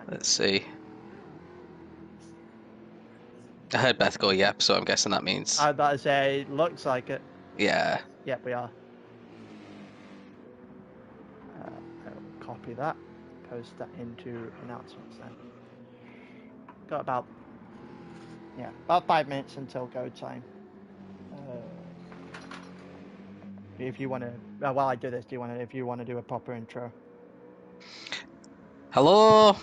Let's see. I heard Beth go yep, so I'm guessing that means I was about to say, looks like it. yeah. Yep, we are. I'll copy that, post that into announcements then. Got about 5 minutes until go time. If you want to, while I do this, if you want to do a proper intro? Hello.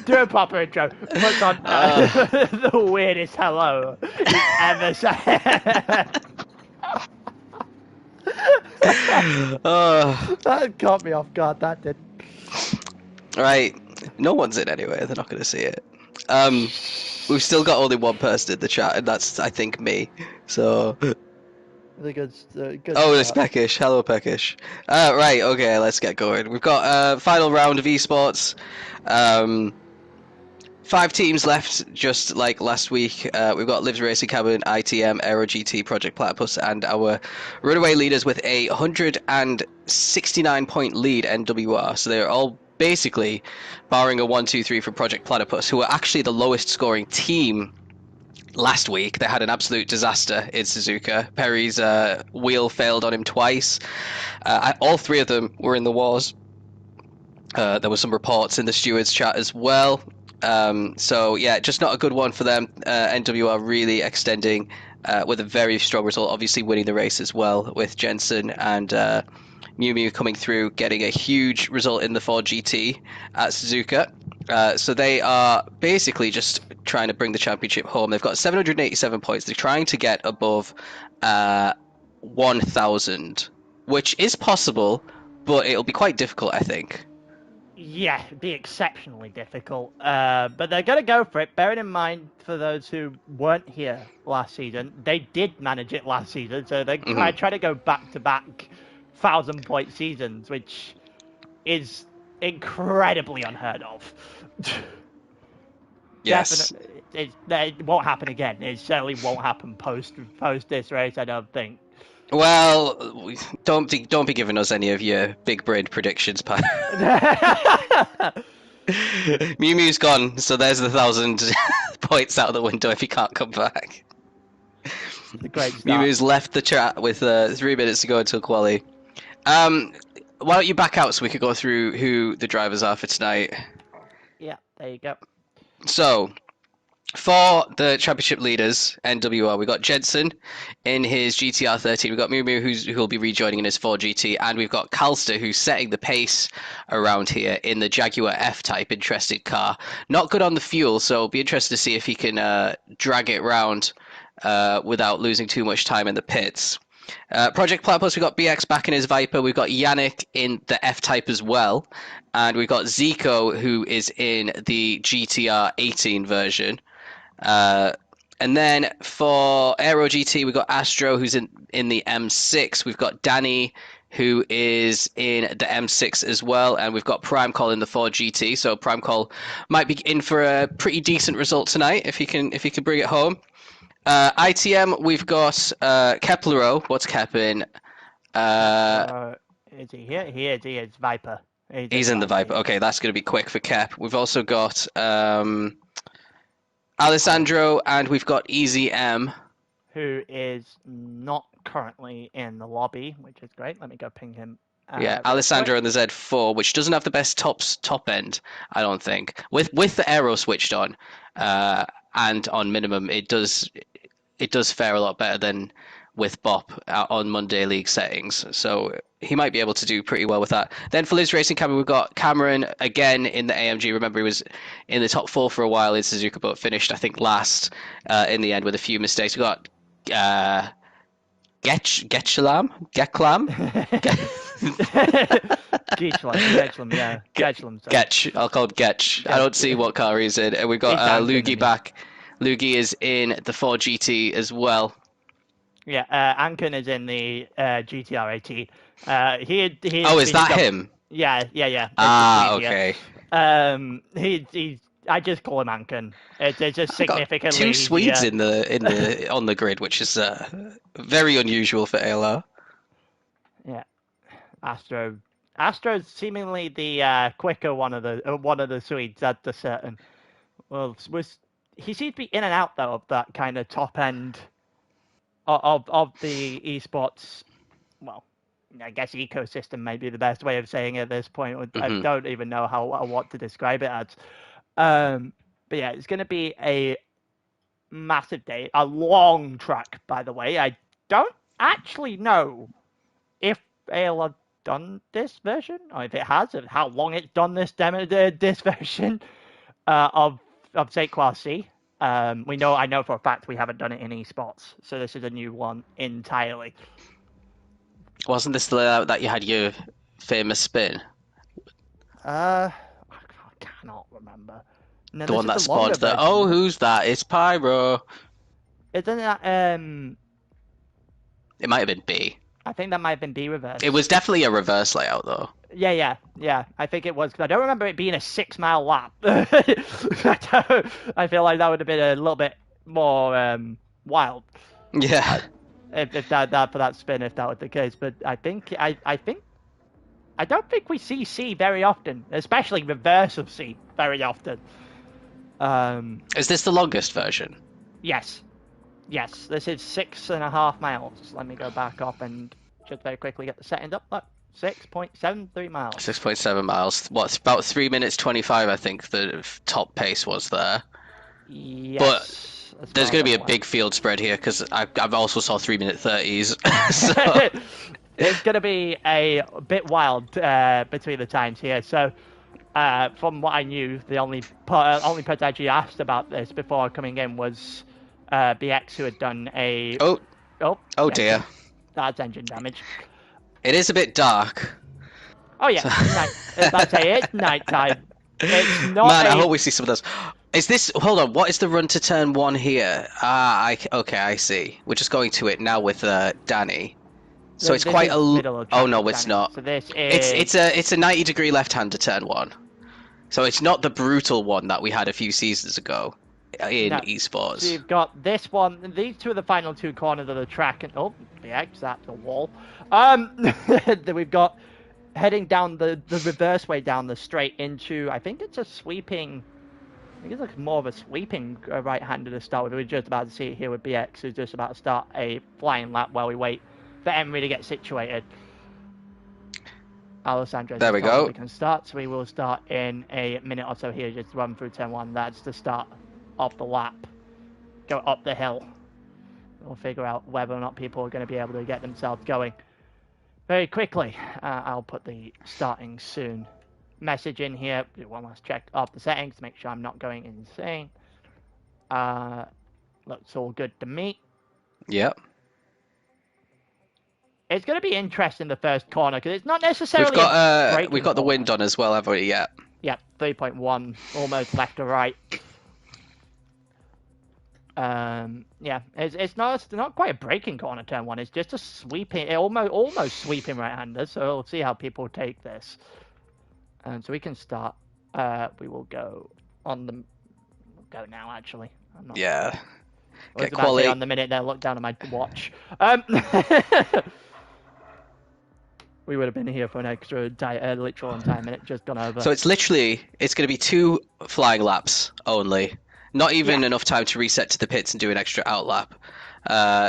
Do a proper intro. Put on the weirdest hello you've ever said. That caught me off guard. That did. Right. No one's in anyway. They're not going to see it. We've still got only one person in the chat, and that's, I think, me. So. Good Oh, it's Peckish. Hello, Peckish. Right, okay, let's get going. We've got final round of esports. 5 teams left, just like last week. We've got Livs Racing Cabin, ITM, Aero GT, Project Platypus, and our runaway leaders with a 169-point lead, NWR. So they're all basically, barring a 1-2-3 for Project Platypus, who are actually the lowest scoring team last week. They had an absolute disaster in Suzuka. Perry's wheel failed on him twice. All 3 of them were in the wars. There were some reports in the stewards chat as well. So yeah, just not a good one for them. NWR really extending with a very strong result, obviously winning the race as well, with Jensen and Mew Mew coming through, getting a huge result in the Ford GT at Suzuka. So they are basically just trying to bring the championship home. They've got 787 points. They're trying to get above 1,000, which is possible, but it'll be quite difficult, I think. Yeah, it'd be exceptionally difficult. But they're going to go for it. Bearing in mind, for those who weren't here last season, they did manage it last season. So they're trying to go back-to-back 1,000-point seasons, which is incredibly unheard of. Yes. Definitely, it won't happen again. It certainly won't happen post this race, I don't think. Well, don't be giving us any of your big brain predictions, Pat. Mew Mew's gone, so there's the 1,000 points out the window if he can't come back. Great start. Mew Mew's left the chat with 3 minutes to go until quali. Why don't you back out so we could go through who the drivers are for tonight? Yeah, there you go. So, for the championship leaders, NWR, we got Jensen in his GTR 13. We've got Mew Mew, who'll be rejoining in his 4GT, and we've got Calster, who's setting the pace around here in the Jaguar F-Type. Interesting car. Not good on the fuel, so it'll be interesting to see if he can drag it round without losing too much time in the pits. Project Platypus, we've got BX back in his Viper. We've got Yannick in the F-Type as well. And we've got Zico, who is in the GTR 18 version. And then for Aero GT, we've got Astro, who's in the M6. We've got Danny, who is in the M6 as well. And we've got Prime Call in the 4GT. So Prime Call might be in for a pretty decent result tonight if he can bring it home. ITM, we've got Keplero. What's Kep in? Is he here? He is Viper. He's in the Viper. Okay, that's going to be quick for Kep. We've also got Alessandro, and we've got Easy M, who is not currently in the lobby, which is great. Let me go ping him. Yeah, Alessandro in the Z4, which doesn't have the best top end, I don't think. With the Aero switched on, and on minimum, it does fare a lot better than with Bop on Monday League settings. So he might be able to do pretty well with that. Then for Livs Racing Cabin, we've got Cameron again in the AMG. Remember, he was in the top 4 for a while in Suzuka, but finished, I think, last in the end with a few mistakes. We've got Getchlam? Getch. I'll call him Getch. I don't see what car he's in. And we've got Lugi back. Lugi is in the 4GT as well. Yeah, Anken is in the GTR 18. Is that him? Yeah. Ah, okay. He's I just call him Anken. It's just I got significantly two Swedes easier. in the on the grid, which is very unusual for ALR. Yeah, Astro. Astro's seemingly the quicker one of the Swedes. That's a certain. Well, he seems to be in and out though of that kind of top end of the esports. Well, I guess ecosystem may be the best way of saying it at this point. I don't even know what to describe it as. But yeah, it's going to be a massive day, a long track, by the way. I don't actually know if ALR done this version, or if it has, and how long it's done this this version of Sainte-Croix. I know for a fact we haven't done it in esports, so this is a new one entirely. Wasn't this the layout that you had your famous spin? I cannot remember. No, The this one is that the spawned longer the, version, oh, isn't it? who's that? It's Pyro. Isn't that It might have been B. I think that might have been B reverse. It was definitely a reverse layout, though. Yeah. I think it was, because I don't remember it being a 6-mile lap. I feel like that would have been a little bit more wild. Yeah. If that for that spin, if that was the case. But I don't think we see C very often, especially reverse of C very often. Is this the longest version? Yes, this is 6.5 miles. Let me go back up and just very quickly get the settings up. Look, 6.73 miles. 6.7 miles. What, about 3 minutes 25, I think the top pace was there. Yes. But there's going to be a big field spread here, because I've also saw 3 minute 30s. So. It's going to be a bit wild between the times here. So, from what I knew, the only person I actually asked about this before coming in was BX, who had done a... Oh dear. That's engine damage. It is a bit dark. Oh yeah, it's nighttime. It's not. Man, I hope we see some of those. Is this? Hold on. What is the run to turn 1 here? Okay, I see. We're just going to it now with Danny. So it's quite a. Oh no, it's not. So this is. It's a 90-degree left-hander turn 1. So it's not the brutal one that we had a few seasons ago in esports. So you've got this one. These two are the final two corners of the track, and BX, that's a wall. Then we've got heading down the reverse way down the straight into, I think it's a sweeping, I think it's like more of a sweeping right-hander to start with. We're just about to see it here with BX, who's just about to start a flying lap while we wait for Emery to get situated. Alessandro, there we go. We can start, so we will start in a minute or so here, just run through turn 1. That's the start of the lap. Go up the hill. We'll figure out whether or not people are going to be able to get themselves going very quickly. I'll put the starting soon message in here. Do one last check of the settings to make sure I'm not going insane. Looks all good to me. Yep. It's going to be interesting, the first corner, because it's not necessarily. We've got the wind on as well, haven't we? Yeah. Yep, 3.1, almost left to right. Yeah, it's not quite a braking corner turn 1. It's just a sweeping, almost sweeping right-hander. So we'll see how people take this. And so we can start. We will go on the. We'll go now, actually. I'm not. Yeah. I was about to say on the minute there. Look down at my watch. We would have been here for an extra literal entire minute, just gone over. So it's going to be 2 flying laps only. Not even enough time to reset to the pits and do an extra outlap.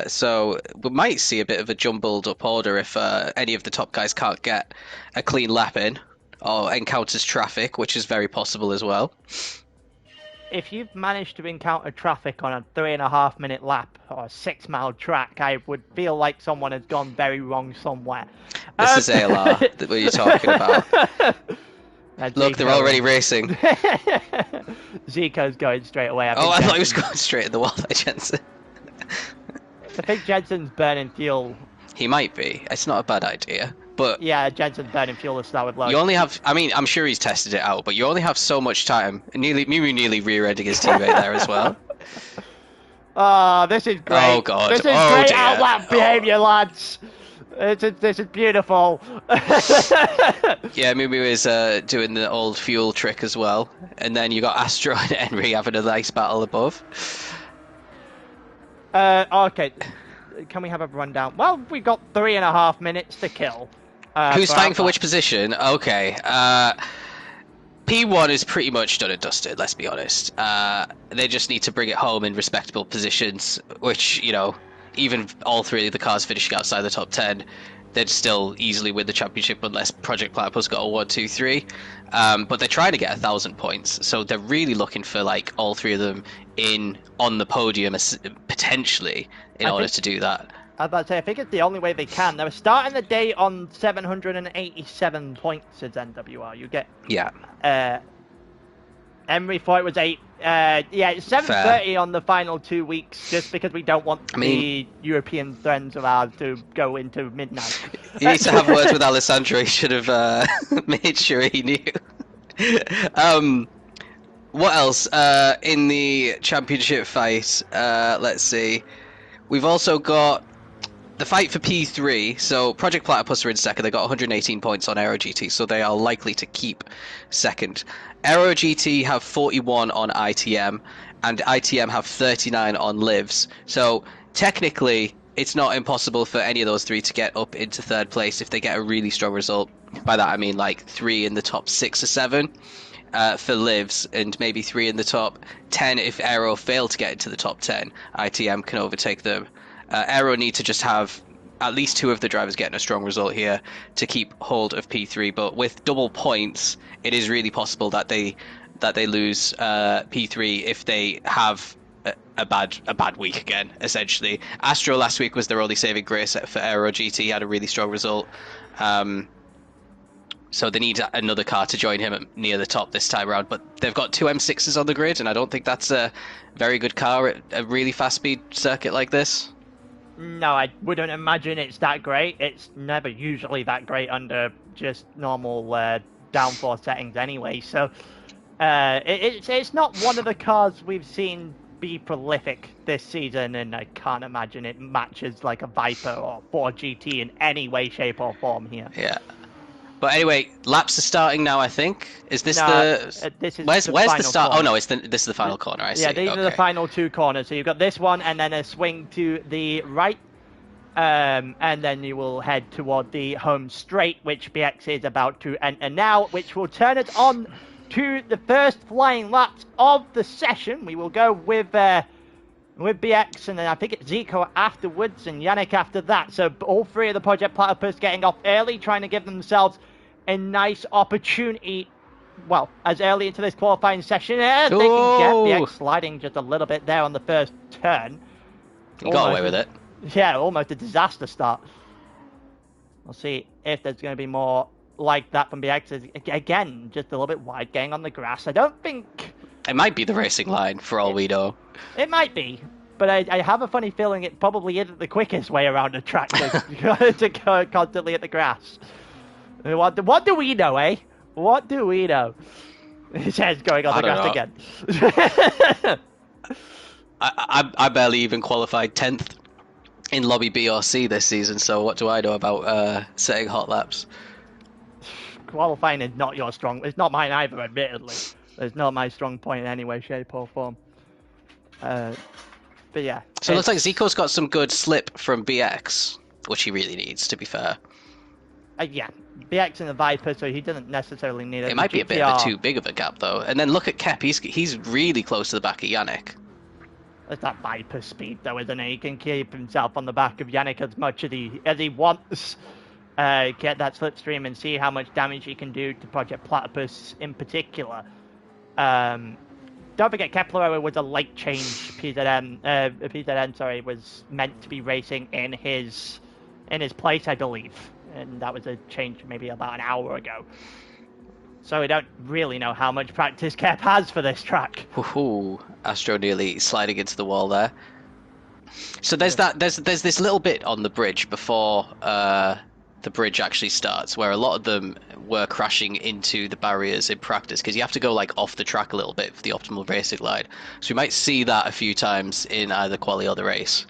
So we might see a bit of a jumbled up order if any of the top guys can't get a clean lap in or encounters traffic, which is very possible as well. If you've managed to encounter traffic on a 3.5 minute lap or a 6-mile track, I would feel like someone has gone very wrong somewhere. This is ALR that you're talking about. Look, they're already racing. Zico's going straight away. I thought he was going straight at the wall there, Jensen. I think Jensen's burning fuel. He might be. It's not a bad idea. But yeah, Jensen's burning fuel to start with low. You only have, I'm sure he's tested it out, but you only have so much time. Nearly rear-ending his teammate there as well. Oh, this is great. Oh, God. This is great outlap behaviour, lads. This is beautiful. Yeah, Mumu is doing the old fuel trick as well. And then you got Astro and Henry having a nice battle above. Okay. Can we have a rundown? Well, we've got 3.5 minutes to kill. Who's fighting for which position? Okay. P1 is pretty much done and dusted, let's be honest. They just need to bring it home in respectable positions, which, you know, even all three of the cars finishing outside the top 10, they'd still easily win the championship unless Project Platypus got a 1, 2, 3. But they're trying to get 1,000 points, so they're really looking for like all three of them on the podium potentially in order to do that. I was about to say, I think it's the only way they can. They were starting the day on 787 points as NWR. You get... Yeah. Emery thought it was 8. Yeah, it's 7:30 on the final 2 weeks, just because we don't want the European friends of ours to go into midnight. You need to have words with Alessandro. He should have made sure he knew. What else? In the championship fight, let's see. We've also got the fight for P3. So Project Platypus are in second. They got 118 points on Aero GT, so they are likely to keep second. Aero GT have 41 on ITM, and ITM have 39 on Livs. So technically, it's not impossible for any of those three to get up into third place if they get a really strong result. By that I mean like 3 in the top 6 or 7 for Livs, and maybe 3 in the top 10 if Aero fail to get into the top 10. ITM can overtake them. Aero need to just have at least 2 of the drivers getting a strong result here to keep hold of P3, but with double points, it is really possible that they lose P3 if they have a bad week again, essentially. Astro last week was their only saving grace for Aero GT. He had a really strong result. So they need another car to join him near the top this time around, but they've got 2 M6s on the grid, and I don't think that's a very good car at a really fast speed circuit like this. No, I wouldn't imagine it's that great. It's never usually that great under just normal downforce settings anyway. So it's not one of the cars we've seen be prolific this season, and I can't imagine it matches like a Viper or 4GT in any way, shape, or form here. Yeah. But anyway, laps are starting now, I think. Is this this is where's the start? Corner. Oh no, this is the final corner. I see. Yeah, these are the final 2 corners. So you've got this one, and then a swing to the right, and then you will head toward the home straight, which BX is about to enter now, which will turn us on to the first flying laps of the session. We will go with BX, and then I think it's Zico afterwards, and Yannick after that. So all 3 of the Project Platypus getting off early, trying to give themselves a nice opportunity, well, as early into this qualifying session as they can get. BX sliding just a little bit there on the first turn. You got away with it. Yeah, almost a disaster start. We'll see if there's going to be more like that from BX. Again, just a little bit wide getting on the grass. I don't think... It might be the racing line, for all we know. It might be, but I have a funny feeling it probably isn't the quickest way around a track to go constantly at the grass. What do we know, eh? What do we know? His head's going on the grass again. I barely even qualified 10th in Lobby B or C this season, so what do I know about setting hot laps? Qualifying is not your strong... It's not mine either, admittedly. It's not my strong point in any way, shape, or form. But yeah. So it looks like Zico's got some good slip from BX, which he really needs, to be fair. Yeah, BX in the Viper, so he doesn't necessarily need it. It might be a bit of a too big of a gap, though. And then look at Kep, he's really close to the back of Yannick. It's that Viper speed, though, isn't it? He can keep himself on the back of Yannick as much as he wants. Get that slipstream and see how much damage he can do to Project Platypus in particular. Don't forget, Kepler was a late change. PZN, was meant to be racing in his place, I believe, and that was a change maybe about an hour ago. So we don't really know how much practice Kep has for this track. Ooh, Astro nearly sliding into the wall there. So there's this little bit on the bridge before the bridge actually starts, where a lot of them were crashing into the barriers in practice, because you have to go like off the track a little bit for the optimal racing line. So we might see that a few times in either quali or the race.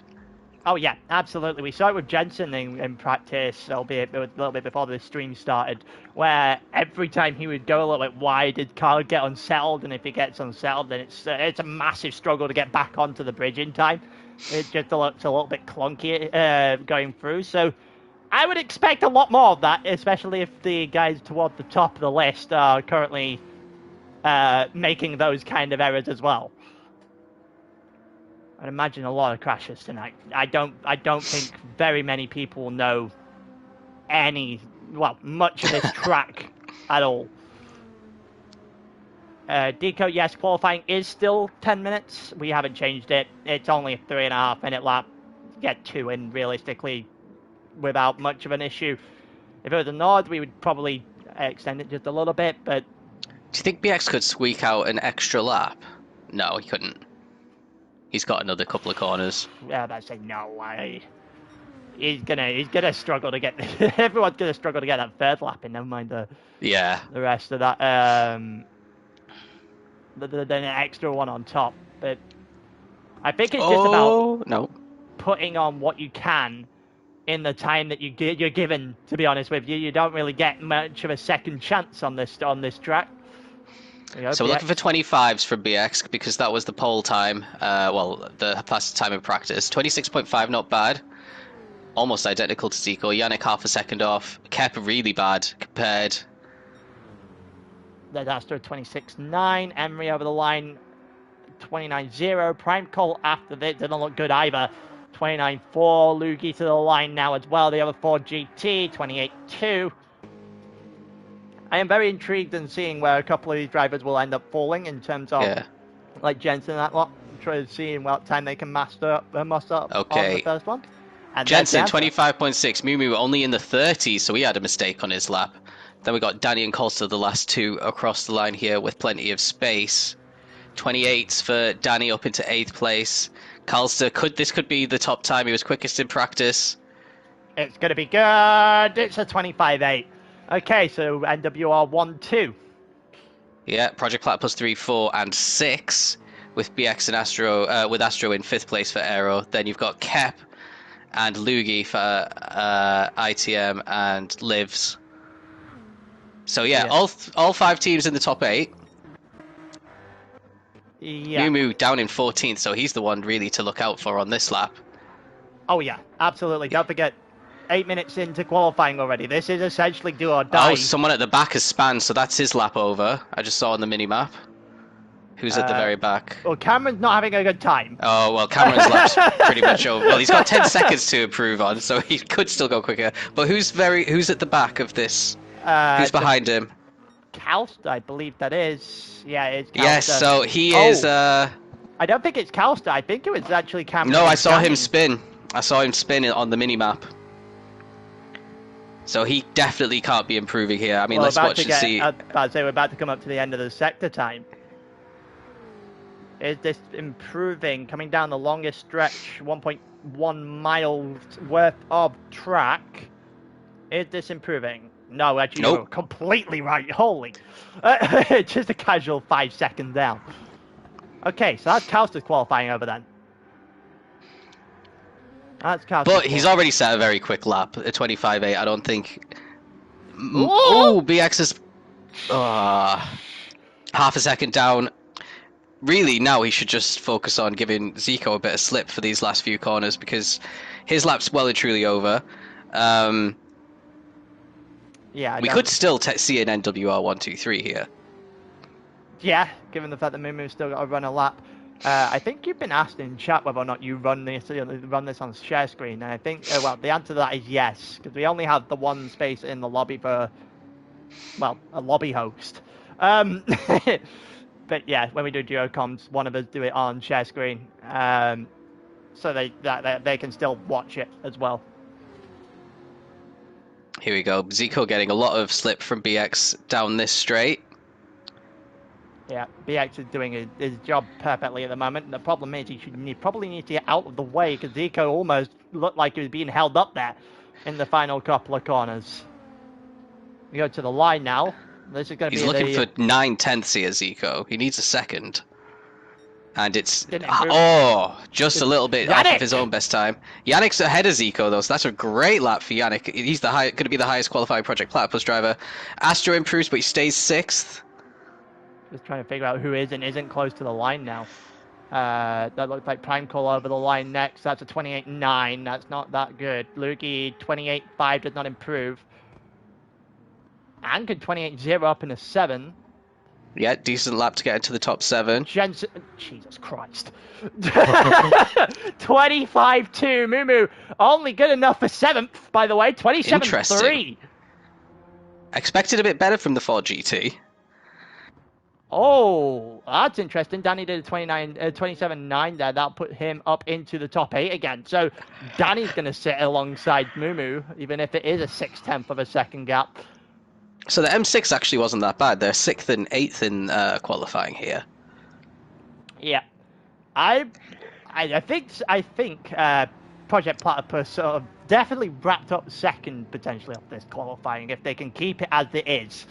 Oh yeah, absolutely. We saw it with Jensen in practice, albeit a little bit before the stream started, where every time he would go a little bit wide, his car would get unsettled, and if he gets unsettled, then it's a massive struggle to get back onto the bridge in time. It just looks a little bit clunky going through. So I would expect a lot more of that, especially if the guys toward the top of the list are currently making those kind of errors as well. I'd imagine a lot of crashes tonight. I don't think very many people know much of this track at all. Deco, yes, qualifying is still 10 minutes. We haven't changed it. It's only a 3.5 minute lap. Get 2 in realistically without much of an issue. If it was a Nord, we would probably extend it just a little bit, but... Do you think BX could squeak out an extra lap? No, he couldn't. He's got another couple of corners. Yeah, I'd say no way. He's gonna struggle to get. Everyone's gonna struggle to get that third lap in. Never mind the rest of that. The extra one on top. But I think it's just about putting on what you can in the time that you're given. To be honest with you, you don't really get much of a second chance on this track. So we're looking for 25s from BX because that was the pole time, the fastest time in practice. 26.5, not bad. Almost identical to Zico. Yannick half a second off. Kep really bad compared. There's Astro 26.9. Emery over the line 29.0. Prime Cole after this didn't look good either. 29.4. Lugi to the line now as well. The other 4 GT 28.2. I am very intrigued in seeing where a couple of these drivers will end up falling in terms of, like Jensen and that lot. Trying to see what time they can muster up on the first one. And Jensen, 25.6. Mumu only in the 30s, so he had a mistake on his lap. Then we got Danny and Colster, the last two across the line here with plenty of space. 28s for Danny up into 8th place. Colster, this could be the top time. He was quickest in practice. It's going to be good. It's a 25.8. Okay, so NWR 1-2. Yeah, Project Plat plus 3, 4, and 6 with BX and Astro, with Astro in 5th place for Aero. Then you've got Kep and Lugi for ITM and Livs. So yeah, all 5 teams in the top 8. Yeah. Mumu down in 14th, so he's the one really to look out for on this lap. Oh yeah, absolutely. Don't forget, 8 minutes into qualifying already. This is essentially do or die. Oh, someone at the back has spanned, so that's his lap over. I just saw on the mini-map. Who's at the very back? Well, Cameron's not having a good time. Oh, well, Cameron's lap's pretty much over. Well, he's got 10 seconds to improve on, so he could still go quicker. But who's at the back of this? Who's behind him? Kalster, I believe that is. Yeah, it's Kalster. Yes, so he is... I don't think it's Kalster. I think it was actually Cameron. No, I saw him spin. I saw him spin on the mini-map. So he definitely can't be improving here. I mean, let's watch and see. I'd say we're about to come up to the end of the sector time. Is this improving? Coming down the longest stretch, 1.1 miles worth of track. Is this improving? No, actually, you're completely right. Holy. Just a casual 5 seconds down. Okay, so that's Kalster's qualifying over then. But he's already set a very quick lap, a 25.8. I don't think. Oh, BX is half a second down. Really, now he should just focus on giving Zico a bit of slip for these last few corners because his lap's well and truly over. Yeah, we could still see an NWR 1-2-3 here. Yeah, given the fact that Mumu's still got to run a lap. I think you've been asked in chat whether or not you run this on share screen, and I think the answer to that is yes, because we only have the one space in the lobby for a lobby host. But yeah, when we do duo comms, one of us do it on share screen, so they can still watch it as well. Here we go. Zico getting a lot of slip from BX down this straight. Yeah, BX is doing his job perfectly at the moment. The problem is he probably needs to get out of the way because Zico almost looked like he was being held up there in the final couple of corners. We go to the line now. This is going to be. He's looking for 9/10 here, Zico. He needs a second. And it's Didn't improve. Just a little bit off of his own best time. Yannick's ahead of Zico though, so that's a great lap for Yannick. He's going to be the highest qualifying Project Platypus driver. Astro improves, but he stays 6th. Just trying to figure out who is and isn't close to the line now. That looks like Prime Call over the line next. That's a 28.9. That's not that good. Lukey 28.5 did not improve. Anchor 28.0 up in a 7. Yeah, decent lap to get into the top 7. Jensen, Jesus Christ. 25.2. Mumu only good enough for 7th, by the way. 27.3. Expected a bit better from the Ford GT. Oh, that's interesting. Danny did a 27.9 there. That'll put him up into the top 8 again. So Danny's going to sit alongside Mumu, even if it is a 6/10 of a second gap. So the M6 actually wasn't that bad. They're 6th and 8th in qualifying here. Yeah, I think Project Platypus sort of definitely wrapped up second potentially off this qualifying if they can keep it as it is.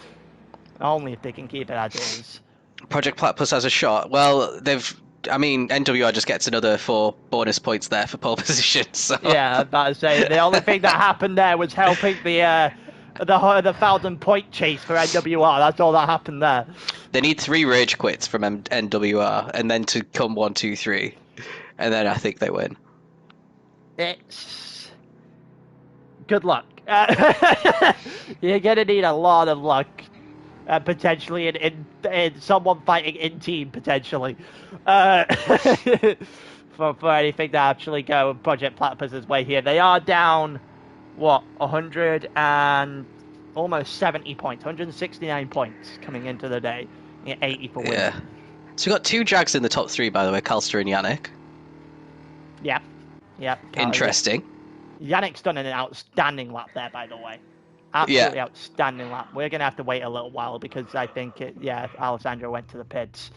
Only if they can keep it as it is. Project Platypus has a shot. Well, NWR just gets another 4 bonus points there for pole position. So. Yeah, I was about to say the only thing that happened there was helping the 1,000-point chase for NWR. That's all that happened there. They need 3 rage quits from NWR, and then to come 1, 2, 3, and then I think they win. It's good luck. You're gonna need a lot of luck. Potentially in someone fighting in team potentially for anything to actually go Project Platypus's way here. They are down 100 and almost 70 points, 169 points coming into the day. 80 for winning. Yeah. So we got 2 Jags in the top 3 by the way, Calster and Yannick. Yeah. Interesting. Yannick's done an outstanding lap there, by the way. Absolutely outstanding lap. We're going to have to wait a little while because I think, Alessandro went to the pits.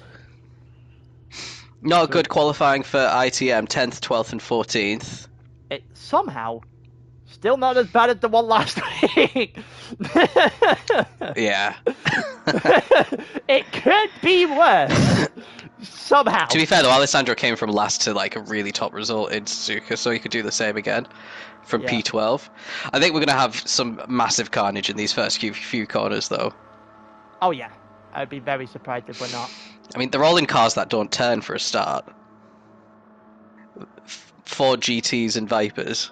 Not good qualifying for ITM, 10th, 12th, and 14th. It somehow still not as bad as the one last week. Yeah. It could be worse. Somehow. To be fair though, Alessandro came from last to like a really top result in Suzuka, so he could do the same again from P12. I think we're going to have some massive carnage in these first few corners though. Oh yeah, I'd be very surprised if we're not. I mean, they're all in cars that don't turn for a start. 4 GTs and Vipers.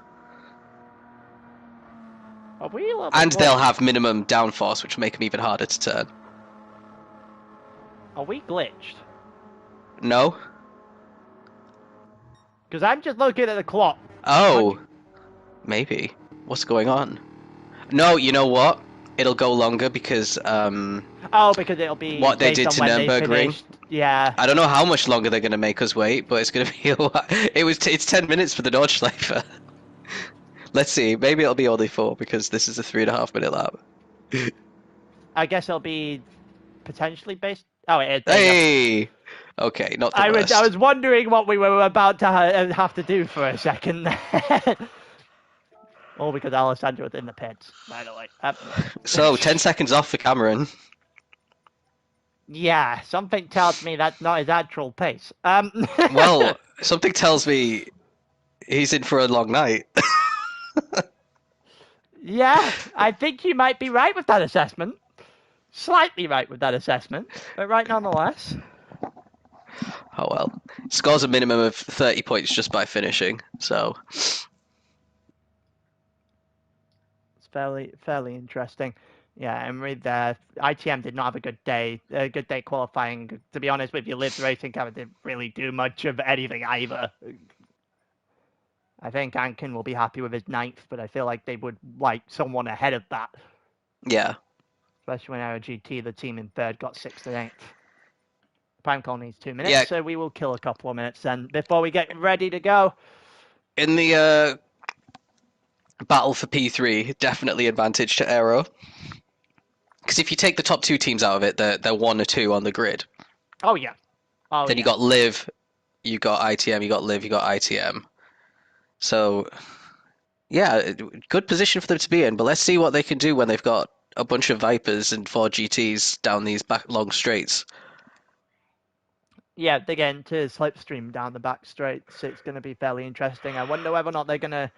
Are we and they'll have minimum downforce, which will make them even harder to turn. Are we glitched? No. Because I'm just looking at the clock. Oh. Maybe. What's going on? No, you know what? It'll go longer because because it'll be what they did to Nürburgring. Yeah. I don't know how much longer they're going to make us wait, but it's going to be a while. It's 10 minutes for the Nordschleife. Let's see. Maybe it'll be only 4 because this is a 3.5 minute lap. I guess it'll be potentially based. Oh, it is. Hey. Okay, not the worst. I was wondering what we were about to have to do for a second. All because Alessandro was in the pits, by the way. So, 10 seconds off for Cameron. Yeah, something tells me that's not his actual pace. Well, something tells me he's in for a long night. Yeah, I think you might be right with that assessment. Slightly right with that assessment, but right nonetheless. Oh well. Scores a minimum of 30 points just by finishing, so... Fairly interesting. Yeah, and with ITM did not have a good day qualifying. To be honest with you, Liv's racing car didn't really do much of anything either. I think Ankin will be happy with his 9th, but I feel like they would like someone ahead of that. Yeah. Especially when Aero GT, the team in 3rd, got 6th and 8th. Prime call needs 2 minutes, so we will kill a couple of minutes then before we get ready to go. In the battle for P3, definitely advantage to Aero. Because if you take the top 2 teams out of it, they're 1 or 2 on the grid. Oh, yeah. Then you got Liv, you got ITM, you got Liv, you got ITM. So, yeah, good position for them to be in. But let's see what they can do when they've got a bunch of Vipers and 4 GTs down these back long straights. Yeah, they get into slipstream down the back straights. It's going to be fairly interesting. I wonder whether or not they're going to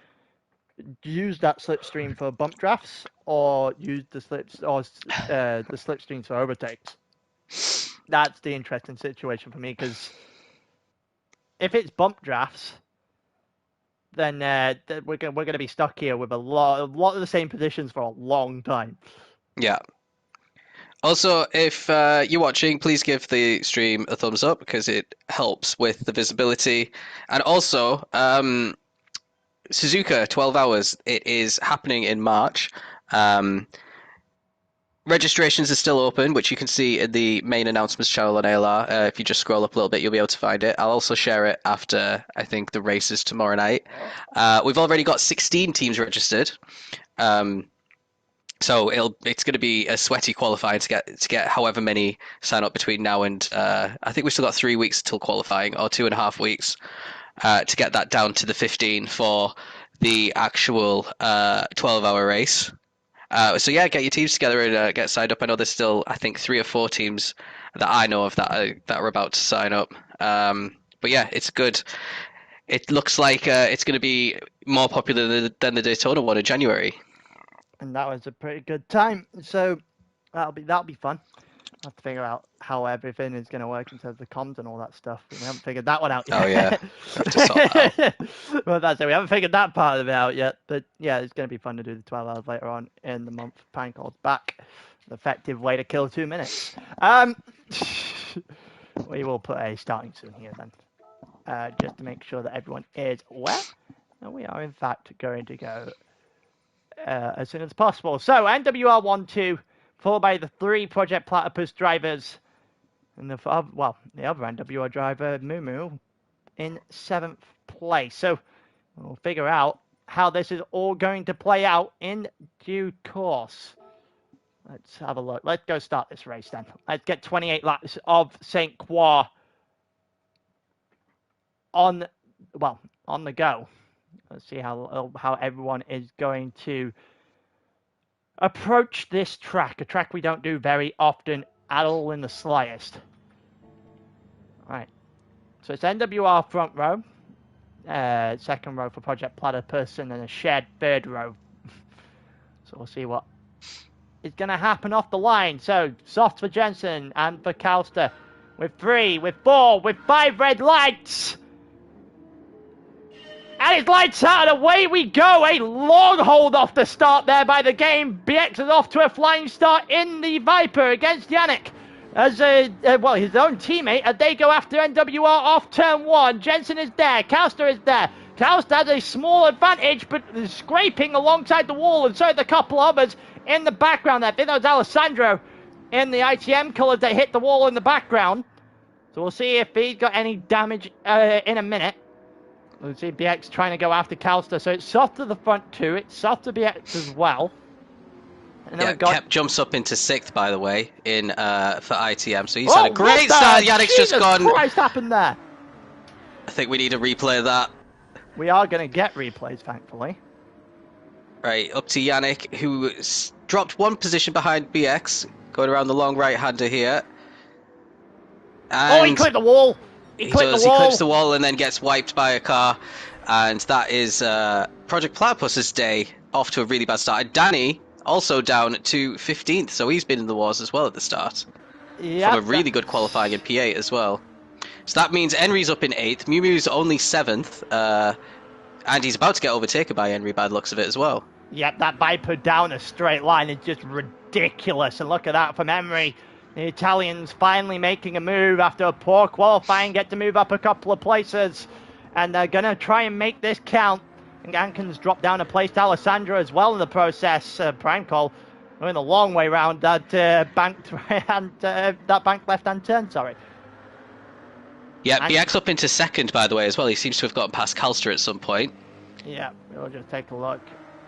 use that slipstream for bump drafts or use the slipstreams for overtakes. That's the interesting situation for me, because if it's bump drafts, then we're going to be stuck here with a lot of the same positions for a long time. Yeah. Also, if you're watching, please give the stream a thumbs up because it helps with the visibility. And also, Suzuka 12 hours. It is happening in March. Registrations are still open, which you can see in the main announcements channel on ALR. If you just scroll up a little bit, you'll be able to find it. I'll also share it after, I think, the races tomorrow night. We've already got 16 teams registered. So it's going to be a sweaty qualifying to get however many sign up between now and I think we've still got 3 weeks till qualifying, or 2.5 weeks to get that down to the 15 for the actual 12-hour race. So yeah, get your teams together and get signed up. I know there's still, I think, 3 or 4 teams that I know of that are about to sign up. But yeah, it's good. It looks like it's going to be more popular than the Daytona one in January. And that was a pretty good time. So that'll be fun. I'll have to figure out how everything is going to work in terms of the comms and all that stuff. We haven't figured that one out yet. Oh yeah, have to sort that out. Well, that's it. We haven't figured that part of it out yet. But yeah, it's going to be fun to do the 12 hours later on in the month. Pancall's back. An effective way to kill 2 minutes. We will put a starting soon here then, just to make sure that everyone is aware. And we are in fact going to go as soon as possible. So NWR 1-2, followed by the 3 Project Platypus drivers, and the other NWR driver, Mumu, in 7th place. So we'll figure out how this is all going to play out in due course. Let's have a look. Let's go start this race then. Let's get 28 laps of Sainte-Croix on the go. Let's see how everyone is going to approach this track. A track we don't do very often at all in the slightest. All right. So it's NWR front row, second row for Project Platypus, and then a shared third row. So we'll see what is going to happen off the line. So soft for Jensen and for Calster, with 3, with 4, with 5 red lights. And his lights out, and away we go. A long hold off the start there by the game. BX is off to a flying start in the Viper against Yannick. As his own teammate, they go after NWR off turn 1. Jensen is there. Kauster is there. Kauster has a small advantage, but is scraping alongside the wall, and so are the couple others in the background there. I think that was Alessandro in the ITM colours that hit the wall in the background. So we'll see if he's got any damage in a minute. We'll see BX trying to go after Calster. So it's soft to the front too. It's soft to BX as well. And yeah, Kep jumps up into 6th, by the way, in for ITM. So he's had a great start. Yannick's just gone. What Christ happened there? I think we need a replay of that. We are going to get replays, thankfully. Right, up to Yannick, who dropped 1 position behind BX, going around the long right-hander here. And he clipped the wall. He clips the wall and then gets wiped by a car, and that is Project Platypus's day, off to a really bad start. And Danny also down to 15th, so he's been in the wars as well at the start. Yep, from a really good qualifying in P8 as well. So that means Henry's up in 8th, Mew Mew's only 7th, and he's about to get overtaken by Henry by the looks of it as well. Yep, that Viper down a straight line is just ridiculous, and look at that from Henry. The Italians finally making a move after a poor qualifying, get to move up a couple of places, and they're going to try and make this count. And Ankins dropped down a place to Alessandro as well in the process. Prime call going the long way round that banked left-hand turn, sorry. Yeah, BX up into 2nd, by the way, as well. He seems to have gotten past Calster at some point. Yeah, we'll just take a look.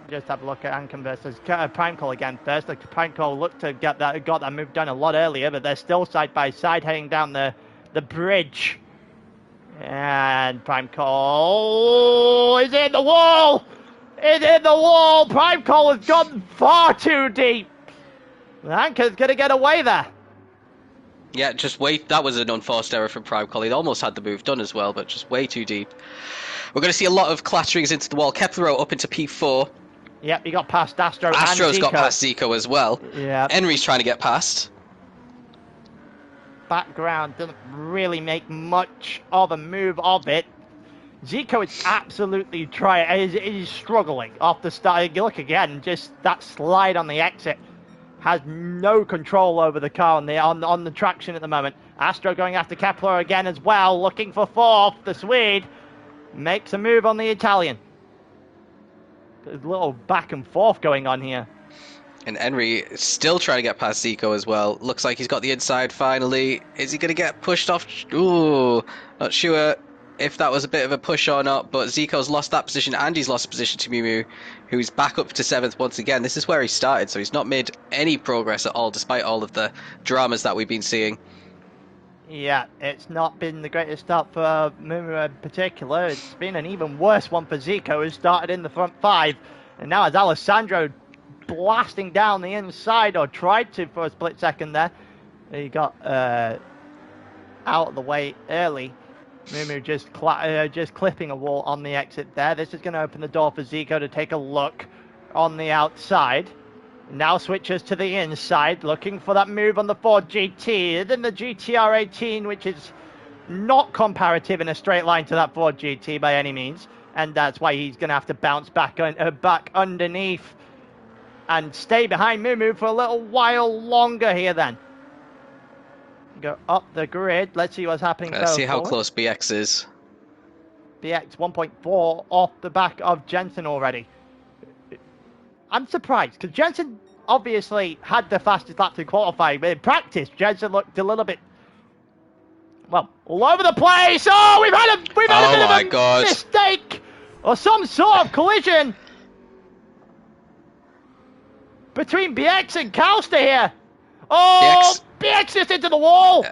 Just have a look at Ankin versus Prime Call again first. The Prime Call looked to got that move done a lot earlier, but they're still side by side heading down the bridge. And Prime Call is in the wall! It's in the wall! Prime Call has gone far too deep! Ankin's going to get away there. Yeah, just wait. That was an unforced error from Prime Collie. They almost had the move done as well, but just way too deep. We're going to see a lot of clatterings into the wall. Kepler up into P4. Yep, he got past Astro Astro's and got Zico. past Zico as well. Yeah. Henry's trying to get past. Background doesn't really make much of a move of it. Zico is absolutely trying. He's struggling off the start. Look again, just that slide on the exit has no control over the car on the traction at the moment. Astro going after Kepler again as well, looking for fourth. The Swede makes a move on the Italian. There's a little back and forth going on here. And Henry still trying to get past Zico as well. Looks like he's got the inside finally. Is he going to get pushed off? Ooh, not sure if that was a bit of a push or not, but Zico's lost that position and he's lost position to Miu Miu, who's back up to 7th once again. This is where he started, so he's not made any progress at all, despite all of the dramas that we've been seeing. Yeah, it's not been the greatest start for Miu in particular. It's been an even worse one for Zico, who started in the front 5, and now as Alessandro blasting down the inside, or tried to for a split second there. He got out of the way early. Miu just clipping a wall on the exit there. This is going to open the door for Zico to take a look on the outside. Now switches to the inside, looking for that move on the Ford GT. Then the GTR 18, which is not comparative in a straight line to that Ford GT by any means. And that's why he's going to have to bounce back underneath and stay behind Miu Miu for a little while longer here then. Go up the grid. Let's see what's happening. Let's see how close BX is. BX 1.4 off the back of Jensen already. I'm surprised, because Jensen obviously had the fastest lap in qualifying, but in practice, Jensen looked a little bit, well, all over the place. Oh, we've had a bit of a mistake, or some sort of collision between BX and Calster here. Oh, BX just into the wall.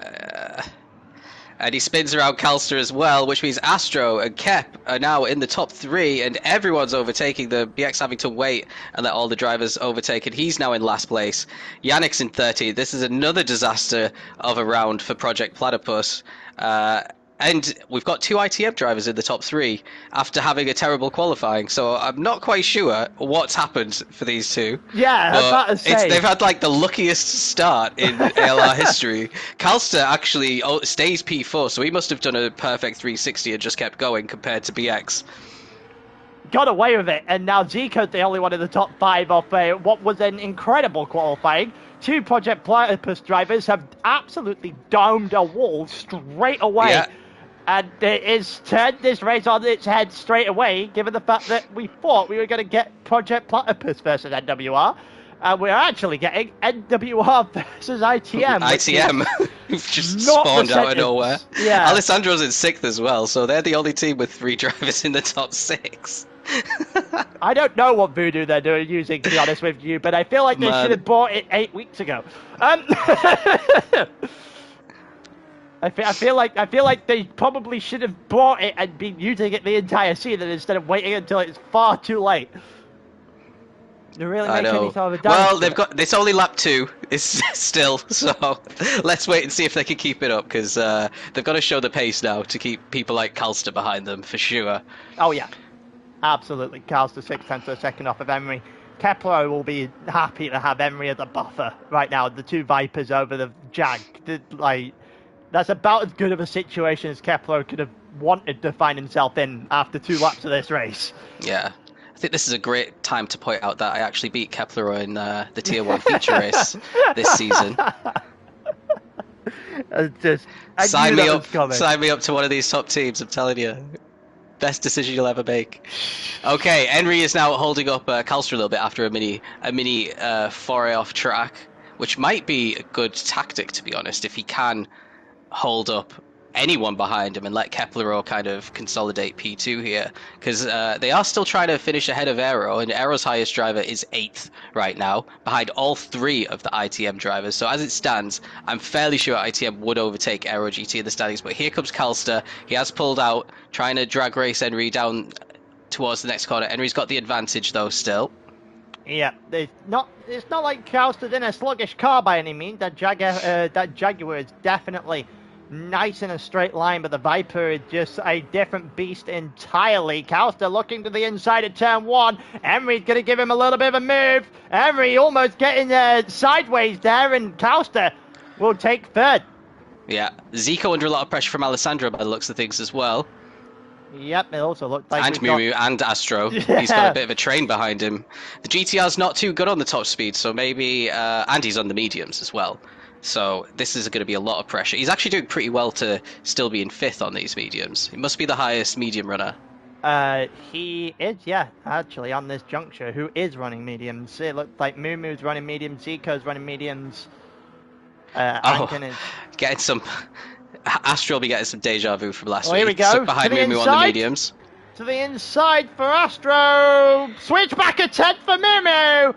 And he spins around Calster as well, which means Astro and Kep are now in the top 3, and everyone's overtaking them. BX having to wait and let all the drivers overtake, and he's now in last place. Yannick's in 30. This is another disaster of a round for Project Platypus. And we've got 2 ITM drivers in the top 3 after having a terrible qualifying. So I'm not quite sure what's happened for these two. Yeah, I was about to say. They've had like the luckiest start in ALR history. Calster actually stays P4, so he must have done a perfect 360 and just kept going compared to BX. Got away with it, and now Zico's the only one in the top 5 of what was an incredible qualifying. 2 Project Platypus drivers have absolutely domed a wall straight away. Yeah. And it is turned this race on its head straight away, given the fact that we thought we were going to get Project Platypus versus NWR. And we're actually getting NWR versus ITM. ITM, just spawned out of nowhere. Yeah. Alessandro's in 6th as well, so they're the only team with 3 drivers in the top 6. I don't know what voodoo they're using, to be honest with you, but I feel like they should have bought it 8 weeks ago. I feel like they probably should have bought it and been using it the entire season instead of waiting until it's far too late. It really makes any sort of a difference. Well, it's only lap 2. It's still, so let's wait and see if they can keep it up, because they've got to show the pace now to keep people like Calster behind them for sure. Oh yeah, absolutely. Calster 6/10 of a second off of Emery. Kepler will be happy to have Emery as a buffer right now. The 2 Vipers over the Jag, that's about as good of a situation as Kepler could have wanted to find himself in after 2 laps of this race. Yeah. I think this is a great time to point out that I actually beat Kepler in the Tier 1 feature race this season. Sign me up to one of these top teams, I'm telling you. Best decision you'll ever make. Okay, Henry is now holding up Calster a little bit after a mini foray off track, which might be a good tactic, to be honest, if he can hold up anyone behind him and let Kepler kind of consolidate P2 here, because they are still trying to finish ahead of Aero, and Aero's highest driver is 8th right now, behind all 3 of the ITM drivers. So as it stands, I'm fairly sure ITM would overtake Aero GT in the standings, but here comes Calster. He has pulled out, trying to drag race Henry down towards the next corner. Henry's got the advantage though still. Yeah, it's not like Calster's in a sluggish car by any means. That Jaguar is definitely nice in a straight line, but the Viper is just a different beast entirely. Calster looking to the inside of turn 1. Emery's going to give him a little bit of a move. Emery almost getting sideways there, and Calster will take third. Yeah, Zico under a lot of pressure from Alessandro by the looks of things as well. Yep, it also looked like and Miu and Astro. Yeah. He's got a bit of a train behind him. The GTR's not too good on the top speed, so maybe... and he's on the mediums as well. So this is going to be a lot of pressure. He's actually doing pretty well to still be in 5th on these mediums. He must be the highest medium runner. He is, yeah, actually, on this juncture. Who is running mediums? It looks like Muumu's running mediums, Zico's running mediums. Is... getting some... Astro will be getting some deja vu from last week. Here we go. Stuck behind Mumu on the mediums. To the inside for Astro. Switch back a 10 for Mumu.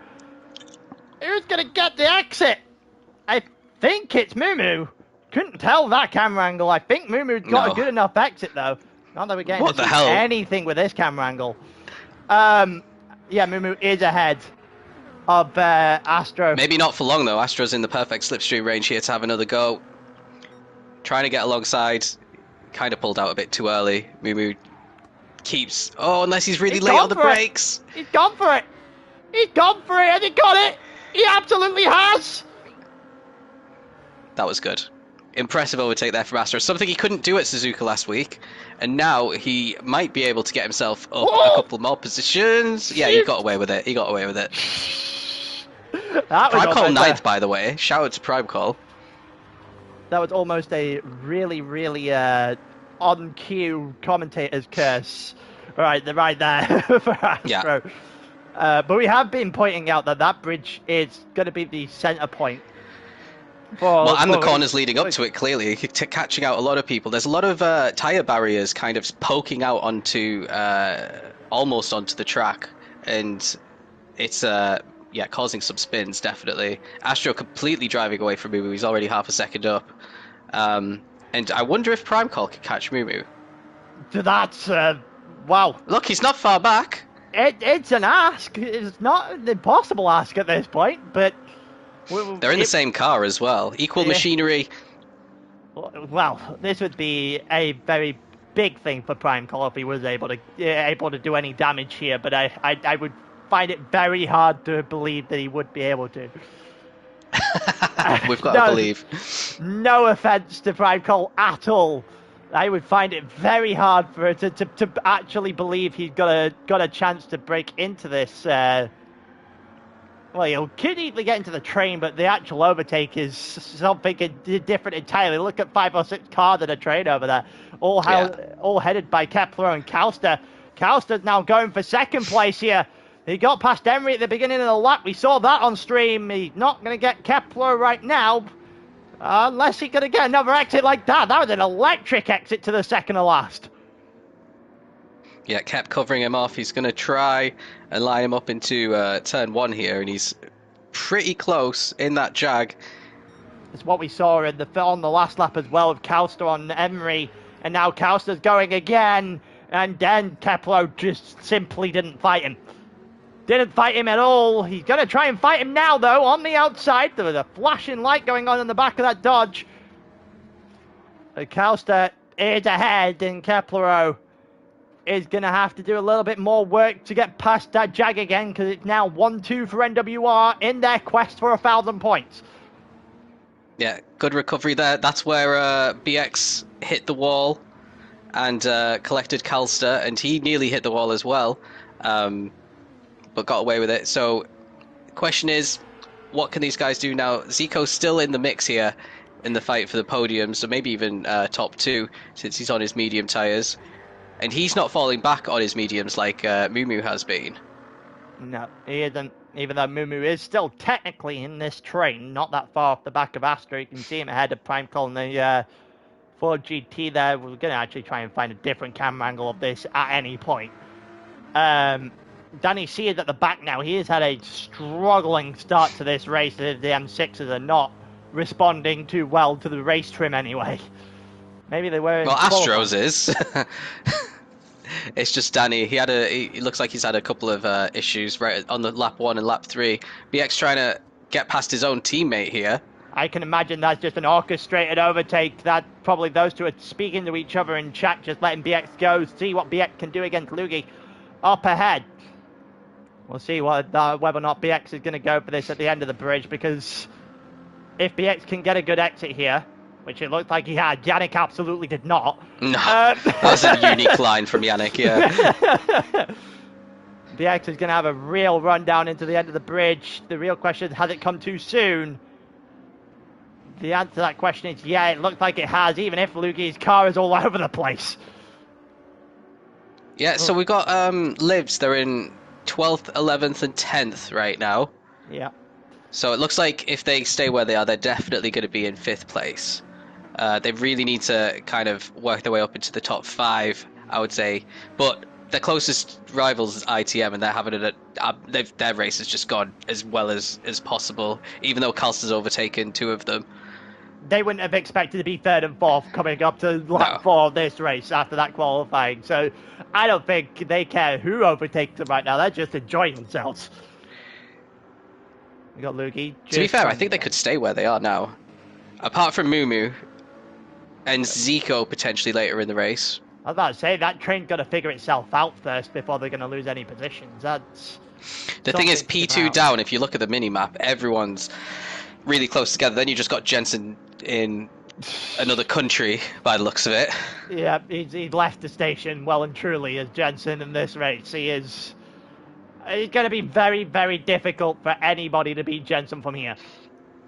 Who's going to get the exit? I think it's Mumu. Couldn't tell that camera angle. I think Mumu's got a good enough exit, though. Not that we're getting to see anything with this camera angle. Yeah, Mumu is ahead of Astro. Maybe not for long, though. Astro's in the perfect slipstream range here to have another go. Trying to get alongside, kind of pulled out a bit too early. Mumu keeps... Oh, unless he's really late on the brakes. He's gone for it. He's gone for it. Has he got it? He absolutely has. That was good. Impressive overtake there from Astro. Something he couldn't do at Suzuka last week. And now he might be able to get himself up a couple more positions. Yeah, he got away with it. He got away with it. Prime Call 9th, by the way. Shout out to Prime Call. That was almost a really, really on-cue commentator's curse. Right there for Astro. Yeah. But we have been pointing out that bridge is going to be the centre point. And the corners leading up to it, clearly, catching out a lot of people. There's a lot of tyre barriers kind of poking out onto, almost onto the track. And it's... yeah, causing some spins, definitely. Astro completely driving away from Mumu. He's already half a second up. And I wonder if Prime Call can catch Mumu. That's, wow. Look, he's not far back. It's an ask. It's not an impossible ask at this point, but... They're in the same car as well. Equal machinery. Well, this would be a very big thing for Prime Call if he was able to do any damage here, but I would find it very hard to believe that he would be able to. We've got to believe. No offense to Prime Call at all. I would find it very hard for it to actually believe he's got a chance to break into this. Well, he could easily get into the train, but the actual overtake is something different entirely. Look at 5 or 6 cars in a train over there, all headed by Kepler and Calster. Calster's now going for second place here. He got past Emery at the beginning of the lap. We saw that on stream. He's not going to get Kepler right now. Unless he's going to get another exit like that. That was an electric exit to the second to last. Yeah, kept covering him off. He's going to try and line him up into turn 1 here. And he's pretty close in that Jag. It's what we saw on the last lap as well with Calster on Emery. And now Calster's going again. And then Kepler just simply didn't fight him. Didn't fight him at all. He's going to try and fight him now, though, on the outside. There was a flashing light going on in the back of that Dodge. Calster is ahead, and Kepler is going to have to do a little bit more work to get past that Jag again, because it's now 1-2 for NWR in their quest for 1,000 points. Yeah, good recovery there. That's where BX hit the wall and collected Calster, and he nearly hit the wall as well. But got away with it. So the question is, what can these guys do now? Zico's still in the mix here in the fight for the podium, so maybe even top 2 since he's on his medium tyres. And he's not falling back on his mediums like Mumu has been. No, he isn't. Even though Mumu is still technically in this train, not that far off the back of Astro. You can see him ahead of Prime Call in the Ford GT there. We're going to actually try and find a different camera angle of this at any point. Danny C is at the back now. He has had a struggling start to this race. The M6s are not responding too well to the race trim anyway. Maybe they were... Well, Astro's is. It's just Danny. He looks like he's had a couple of issues right on the lap 1 and lap 3. BX trying to get past his own teammate here. I can imagine that's just an orchestrated overtake. That probably those two are speaking to each other in chat, just letting BX go, see what BX can do against Lugi. Up ahead. We'll see whether or not BX is going to go for this at the end of the bridge, because if BX can get a good exit here, which it looked like he had, Yannick absolutely did not. No, that was a unique line from Yannick, yeah. BX is going to have a real run down into the end of the bridge. The real question is, has it come too soon? The answer to that question is, yeah, it looked like it has, even if Lugi's car is all over the place. Yeah, so we've got Livs. They're in 12th, 11th, and 10th right now. Yeah. So it looks like if they stay where they are, they're definitely going to be in 5th place. They really need to kind of work their way up into the top 5, I would say. But their closest rivals is ITM, and they're having their race has just gone as well as possible, even though Kalster's overtaken 2 of them. They wouldn't have expected to be 3rd and 4th coming up to lap 4 of this race after that qualifying. So I don't think they care who overtakes them right now. They're just enjoying themselves. We got Lugi. To be fair, I think they could stay where they are now. Apart from Mumu and Zico potentially later in the race. I was about to say, that train's got to figure itself out first before they're going to lose any positions. That's the thing is, P2 down, if you look at the mini-map, everyone's really close together. Then you just got Jensen in another country by the looks of it. Yeah, he's left the station well and truly as Jensen in this race. It's going to be very, very difficult for anybody to beat Jensen from here.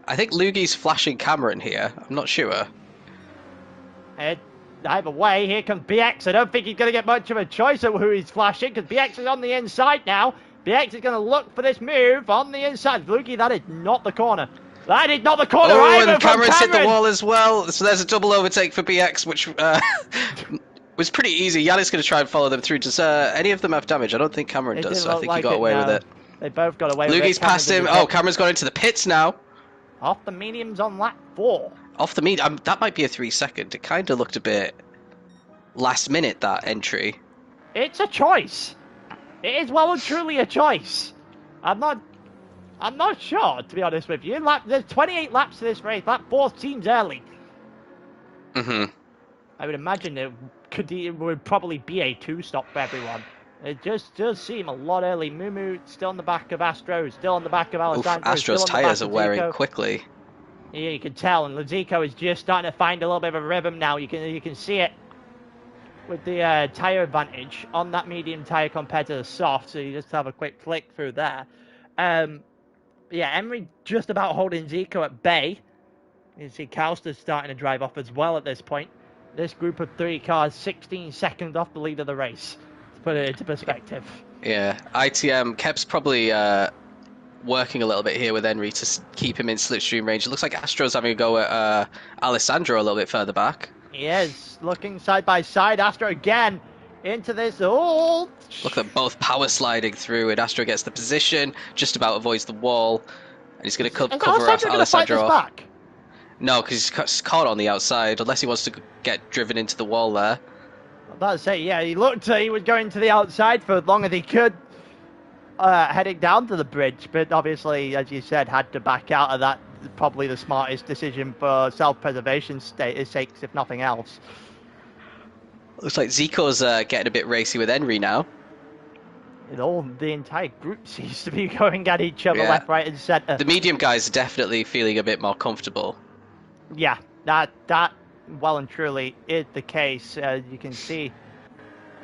I think Lugi's flashing Cameron here. I'm not sure. Either way, here comes BX. I don't think he's going to get much of a choice of who he's flashing, because BX is on the inside now. BX is going to look for this move on the inside. Lugi, that is not the corner. That is not the corner either. And Cameron's hit the wall as well. So there's a double overtake for BX, which was pretty easy. Yannick's going to try and follow them through. Does any of them have damage? I don't think Cameron does, so I think he got away with it. They both got away with it. Lugi's past him. Oh, Cameron's gone into the pits now. Off the mediums on lap 4. Off the medium. That might be a 3-second. It kind of looked a bit last minute, that entry. It's a choice. It is well and truly a choice. I'm not sure, to be honest with you. There's 28 laps to this race. Lap 4 seems early. Mm-hmm. I would imagine it would probably be a 2-stop for everyone. It just does seem a lot early. Mumu still on the back of Astro, still on the back of Alessandro. Astro's tyres are wearing quickly. Yeah, you can tell, and Zico is just starting to find a little bit of a rhythm now. You can see it with the tyre advantage on that medium tyre compared to the soft, so you just have a quick flick through there. Yeah, Emery just about holding Zico at bay. You see Kalster's starting to drive off as well at this point. This group of 3 cars 16 seconds off the lead of the race, to put it into perspective. Yeah, ITM, Kep's probably working a little bit here with Henry to keep him in slipstream range. It looks like Astro's having a go at Alessandro a little bit further back. He is, looking side by side. Astro again into this. Oh! Look at them both power sliding through, and Astro gets the position, just about avoids the wall, and he's going to cover off Alessandro off. Back? No, because he's caught on the outside, unless he wants to get driven into the wall there. I was about to say, yeah, he was going to the outside for as long as he could, heading down to the bridge, but obviously, as you said, had to back out of that. Probably the smartest decision for self-preservation sakes, if nothing else. Looks like Zico's getting a bit racy with Henry now. The entire group seems to be going at each other left, right, and centre. The medium guys are definitely feeling a bit more comfortable. Yeah, that well and truly is the case. You can see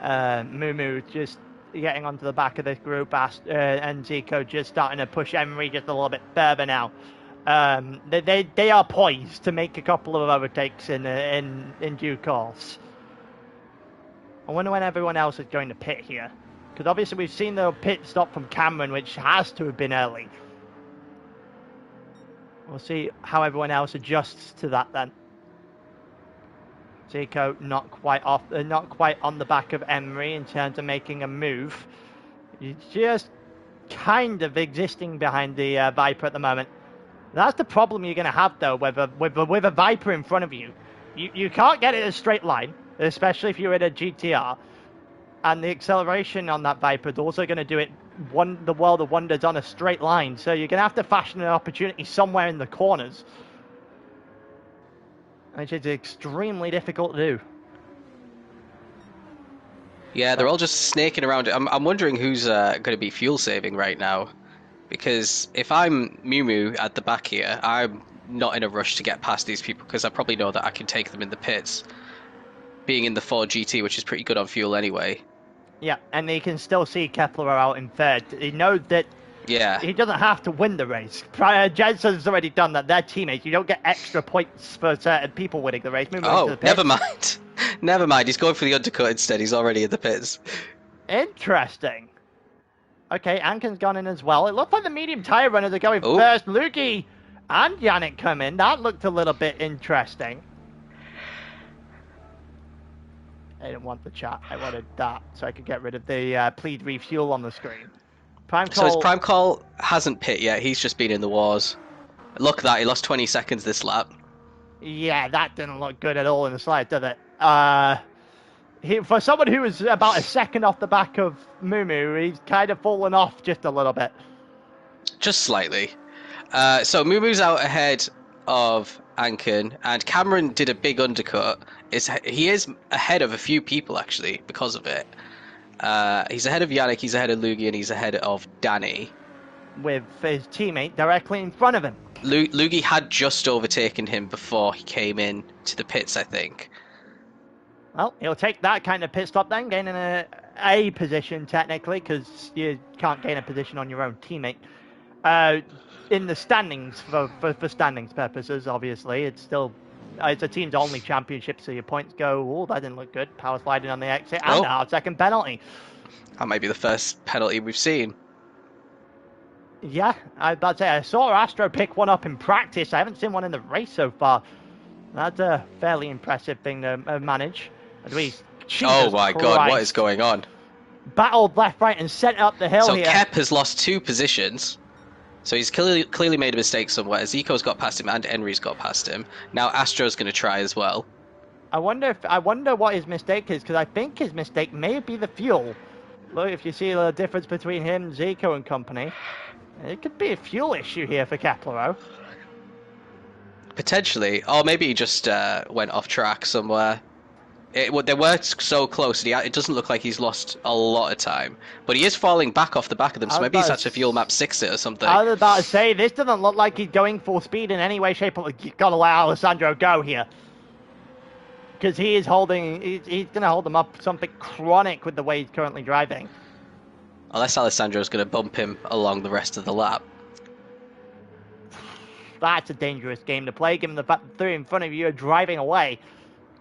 Mumu just getting onto the back of this group, and Zico just starting to push Emery just a little bit further now. They are poised to make a couple of overtakes in due course. I wonder when everyone else is going to pit here, because obviously we've seen the pit stop from Cameron, which has to have been early. We'll see how everyone else adjusts to that then. Zico not quite on the back of Emery in terms of making a move. He's just kind of existing behind the Viper at the moment. That's the problem you're going to have though with a Viper in front of you. You can't get it in a straight line, especially if you're in a GTR. and the acceleration on that Viper is also going to do it the world of wonders on a straight line. So you're going to have to fashion an opportunity somewhere in the corners, which is extremely difficult to do. Yeah, they're all just snaking around. I'm wondering who's going to be fuel saving right now, because if I'm Moo at the back here, I'm not in a rush to get past these people because I probably know that I can take them in the pits, being in the Ford GT, which is pretty good on fuel anyway. Yeah, and he can still see Kepler out in third. He knows that he doesn't have to win the race. Jensen's already done that. They're teammates. You don't get extra points for certain people winning the race. Never mind. Never mind. He's going for the undercut instead. He's already in the pits. Interesting. Okay, Anken's gone in as well. It looked like the medium tyre runners are going first. Luki and Yannick come in. That looked a little bit interesting. I didn't want the chat. I wanted that so I could get rid of the plead refuel on the screen. So his prime call hasn't pit yet. He's just been in the wars. Look at that. He lost 20 seconds this lap. Yeah, that didn't look good at all in the slide, did it? For someone who was about a second off the back of Moo, he's kind of fallen off just a little bit. Just slightly. So Moo's out ahead of Anken, and Cameron did a big undercut. He is ahead of a few people, actually, because of it. He's ahead of Yannick, he's ahead of Lugi, and he's ahead of Danny. With his teammate directly in front of him. Lugi had just overtaken him before he came in to the pits, I think. Well, he'll take that kind of pit stop then, gaining a position technically, because you can't gain a position on your own teammate. In the standings, for standings purposes, obviously, it's a team's only championship, so your points go, oh, that didn't look good. Power sliding on the exit, and our second penalty. That might be the first penalty we've seen. Yeah, I saw Astro pick one up in practice. I haven't seen one in the race so far. That's a fairly impressive thing to manage. Oh my God, what is going on? Battled left, right, and sent up the hill here. So Kep has lost 2 positions. So he's clearly made a mistake somewhere. Zico's got past him and Henry's got past him. Now Astro's going to try as well. I wonder what his mistake is, because I think his mistake may be the fuel. Look, if you see the difference between him, Zico, and company, it could be a fuel issue here for Keplero. Potentially, or maybe he just went off track somewhere. They were so close, and it doesn't look like he's lost a lot of time. But he is falling back off the back of them, so maybe he's had to fuel map 6 it or something. I was about to say, this doesn't look like he's going full speed in any way, shape, or you've got to let Alessandro go here. Because he's going to hold them up something chronic with the way he's currently driving. Unless Alessandro's going to bump him along the rest of the lap. That's a dangerous game to play, given the fact that 3 in front of you are driving away.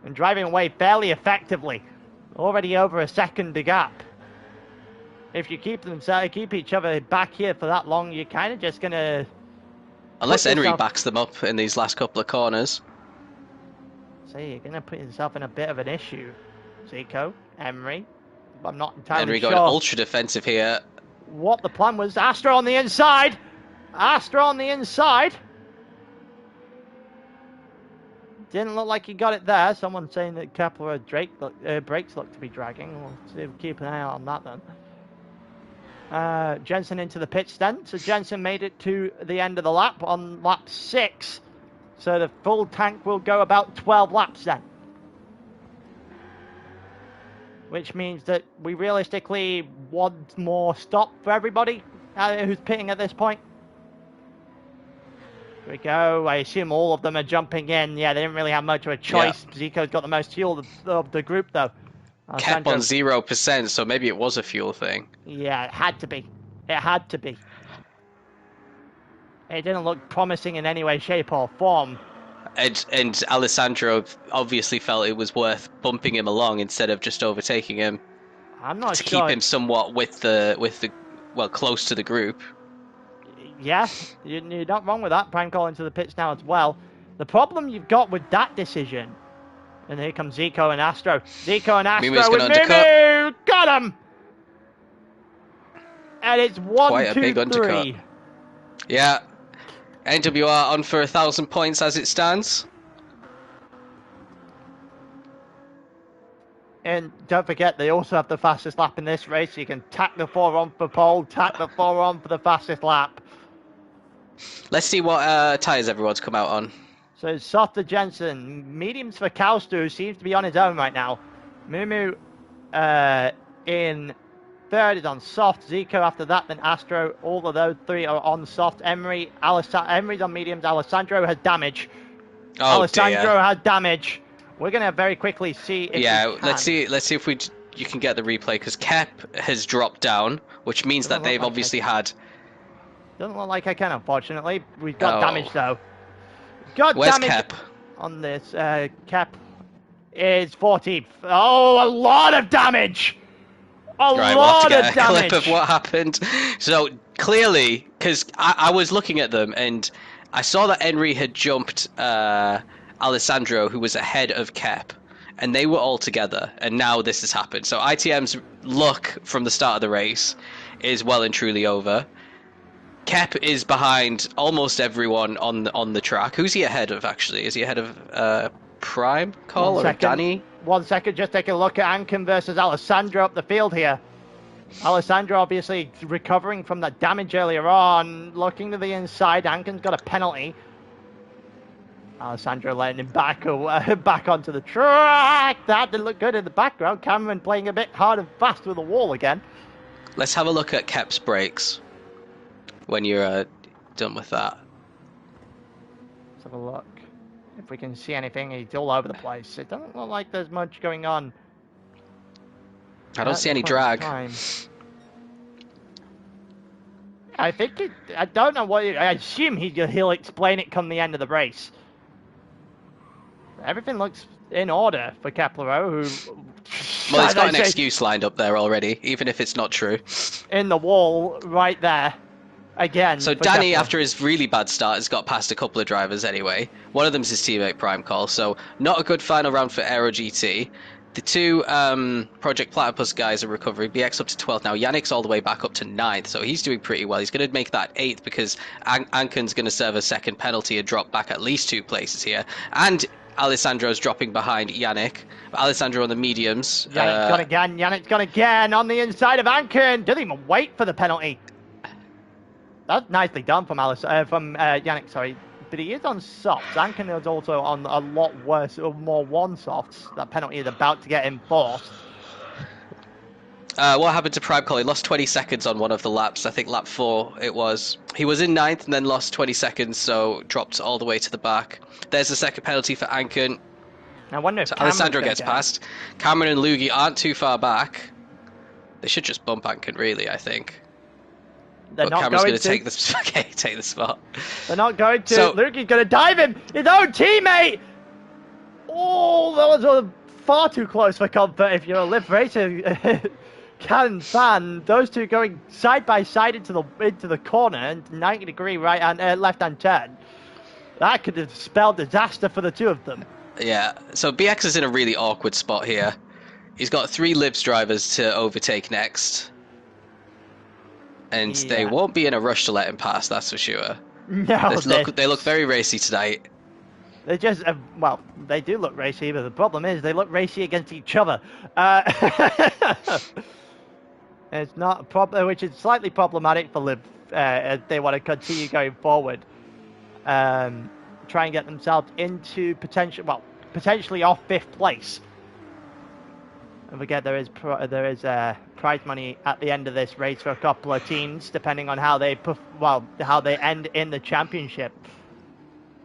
And driving away fairly effectively. Already over a second the gap. If you keep each other back here for that long, you're kind of just going to... Unless Henry backs them up in these last couple of corners. So you're going to put yourself in a bit of an issue. Zico, Henry. I'm not entirely sure. Henry going ultra defensive here. What the plan was. Astro on the inside. Astro on the inside. Didn't look like he got it there. Someone saying that Kepler brakes look to be dragging. We'll keep an eye out on that then. Jensen into the pits then. So Jensen made it to the end of the lap on lap 6. So the full tank will go about 12 laps then. Which means that we realistically want more stop for everybody who's pitting at this point. Here we go. I assume all of them are jumping in. Yeah, they didn't really have much of a choice. Yeah. Zico's got the most fuel of the group, though. Kept on 0%, so maybe it was a fuel thing. Yeah, it had to be. It had to be. It didn't look promising in any way, shape, or form. And Alessandro obviously felt it was worth bumping him along instead of just overtaking him. I'm not sure. To keep him somewhat with the close to the group. Yeah, you're not wrong with that. Prime call into the pits now as well. The problem you've got with that decision, and here comes Zico and Astro. Zico and Astro with Mumu! Got him! And it's 1, 2, 3. Undercut. Yeah. NWR on for 1,000 points as it stands. And don't forget, they also have the fastest lap in this race. So you can tack the 4 on for pole, tack the 4 on for the fastest lap. Let's see what tyres everyone's come out on. So soft for Jensen, mediums for Kauster, who seems to be on his own right now. Mumu in third is on soft. Zico after that, then Astro. All of those three are on soft. Emery's on mediums. Alessandro has damage. Oh, Alessandro dear. has damage. We're gonna very quickly see if we can. let's see if you can get the replay, because Kep has dropped down, which means that they've obviously had. Doesn't look like I can, unfortunately. We've got damage though. Where's Kep? On this. Kep is 14th. Oh, a lot of damage! A lot of damage! A clip of what happened. So, clearly, because I was looking at them, and I saw that Henry had jumped Alessandro, who was ahead of Kep, and they were all together, and now this has happened. So ITM's luck from the start of the race is well and truly over. Kep is behind almost everyone on the track. Who's he ahead of, actually? Is he ahead of Prime Call or Danny? 1 second, just take a look at Anken versus Alessandro up the field here. Alessandro obviously recovering from that damage earlier on. Looking to the inside, Anken's got a penalty. Alessandro letting him back onto the track. That didn't look good in the background. Cameron playing a bit hard and fast with the wall again. Let's have a look at Kep's brakes when you're done with that. Let's have a look. If we can see anything, he's all over the place. It doesn't look like there's much going on. I don't see any drag. I think I don't know what. I assume he'll explain it come the end of the race. Everything looks in order for Keplero, who. Well, he's got an excuse lined up there already, even if it's not true. In the wall, right there. Again. So Danny, after his really bad start, has got past a couple of drivers anyway. One of them's his teammate Prime Call, so not a good final round for Aero GT. The two Project Platypus guys are recovering. BX up to 12th now. Yannick's all the way back up to 9th, so he's doing pretty well. He's going to make that 8th because Anken's going to serve a second penalty and drop back at least 2 places here. And Alessandro's dropping behind Yannick. Alessandro on the mediums. Yannick's gone again. Yannick's gone again on the inside of Anken. Didn't even wait for the penalty. That's nicely done from Yannick, sorry. But he is on softs. Anken is also on a lot worse, or more one softs. That penalty is about to get enforced. What happened to Prime Call? He lost 20 seconds on one of the laps. I think lap 4 it was. He was in 9th and then lost 20 seconds, so dropped all the way to the back. There's the second penalty for Anken. I wonder if so Alessandro gets past. Cameron and Lugi aren't too far back. They should just bump Anken, really, I think. They're not Cameron's going to take the take the spot. They're not going to. So, Lugi's going to dive him. His own teammate. Oh, that was far too close for comfort. If you're a Live Racer fan, those two going side by side into the corner and 90-degree right and left-hand turn. That could have spelled disaster for the two of them. Yeah. So BX is in a really awkward spot here. He's got 3 Livs drivers to overtake next. And they won't be in a rush to let him pass, that's for sure. No, they look very racy tonight. They just, well, they do look racy, but the problem is they look racy against each other. It's not a problem, which is slightly problematic for Liv if they want to continue going forward. Try and get themselves into potentially off 5th place. Don't forget there is prize money at the end of this race for a couple of teams, depending on how they end in the championship.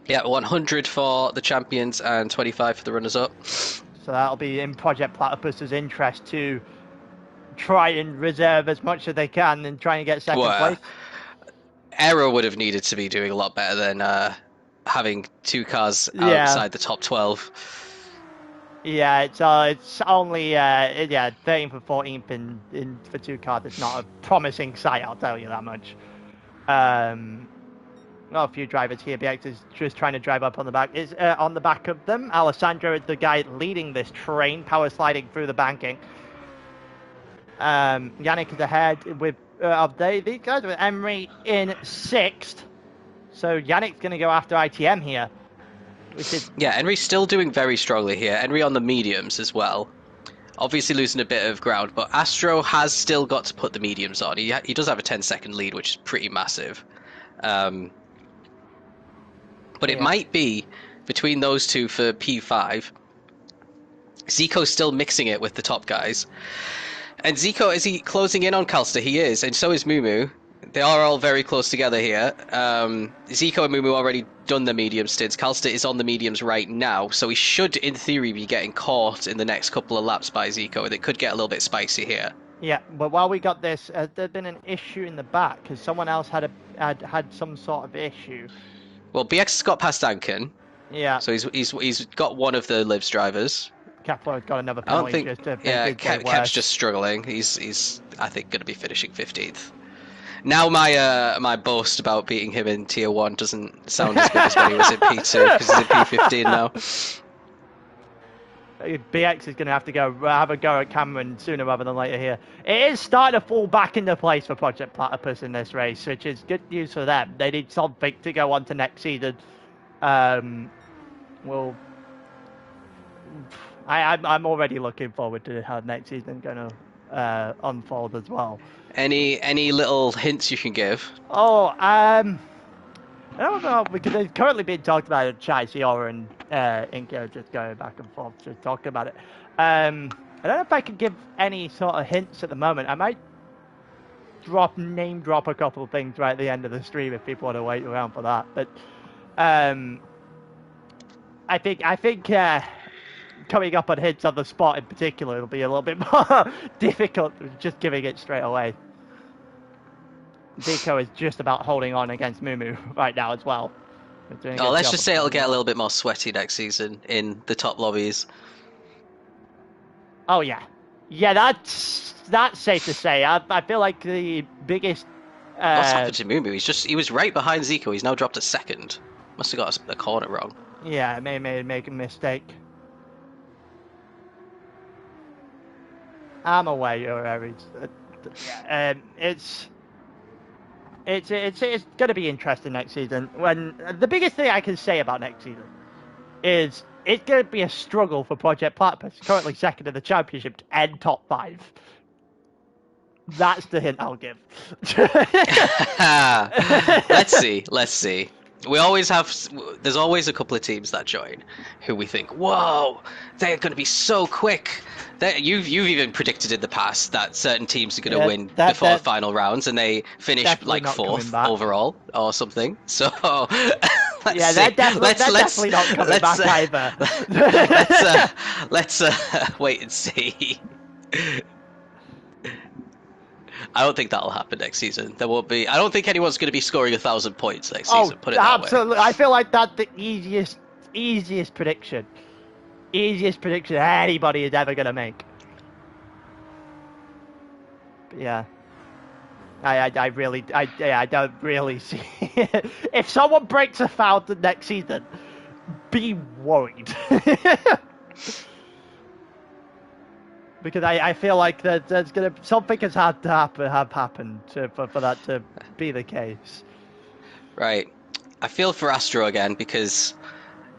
Yeah, 100 for the champions and 25 for the runners-up. So that'll be in Project Platypus's interest to try and reserve as much as they can and try and get second place. Aero would have needed to be doing a lot better than having 2 cars outside the top 12. Yeah, it's only 13th and 14th in for 2 cars. It's not a promising sight, I'll tell you that much. Got a few drivers here. BX is just trying to drive up on the back. Is on the back of them. Alessandro is the guy leading this train, power sliding through the banking. Yannick is ahead with these guys with Emery in 6th. So Yannick's going to go after ITM here. Which is... Yeah, Henry's still doing very strongly here. Henry on the mediums as well. obviously losing a bit of ground, but Astro has still got to put the mediums on. He does have a 10-second lead, which is pretty massive. But it might be between those two for P5. Zico's still mixing it with the top guys. And Zico, is he closing in on Calster? He is, and so is Mumu. They are all very close together here. Zico and Mumu already done the medium stints. Calster is on the mediums right now, so he should, in theory, be getting caught in the next couple of laps by Zico, and it could get a little bit spicy here. Yeah, but while we got this, there's been an issue in the back, because someone else had some sort of issue. Well, BX has got past Anken. Yeah. So he's got one of the Livs drivers. Kepler's got another penalty. Kep's just struggling. He's I think going to be finishing 15th. Now my boast about beating him in Tier 1 doesn't sound as good as when he was in P2, because he's in P15 now. BX is going to have to have a go at Cameron sooner rather than later here. It is starting to fall back into place for Project Platypus in this race, which is good news for them. They need something to go on to next season. I'm already looking forward to how next season is going to unfold as well. Any little hints you can give? Oh, I don't know, because it's currently being talked about in chat. Ciora and Inko just going back and forth, just talking about it. I don't know if I can give any sort of hints at the moment. I might name drop a couple of things right at the end of the stream if people want to wait around for that. But I think coming up on hints on the spot in particular, it'll be a little bit more difficult than just giving it straight away. Zico is just about holding on against Mumu right now as well. Let's just say it'll get a little bit more sweaty next season in the top lobbies. Oh yeah, that's safe to say. I feel like the biggest. What's happened to Mumu? He was right behind Zico. He's now dropped a second. Must have got the corner wrong. Yeah, may make a mistake. I'm aware you're Aries. It's going to be interesting next season. When the biggest thing I can say about next season is it's going to be a struggle for Project Platypus, currently second in the championship, to end top 5. That's the hint I'll give. Let's see. There's always a couple of teams that join who we think, whoa, they're going to be so quick. You've even predicted in the past that certain teams are going to win before the final rounds, and they finish like 4th overall or something. So they're definitely not coming back either. Let's wait and see. I don't think that'll happen next season. There won't be. I don't think anyone's going to be scoring 1,000 points next season. Put it that absolutely. way. I feel like that's the easiest prediction. Easiest prediction anybody is ever going to make. But yeah. I don't really see it. If someone breaks 1,000 next season, be worried. Because I feel like there's gonna something has had to have happened for that to be the case. Right. I feel for Astro again because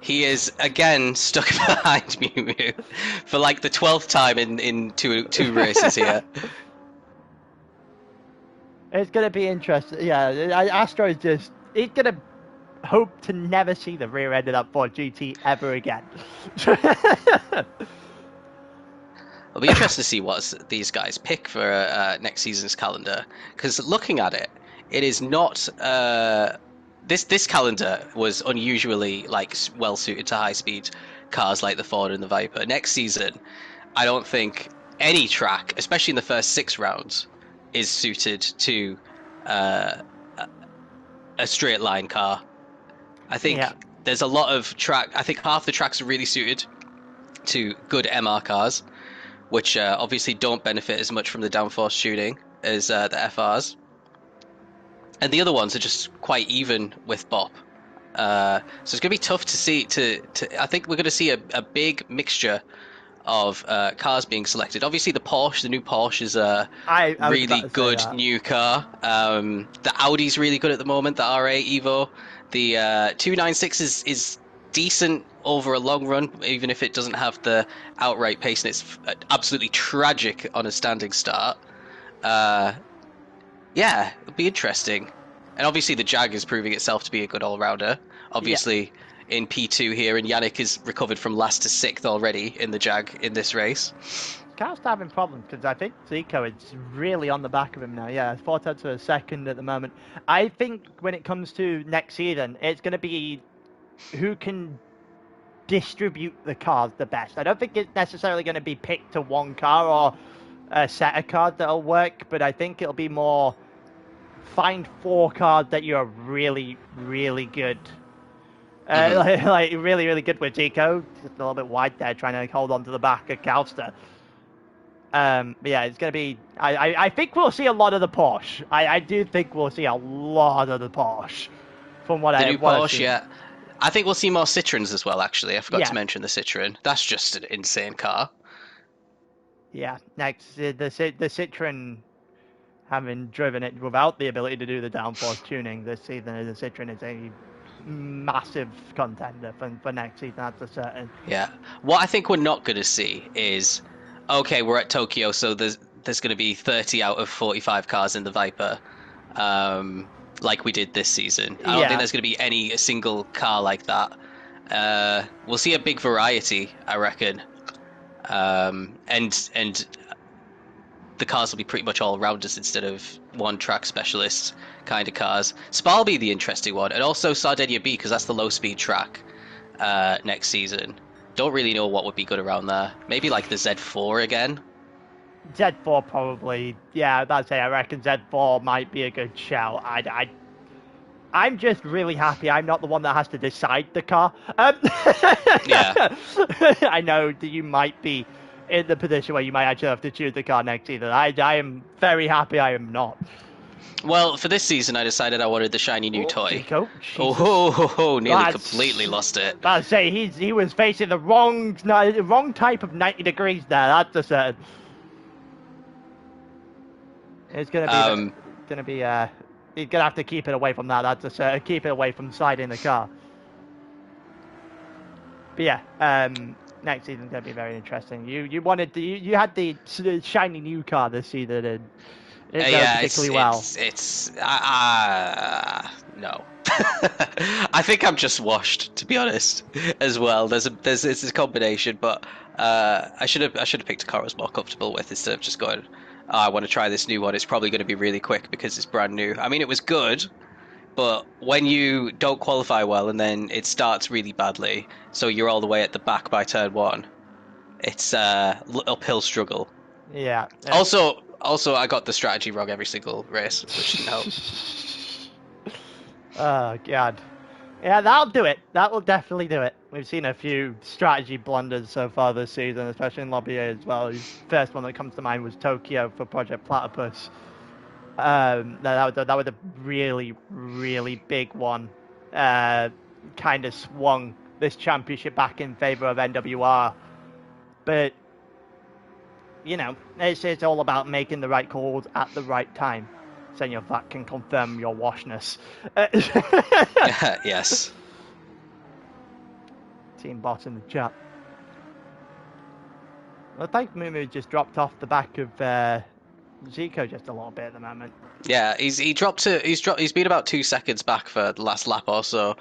he is again stuck behind Mumu for like the 12th time in two races here. It's gonna be interesting. Yeah, Astro is he's gonna hope to never see the rear end of that Ford GT ever again. It'll be interesting to see what these guys pick for next season's calendar, because looking at it, it is not. This calendar was unusually well suited to high speed cars like the Ford and the Viper. Next season, I don't think any track, especially in the first 6 rounds, is suited to a straight line car. I think there's a lot of track. I think half the tracks are really suited to good MR cars, which obviously don't benefit as much from the downforce tuning as the FRs. And the other ones are just quite even with BOP. So it's going to be tough to see. I think we're going to see a big mixture of cars being selected. Obviously, the new Porsche is a really good new car. The Audi's really good at the moment, the R8 Evo. The 296 is decent over a long run, even if it doesn't have the outright pace, and it's absolutely tragic on a standing start. Yeah, it'll be interesting. And obviously the Jag is proving itself to be a good all-rounder. Obviously in P2 here, and Yannick is recovered from last to 6th already in the Jag in this race. Carl's having problems because I think Zico is really on the back of him now. Yeah, 4/10 to a second at the moment. I think when it comes to next season, it's going to be who can distribute the cars the best. I don't think it's necessarily going to be picked to one car or a set of cars that'll work, but I think it'll be more find 4 cars that you're really, really good. Like really, really good with Zico. Just a little bit wide there, trying to hold on to the back of Calster. But yeah, it's going to be... I think we'll see a lot of the Porsche. I do think we'll see a lot of the Porsche. From what the new Porsche, yeah. I think we'll see more Citroens as well, actually. I forgot to mention the Citroen. That's just an insane car. Yeah, next, the Citroen, having driven it without the ability to do the downforce tuning this season, the Citroen is a massive contender for next season, that's a certain. Yeah. What I think we're not going to see is... Okay, we're at Tokyo, so there's going to be 30 out of 45 cars in the Viper, like we did this season. I don't think there's going to be any single car like that. We'll see a big variety, I reckon, and the cars will be pretty much all rounders instead of one track specialist kind of cars. Spa will be the interesting one, and also Sardinia B, because that's the low speed track next season. Don't really know what would be good around there. Maybe like the Z4 again. Z4 probably. Yeah, that's it. I reckon Z4 might be a good shout. I'm just really happy I'm not the one that has to decide the car. Yeah. I know that you might be in the position where you might actually have to choose the car next season. I am very happy I am not. Well, for this season, I decided I wanted the shiny new toy. Nearly completely lost it. I'd say he was facing the wrong type of 90 degrees there. That's a certain. It's gonna be he's gonna have to keep it away from that. That's a certain. Keep it away from sliding the car. But yeah, next season's gonna be very interesting. You had the shiny new car this season and. Particularly well. No. I think I'm just washed, to be honest, as well. It's a combination, but I should have picked a car I was more comfortable with instead of just going, I want to try this new one. It's probably going to be really quick because it's brand new. I mean, it was good, but when you don't qualify well and then it starts really badly, so you're all the way at the back by turn 1, it's uphill struggle. Yeah. Also, I got the strategy wrong every single race, which didn't help. Oh, God. Yeah, that'll do it. That will definitely do it. We've seen a few strategy blunders so far this season, especially in Lobby A as well. The first one that comes to mind was Tokyo for Project Platypus. That was a really, really big one. Kind of swung this championship back in favor of NWR. But... you know, it's all about making the right calls at the right time. Senor Vat can confirm your washness. Yes. Team bot in the chat. Well, I think Mumu just dropped off the back of Zico just a little bit at the moment. Yeah, he's been about 2 seconds back for the last lap or so,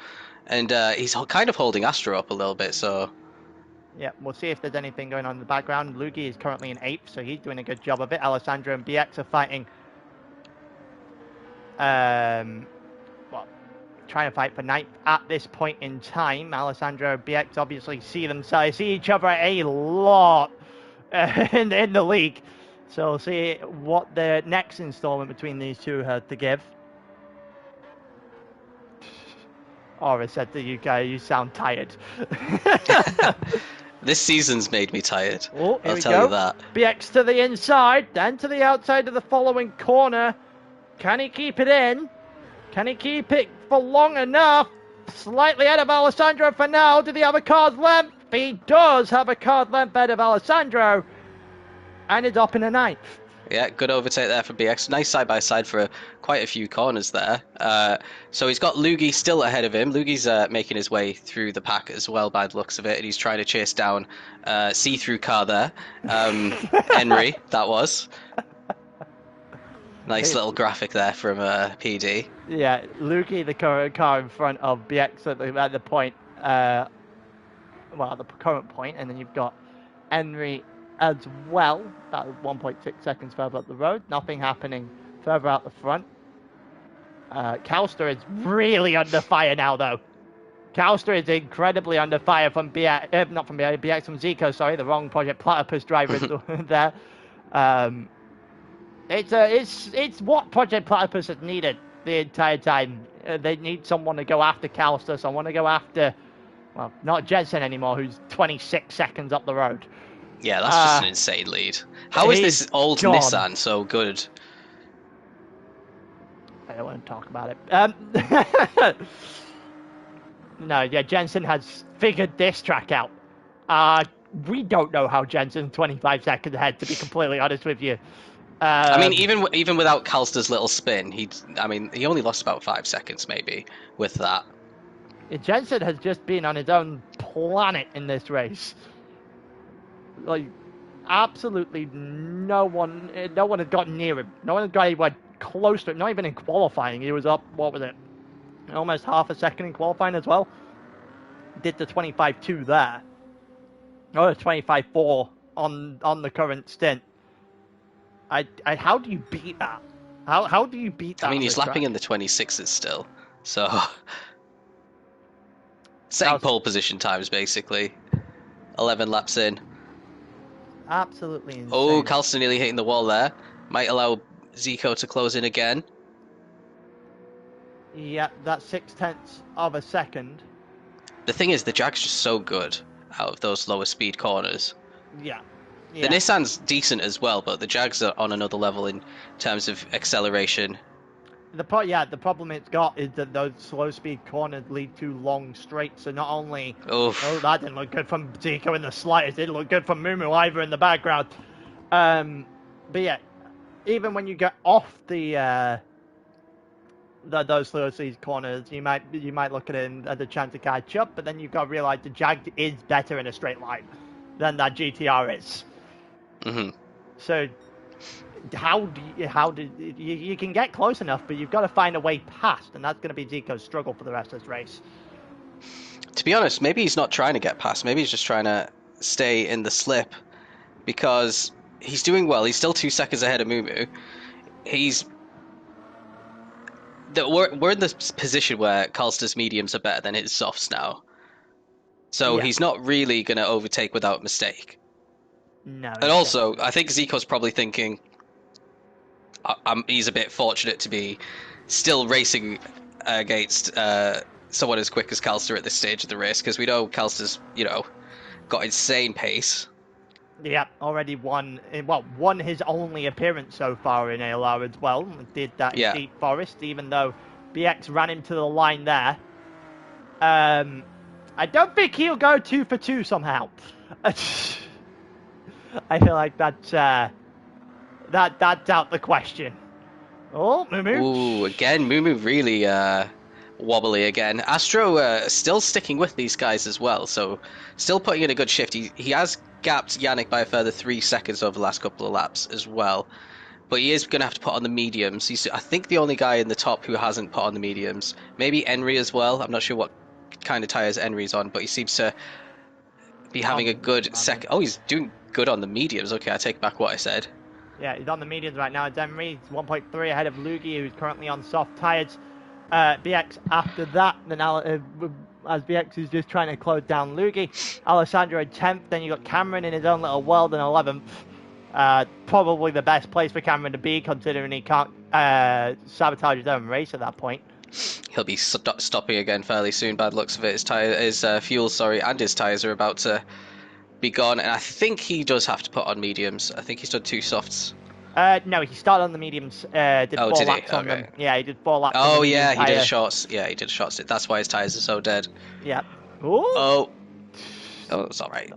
and he's kind of holding Astro up a little bit. So. Yeah, we'll see if there's anything going on in the background. Luigi is currently in 8th, so he's doing a good job of it. Alessandro and BX are fighting. Trying to fight for 9th at this point in time. Alessandro and BX obviously see each other a lot in the league. So we'll see what the next installment between these two had to give. Aura said to you guys, you sound tired. This season's made me tired. Oh, I'll tell you that. BX to the inside, then to the outside of the following corner. Can he keep it in? Can he keep it for long enough? Slightly ahead of Alessandro for now. Do they have a card length? He does have a card length ahead of Alessandro. And is up in the 9th. Yeah, good overtake there for BX. Nice side-by-side for quite a few corners there. So he's got Lugi still ahead of him. Lugi's making his way through the pack as well by the looks of it, and he's trying to chase down see-through car there. Henry, that was. Nice little graphic there from PD. Yeah, Lugi, the current car in front of BX at the point, at the current point, and then you've got Henry as well, about 1.6 seconds further up the road. Nothing happening further out the front. Calster is really under fire now, though. Calster is incredibly under fire from BX, not from BX, from Zico, sorry, the wrong Project Platypus driver there. It's what Project Platypus has needed the entire time. They need someone to go after Calster, someone to go after, well, not Jensen anymore, who's 26 seconds up the road. Yeah, that's just an insane lead. How is this old Nissan so good? I don't want to talk about it. No, yeah, Jensen has figured this track out. We don't know how Jensen's 25 seconds ahead, to be completely honest with you. I mean, even without Calster's little spin, he only lost about 5 seconds maybe with that. Jensen has just been on his own planet in this race. Like, absolutely no one had gotten near him. No one had got anywhere close to him. Not even in qualifying. He was up, what was it? Almost half a second in qualifying as well. Did the 25.2 there. Or the 25.4 on the current stint. How do you beat that? How do you beat that? I mean, he's lapping in the 26s still. So, same pole position times, basically. 11 laps in. Absolutely insane. Oh, Calster nearly hitting the wall there. Might allow Zico to close in again. Yeah, that's 0.6 of a second. The thing is, the Jag's just so good out of those lower speed corners. Yeah. The Nissan's decent as well, but the Jags are on another level in terms of acceleration. The problem it's got is that those slow speed corners lead to long straights. So not only, that didn't look good from Zico in the slightest. It didn't look good from Mumu either in the background. But yeah, even when you get off those slow speed corners, you might look at it as a chance to catch up. But then you've got to realize the Jag is better in a straight line than that GTR is. Mm-hmm. So you can get close enough, but you've got to find a way past, and that's going to be Zico's struggle for the rest of this race. To be honest, maybe he's not trying to get past. Maybe he's just trying to stay in the slip, because he's doing well. He's still 2 seconds ahead of Mumu. We're in this position where Calster's mediums are better than his softs now. So he's not really going to overtake without mistake. No. And also, I think Zico's probably thinking he's a bit fortunate to be still racing against someone as quick as Calster at this stage of the race, because we know Calster's, got insane pace. Yeah, already won his only appearance so far in ALR as well. Did that in Deep Forest, even though BX ran him to the line there. I don't think he'll go 2 for 2 somehow. I feel like that's out the question. Oh, Mumu. Ooh, again, Mumu really wobbly again. Astro still sticking with these guys as well, so still putting in a good shift. He has gapped Yannick by a further 3 seconds over the last couple of laps as well. But he is going to have to put on the mediums. He's, I think, the only guy in the top who hasn't put on the mediums. Maybe Henry as well. I'm not sure what kind of tyres Henry's on, but he seems to be having a good second. Oh, he's doing good on the mediums. Okay, I take back what I said. Yeah, he's on the mediums right now. Henry, he's 1.3 ahead of Lugi, who's currently on soft tyres. BX after that, then as BX is just trying to close down Lugi. Alessandro in 10th, then you got Cameron in his own little world in 11th. Probably the best place for Cameron to be, considering he can't sabotage his own race at that point. He'll be stopping again fairly soon. Bad looks of it. His fuel, and his tyres are about to be gone. And I think he does have to put on mediums. I think he's done 2 softs. No, he started on the mediums. Did 4 laps on them. Yeah, he did 4 laps. Oh yeah, he did shorts. Yeah, he did shorts. That's why his tyres are so dead. Yeah. Ooh. Oh, it's all right.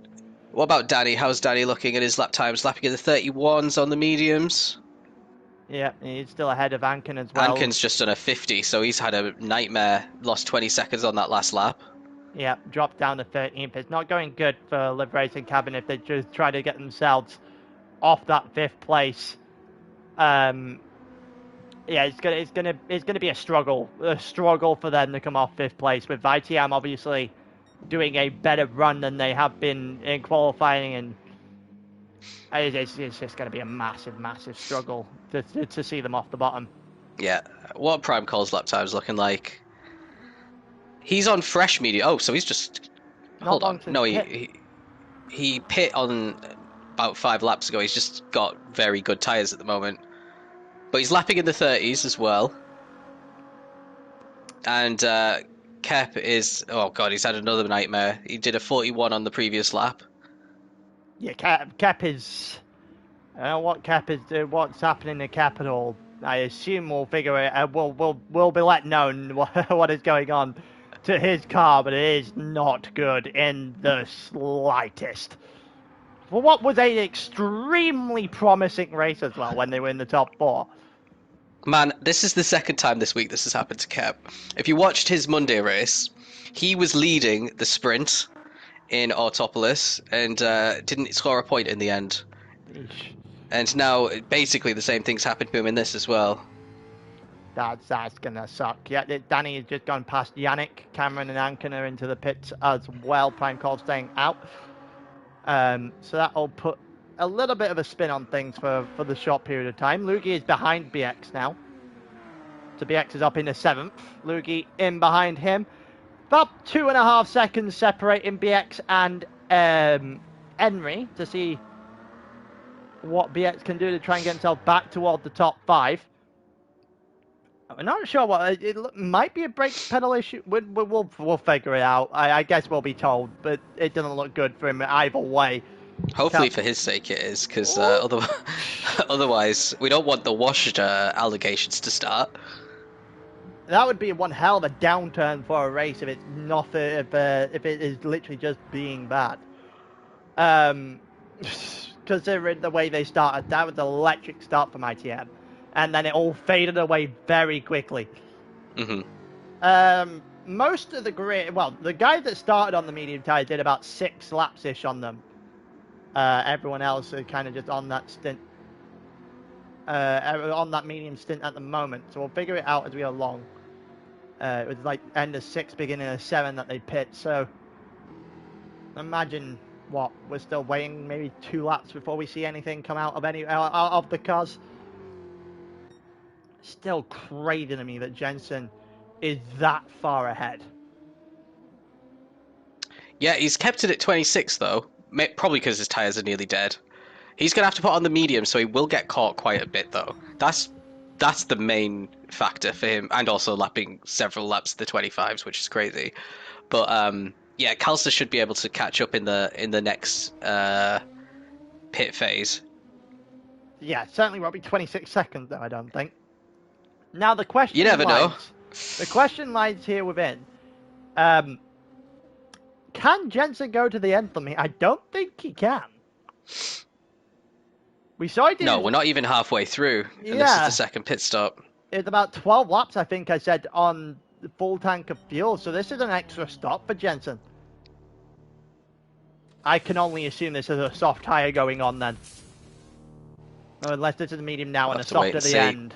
What about Danny? How's Danny looking at his lap times? Lapping at the 31s on the mediums. Yeah, he's still ahead of Ankin as well. Ankin's just done a 50, so he's had a nightmare. Lost 20 seconds on that last lap. Yeah, dropped down to 13th. It's not going good for Liberating Cabin if they just try to get themselves off that 5th place. Yeah, it's gonna be a struggle for them to come off 5th place. With ITM obviously doing a better run than they have been in qualifying, and it's just gonna be a massive struggle to see them off the bottom. Yeah, what Prime Cole's lap time's looking like? He's on fresh medium. Oh, so he's just... Hold on. No, he pit on about 5 laps ago. He's just got very good tyres at the moment. But he's lapping in the 30s as well. And Kep is... Oh, God, he's had another nightmare. He did a 41 on the previous lap. Yeah, Kep is... I don't know what Kep is... what's happening to Kep at all. I assume we'll figure it out. We'll be let known what is going on to his car, but it is not good in the slightest. For what was an extremely promising race as well when they were in the top 4. Man, this is the second time this week this has happened to Kep. If you watched his Monday race, he was leading the sprint in Autopolis and didn't score a point in the end. Eesh. And now, basically, the same thing's happened to him in this as well. That's gonna suck. Yeah, Danny has just gone past Yannick, Cameron and Ankin are into the pits as well. Prime Call staying out. So that'll put a little bit of a spin on things for the short period of time. Lugi is behind BX now. So BX is up in the 7th. Lugi in behind him. About 2.5 seconds separating BX and Henry to see what BX can do to try and get himself back toward the top 5. I'm not sure what it might be a brake pedal issue. We'll figure it out. I guess we'll be told, but it doesn't look good for him either way. Hopefully for his sake it is, because otherwise we don't want the washed allegations to start. That would be one hell of a downturn for a race if it's not if it is literally just being bad. Considering the way they started, that was an electric start from ITM. And then it all faded away very quickly. Mm-hmm. Most of the grid... Well, the guy that started on the medium tires did about 6 laps-ish on them. Everyone else are kind of just on that stint. On that medium stint at the moment. So we'll figure it out as we go along. It was like end of 6, beginning of 7 that they pit. So imagine... What, we're still waiting maybe 2 laps before we see anything come out of the cars. Still crazy to me that Jensen is that far ahead. Yeah, he's kept it at 26 though, probably because his tyres are nearly dead. He's going to have to put on the medium, so he will get caught quite a bit though. That's the main factor for him, and also lapping several laps of the 25s, which is crazy. But yeah, Calster should be able to catch up in the next pit phase. Yeah, certainly won't be 26 seconds though, I don't think. Now the question You never know. The question lies here within. Can Jensen go to the end for me? I don't think he can. We saw he did. No, we're not even halfway through, and this is the second pit stop. It's about 12 laps, I think I said, on the full tank of fuel, so this is an extra stop for Jensen. I can only assume this is a soft tyre going on then. Or unless this is a medium now and a soft at the end.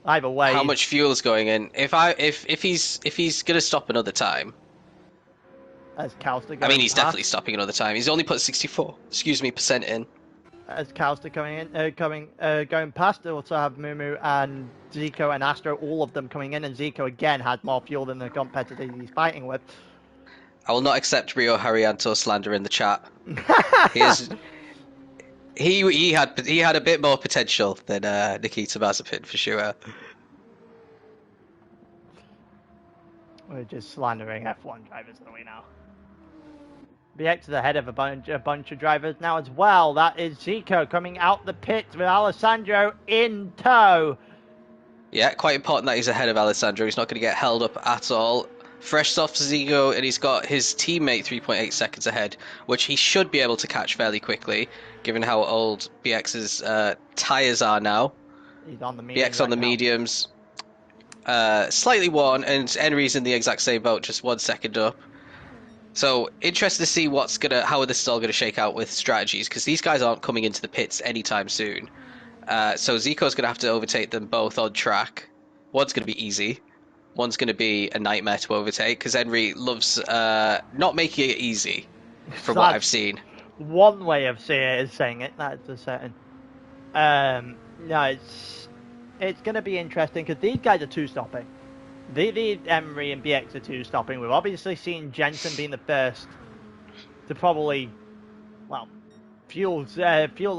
Either way. How much fuel is going in? If he's gonna stop another time. As Calster going I mean, he's past. definitely stopping another time. He's only put 64% in. As Calster going past, they also have Mumu and Zico and Astro, all of them coming in, and Zico again has more fuel than the competitor he's fighting with. I will not accept Rio Haryanto slander in the chat. He had a bit more potential than Nikita Mazepin for sure. We're just slandering F1 drivers, are we now? BX is ahead of a bunch of drivers now as well. That is Zico coming out the pits with Alessandro in tow. Yeah, quite important that he's ahead of Alessandro. He's not going to get held up at all. Fresh off Zico, and he's got his teammate 3.8 seconds ahead, which he should be able to catch fairly quickly, given how old BX's tyres are now. He's on the mediums BX on the mediums. Slightly worn, and Henry's in the exact same boat, just 1 second up. So interested to see how this is all gonna shake out with strategies, because these guys aren't coming into the pits anytime soon. So Zico's gonna have to overtake them both on track. One's gonna be easy. One's gonna be a nightmare to overtake, because Henry loves not making it easy, from what I've seen. One way of saying it. That's a certain. No, it's going to be interesting because these guys are two-stopping. The Emery and BX are two-stopping. We've obviously seen Jensen being the first to probably, well, fuel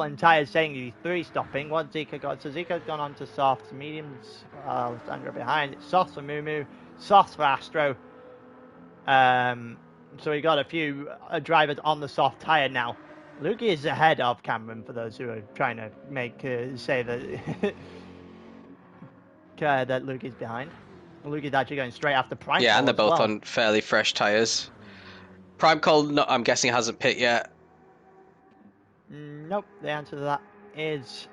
and tires saying he's three-stopping. What Zico got? So Zico's gone on to softs, mediums. Alessandro behind. It's softs for Mumu, softs for Astro. So we got a few drivers on the soft tire now. Lukey is ahead of Cameron for those who are trying to say that that Lukey's behind. Lukey's actually going straight after Prime. Yeah, and they're both on fairly fresh tires. Prime Call, I'm guessing, hasn't pit yet. Nope. The answer to that is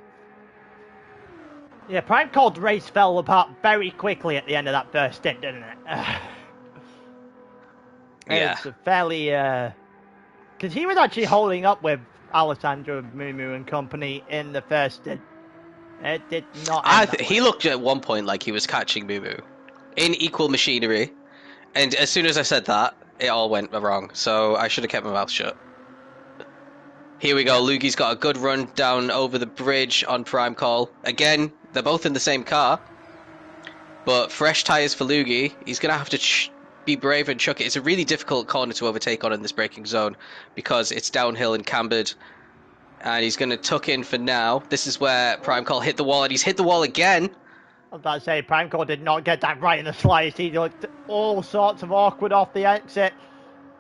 yeah. Prime Call's race fell apart very quickly at the end of that first stint, didn't it? Yeah. It's a fairly because he was actually holding up with Alessandro, Mumu and company in the first stint. It did not. He looked at one point like he was catching Mumu in equal machinery, and as soon as I said that, it all went wrong. So I should have kept my mouth shut. Here we go. Lugie's got a good run down over the bridge on Prime Call. Again, they're both in the same car, but fresh tires for Lugie. He's gonna have to be brave and chuck it. It's a really difficult corner to overtake on in this braking zone because it's downhill and cambered. And he's going to tuck in for now. This is where Prime Call hit the wall, and he's hit the wall again. I was about to say, Prime Call did not get that right in the slightest. He looked all sorts of awkward off the exit.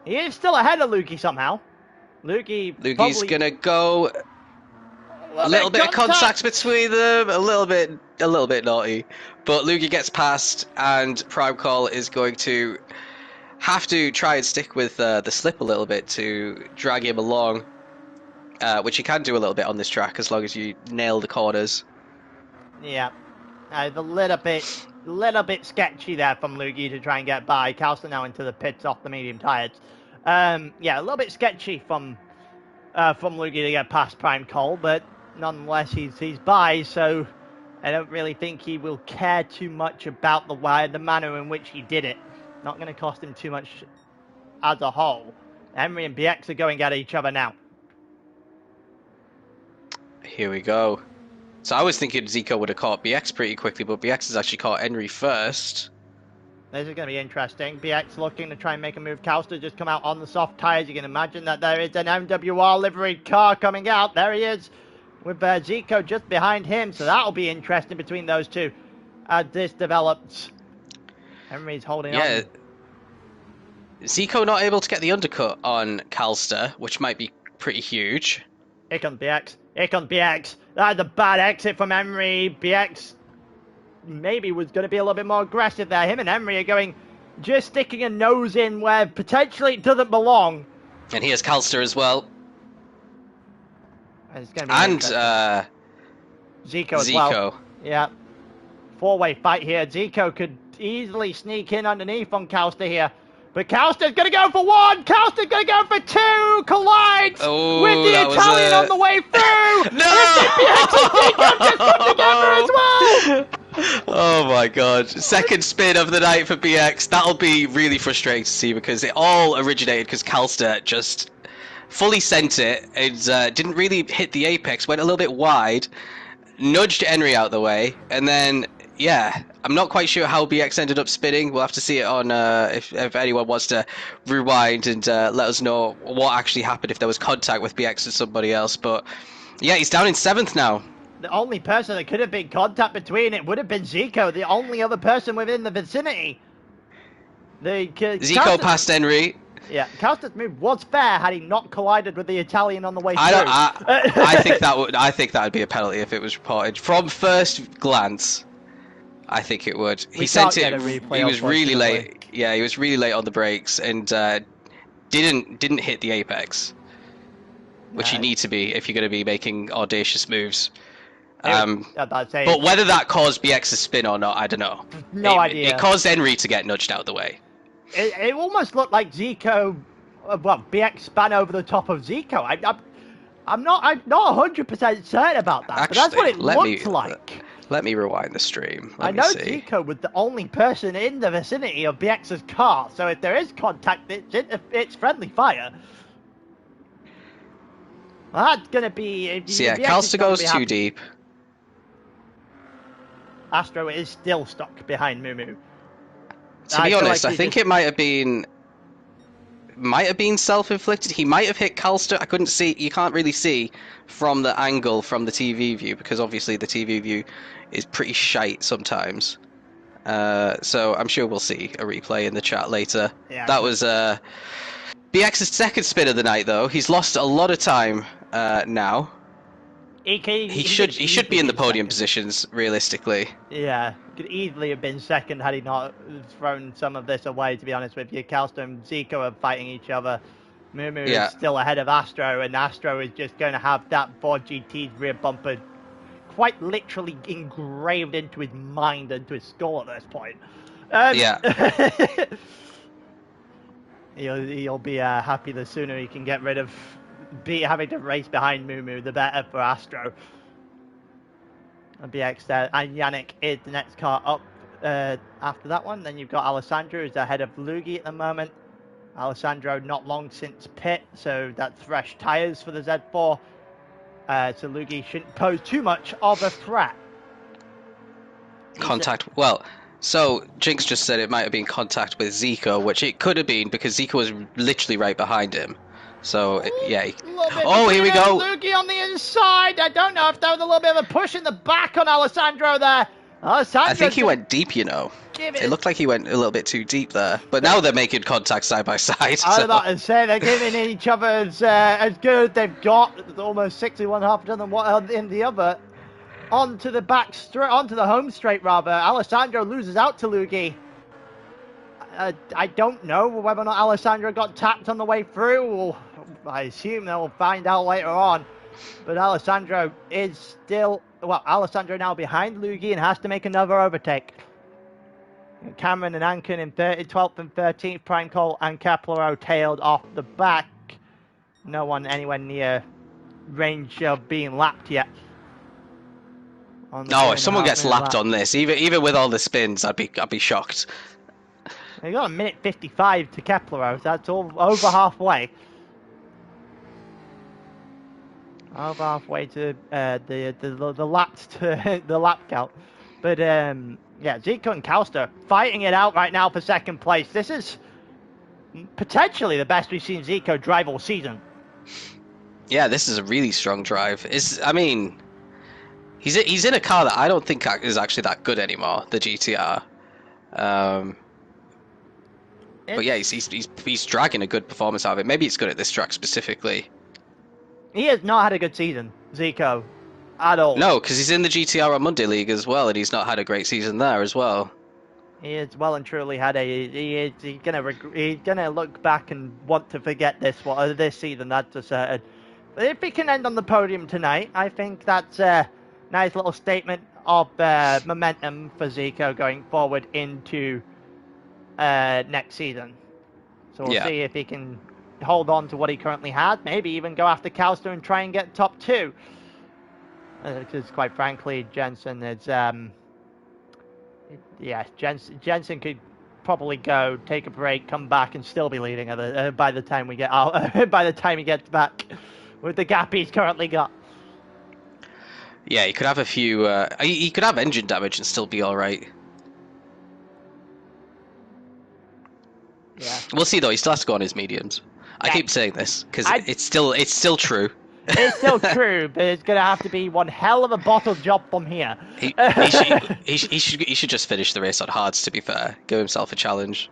He is still ahead of Lukey somehow. Lukey's going to go a little bit of contact between them, a little bit naughty. But Lukey gets past, and Prime Call is going to have to try and stick with the slip a little bit to drag him along. Which you can do a little bit on this track as long as you nail the corners. Yeah, a little bit sketchy there from Lukey to try and get by. Calster now into the pits off the medium tires. Yeah, a little bit sketchy from Lukey to get past Prime Cole, but nonetheless he's by. So I don't really think he will care too much about the manner in which he did it. Not going to cost him too much as a whole. Emery and BX are going at each other now. Here we go. So I was thinking Zico would have caught BX pretty quickly, but BX has actually caught Henry first. This is going to be interesting. BX looking to try and make a move. Calster just come out on the soft tyres. You can imagine that there is an MWR liveried car coming out. There he is with Zico just behind him. So that'll be interesting between those two as this develops. Henry's holding on. Zico not able to get the undercut on Calster, which might be pretty huge. Here comes BX. Here comes BX. That's a bad exit from Emery. BX maybe was going to be a little bit more aggressive there. Him and Emery are going, just sticking a nose in where potentially it doesn't belong. And here's Calster as well. It's going to be Zico as well. Yeah. Four-way fight here. Zico could easily sneak in underneath on Calster here. But Calster's going to go for one! Calster's going to go for two! Collides with the Italian on the way through! No! And just come together as well! Oh my god. Second spin of the night for BX. That'll be really frustrating to see because it all originated because Calster just fully sent it and didn't really hit the apex, went a little bit wide, nudged Henry out the way, and then, yeah, I'm not quite sure how BX ended up spinning. We'll have to see it on if anyone wants to rewind and let us know what actually happened, if there was contact with BX and somebody else. But yeah, he's down in 7th now. The only person that could have been contact between it would have been Zico, the only other person within the vicinity. Zico passed Henry. Yeah, Calster's move was fair had he not collided with the Italian on the way through. I think that would be a penalty if it was reported from first glance. I think it would. He sent it. He was really late. Yeah, he was really late on the brakes and didn't hit the apex, which you need to be if you're going to be making audacious moves. I'd say But whether that caused BX's spin or not, I don't know. No idea. It caused Henry to get nudged out of the way. It almost looked like Zico, BX span over the top of Zico. I'm not 100% certain about that, but that's what it looked like. Let me rewind the stream. I know Zico was the only person in the vicinity of BX's car, so if there is contact, it's friendly fire. Well, that's going to be... So yeah, Calster goes too deep. Astro is still stuck behind Mumu. To be honest, I think it might have been self-inflicted. He might have hit Calster. I couldn't see. You can't really see from the angle from the TV view because obviously the TV view is pretty shite sometimes. So I'm sure we'll see a replay in the chat later. Yeah, that was BX's second spin of the night, though. He's lost a lot of time now. He should be in the podium positions realistically. Yeah, could easily have been second had he not thrown some of this away. To be honest with you, Calster and Zico are fighting each other. Mumu is still ahead of Astro, and Astro is just going to have that Ford GT's rear bumper quite literally engraved into his mind and to his skull at this point. He'll be happy the sooner he can get rid of having to race behind Mumu, the better for Astro. And BX there, and Yannick is the next car up after that one. Then you've got Alessandro, who's ahead of Lugi at the moment. Alessandro not long since pit, so that's fresh tyres for the Z4. So Lugi shouldn't pose too much of a threat. Contact, well, so Jinx just said it might have been contact with Zico, which it could have been because Zico was literally right behind him. So, yeah. Here we go. Lugi on the inside. I don't know if that was a little bit of a push in the back on Alessandro there. I think he went deep, you know. It looked like he went a little bit too deep there. But now they're making contact side by side. I was about to say, they're giving each other as good. They've got almost 61.5 than what in the other. Onto the onto the home straight, rather. Alessandro loses out to Lugi. I don't know whether or not Alessandro got tapped on the way through. Or I assume they'll find out later on. But Alessandro is still... Well, Alessandro now behind Lugi and has to make another overtake. Cameron and Anken in 12th and 13th. Prime Cole and Caplero tailed off the back. No one anywhere near range of being lapped yet. No, if someone gets lapped on this, even with all the spins, I'd be shocked. They got a minute 55 to Caplero, so that's all over halfway. Over halfway to the laps to the lap count. But yeah, Zico and Calster fighting it out right now for second place. This is potentially the best we've seen Zico drive all season. Yeah, this is a really strong drive. I mean, he's in a car that I don't think is actually that good anymore, the GTR. But yeah, he's dragging a good performance out of it. Maybe it's good at this track specifically. He has not had a good season, Zico, at all. No, because he's in the GTR on Monday League as well, and he's not had a great season there as well. He has well and truly had he's gonna look back and want to forget this season. That's a certain. But if he can end on the podium tonight, I think that's a nice little statement of momentum for Zico going forward into next season. So we'll see if he can hold on to what he currently had, maybe even go after Calster and try and get top two. Because quite frankly, Jensen is Jensen could probably go, take a break, come back, and still be leading by the time we get out. By the time he gets back, with the gap he's currently got. Yeah, he could have a few. He could have engine damage and still be all right. Yeah. We'll see though. He still has to go on his mediums. I keep saying this because it's still true. It's still true, but it's gonna have to be one hell of a bottle job from here. He should just finish the race on hards. To be fair, give himself a challenge.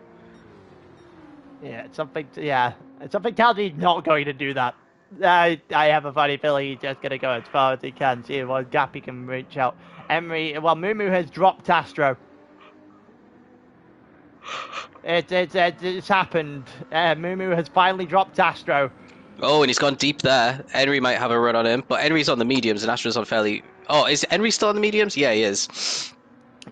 Yeah, something tells me he's not going to do that. I have a funny feeling he's just gonna go as far as he can, see what gap he can reach out. Mumu has dropped Astro. It's happened. Mumu has finally dropped Astro. Oh, and he's gone deep there. Henry might have a run on him, but Henry's on the mediums and Astro's on fairly Oh, is Henry still on the mediums? Yeah, he is.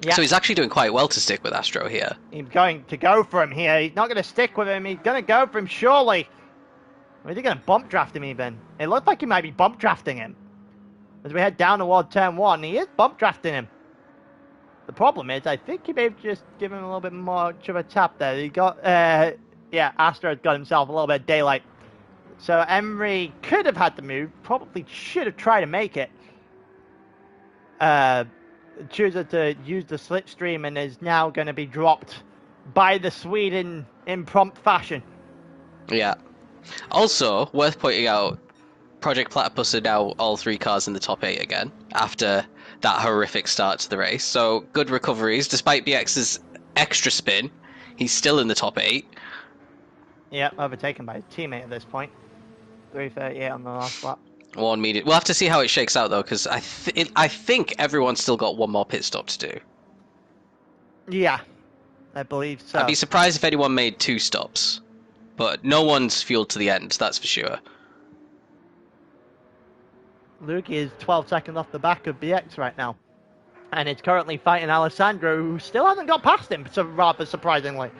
Yeah. So he's actually doing quite well to stick with Astro here. He's going to go for him here. He's not going to stick with him. He's going to go for him, surely. Or is he going to bump draft him even? It looks like he might be bump drafting him. As we head down toward turn 1, he is bump drafting him. The problem is, I think he may have just given him a little bit more of a tap there. He got, yeah, Astro's got himself a little bit of daylight. So Emery could have had the move, probably should have tried to make it. Chooses to use the slipstream and is now going to be dropped by the Swede in prompt fashion. Yeah. Also, worth pointing out, Project Platypus are now all 3 cars in the top 8 again, after that horrific start to the race. So, good recoveries. Despite BX's extra spin, he's still in the top 8. Yeah, overtaken by his teammate at this point. 3:38 on the last lap. One medium. We'll have to see how it shakes out, though, because I think everyone's still got one more pit stop to do. Yeah, I believe so. I'd be surprised if anyone made 2 stops. But no one's fueled to the end, that's for sure. Luke is 12 seconds off the back of BX right now. And is currently fighting Alessandro, who still hasn't got past him, so rather surprisingly.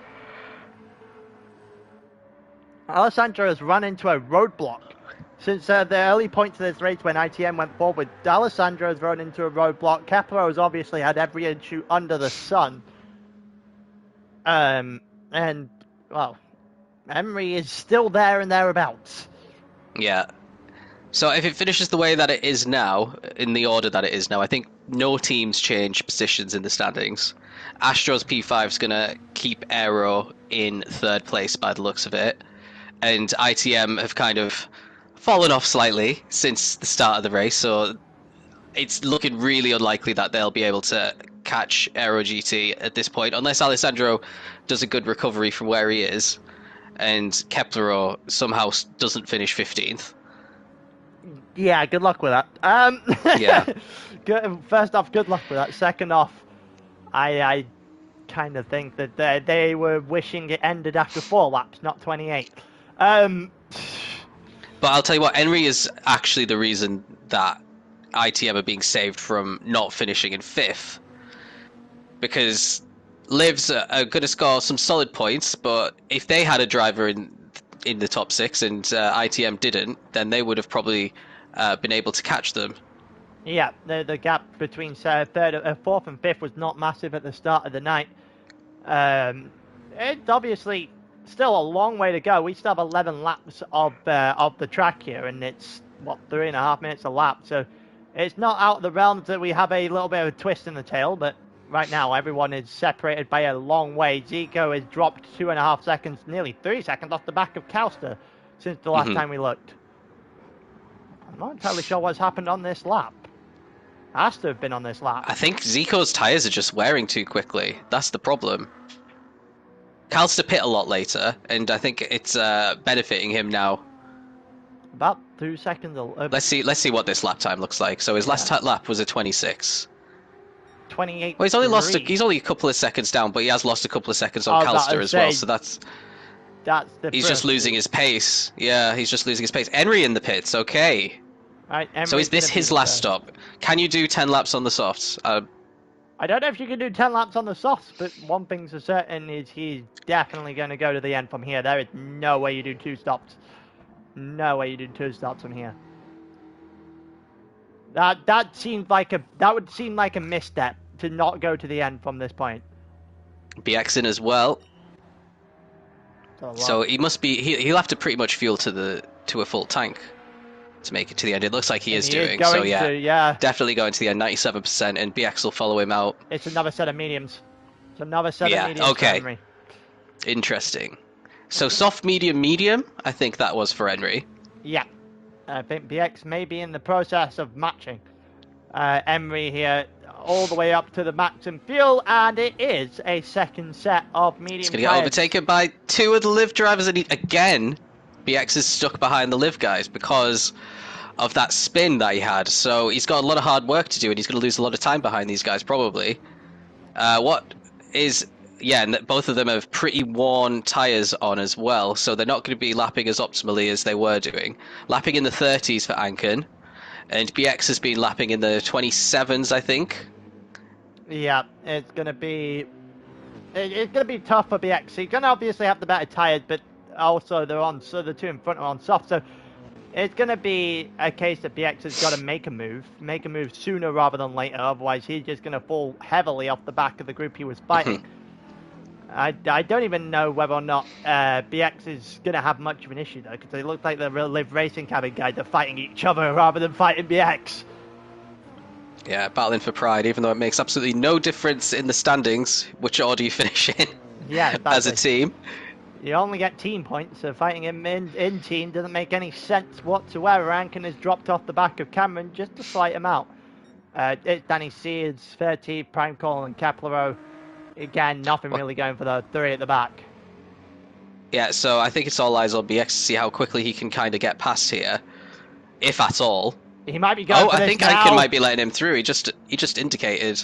Alessandro has run into a roadblock. Since the early points of this race when ITM went forward, Alessandro has run into a roadblock. Kepler has obviously had every issue under the sun. And, well, Emery is still there and thereabouts. Yeah. So if it finishes the way that it is now, in the order that it is now, I think no teams change positions in the standings. Astro's P5 is going to keep Aero in 3rd place by the looks of it. And ITM have kind of fallen off slightly since the start of the race, so it's looking really unlikely that they'll be able to catch Aero GT at this point, unless Alessandro does a good recovery from where he is, and Kepler somehow doesn't finish 15th. Yeah, good luck with that. Yeah. First off, good luck with that. Second off, I kind of think that they were wishing it ended after 4 laps, not 28. But I'll tell you what, Henry is actually the reason that ITM are being saved from not finishing in 5th. Because Livs are going to score some solid points, but if they had a driver in the top 6 and ITM didn't, then they would have probably been able to catch them. Yeah, the gap between 4th and 5th was not massive at the start of the night. It's obviously still a long way to go. We still have 11 laps of the track here, and it's, what, 3.5 minutes a lap. So it's not out of the realms that we have a little bit of a twist in the tail, but right now everyone is separated by a long way. Zico has dropped 2.5 seconds, nearly 3 seconds off the back of Kauster since the last time we looked. I'm not entirely sure what's happened on this lap. Has to have been on this lap. I think Zico's tyres are just wearing too quickly. That's the problem. Calster pit a lot later, and I think it's benefiting him now. About 2 seconds. Let's see what this lap time looks like. So his last lap was a 26. 28. Well, he's only a couple of seconds down, but he has lost a couple of seconds on Calster as well. So that's he's just losing his pace. Yeah, he's just losing his pace. Henry in the pits. Okay. Right, so is this his last stop? Can you do 10 laps on the softs? I don't know if you can do 10 laps on the softs, but one thing's for certain is he's definitely going to go to the end from here. There is no way you do 2 stops. No way you do 2 stops from here. That would seem like a misstep to not go to the end from this point. BX in as well. So he must be. He'll have to pretty much fuel to a full tank to make it to the end. It looks like he is doing. So yeah, definitely going to the end, 97%, and BX will follow him out. It's another set of mediums. It's another set of mediums. Okay. For Henry. Interesting. So soft, medium, medium. I think that was for Henry. Yeah, I think BX may be in the process of matching Emery here all the way up to the max in fuel, and it is a second set of medium. He's going to get overtaken by 2 of the Liv drivers, and again, BX is stuck behind the Liv guys because of that spin that he had. So he's got a lot of hard work to do, and he's going to lose a lot of time behind these guys probably. And both of them have pretty worn tyres on as well, so they're not going to be lapping as optimally as they were doing. Lapping in the 30s for Anken, And BX has been lapping in the 27s, I think. Yeah, it's gonna be tough for BX. He's gonna obviously have the better tires, but also the two in front are on soft. So it's gonna be a case that BX has got to make a move sooner rather than later. Otherwise, he's just gonna fall heavily off the back of the group he was fighting. I don't even know whether or not BX is going to have much of an issue, though, because they look like the real Live Racing cabin guys are fighting each other rather than fighting BX. Yeah, battling for pride, even though it makes absolutely no difference in the standings, which order you finish in as a team. You only get team points, so fighting him in team doesn't make any sense whatsoever. Rankin has dropped off the back of Cameron just a slight amount. It's Danny Sears, Ferti, Prime Call, and Caplero. Again, nothing really going for the three at the back. Yeah, so I think it's all eyes on BX to see how quickly he can kind of get past here, if at all. He might be going for this I think now. Anken might be letting him through. He just indicated.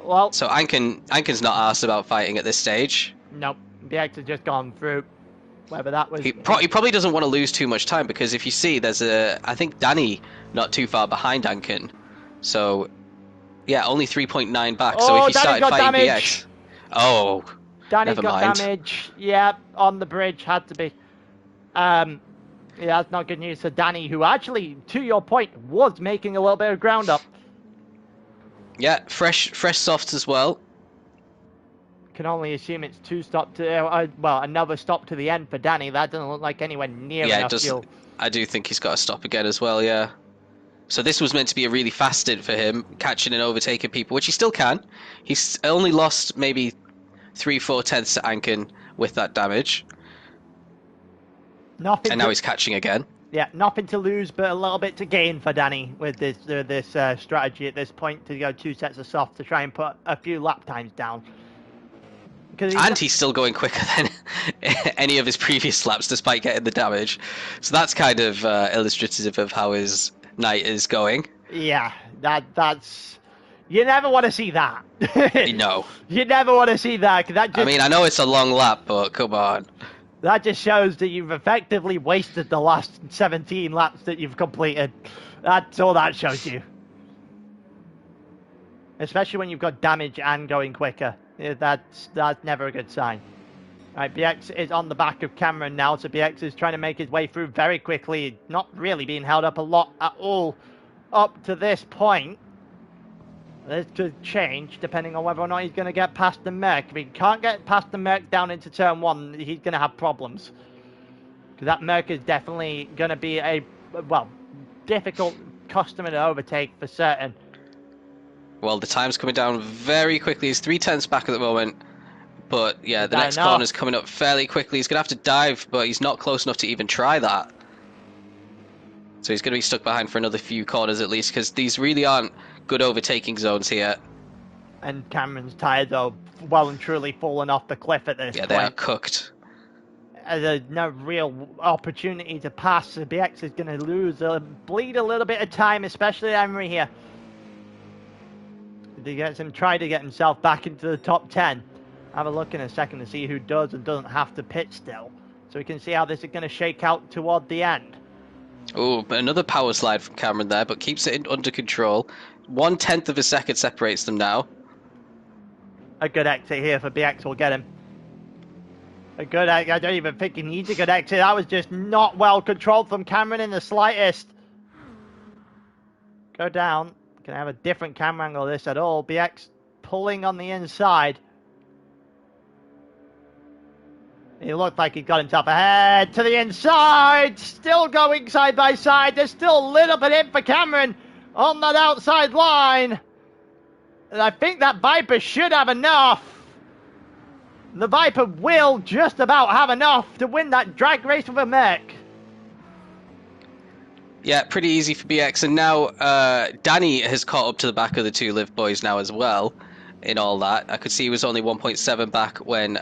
Well, so Anken's not asked about fighting at this stage. Nope, BX has just gone through. Whether that was he probably doesn't want to lose too much time, because if you see, there's I think Danny not too far behind Anken, so. Yeah, only 3.9 back, so if you started fighting BX... Oh, Danny got damage. Yeah, on the bridge, had to be. Yeah, that's not good news for Danny, who actually, to your point, was making a little bit of ground up. Yeah, fresh softs as well. Can only assume it's another stop to the end for Danny. That doesn't look like anywhere near enough fuel. I do think he's got to stop again as well, yeah. So this was meant to be a really fast stint for him, catching and overtaking people, which he still can. He's only lost maybe 3-4 tenths to Anken with that damage. And now he's catching again. Yeah, nothing to lose, but a little bit to gain for Danny with this strategy at this point to go 2 sets of soft to try and put a few lap times down. And he's still going quicker than any of his previous laps, despite getting the damage. So that's kind of illustrative of how his night is going. Yeah, that's you never want to see that. No, you never want to see that. I mean, I know it's a long lap, but come on. That just shows that you've effectively wasted the last 17 laps that you've completed. That's all that shows you. Especially when you've got damage and going quicker. That's never a good sign. Alright, BX is on the back of Cameron now, so BX is trying to make his way through very quickly, not really being held up a lot at all up to this point. This could change depending on whether or not he's going to get past the Merc. If he can't get past the Merc down into turn 1, he's going to have problems. Because that Merc is definitely going to be a, difficult customer to overtake for certain. Well, the time's coming down very quickly. He's 3 tenths back at the moment. But, yeah, the next corner's coming up fairly quickly. He's going to have to dive, but he's not close enough to even try that. So he's going to be stuck behind for another few corners at least, because these really aren't good overtaking zones here. And Cameron's tyres are well and truly falling off the cliff at this point. Yeah, they are cooked. There's no real opportunity to pass. So BX is going to bleed a little bit of time, especially Emery here. Try to get himself back into the top 10. Have a look in a second to see who does and doesn't have to pit still. So we can see how this is going to shake out toward the end. Oh, another power slide from Cameron there, but keeps it under control. 1/10 of a second separates them now. A good exit here for BX will get him. A good exit. I don't even think he needs a good exit. That was just not well controlled from Cameron in the slightest. Go down. Can I have a different camera angle of this at all? BX pulling on the inside. He looked like he got himself ahead to the inside. Still going side by side. There's still a little bit in for Cameron on that outside line. And I think that Viper should have enough. The Viper will just about have enough to win that drag race with a Merc. Yeah, pretty easy for BX. And now Danny has caught up to the back of the two Liv boys now as well in all that. I could see he was only 1.7 back when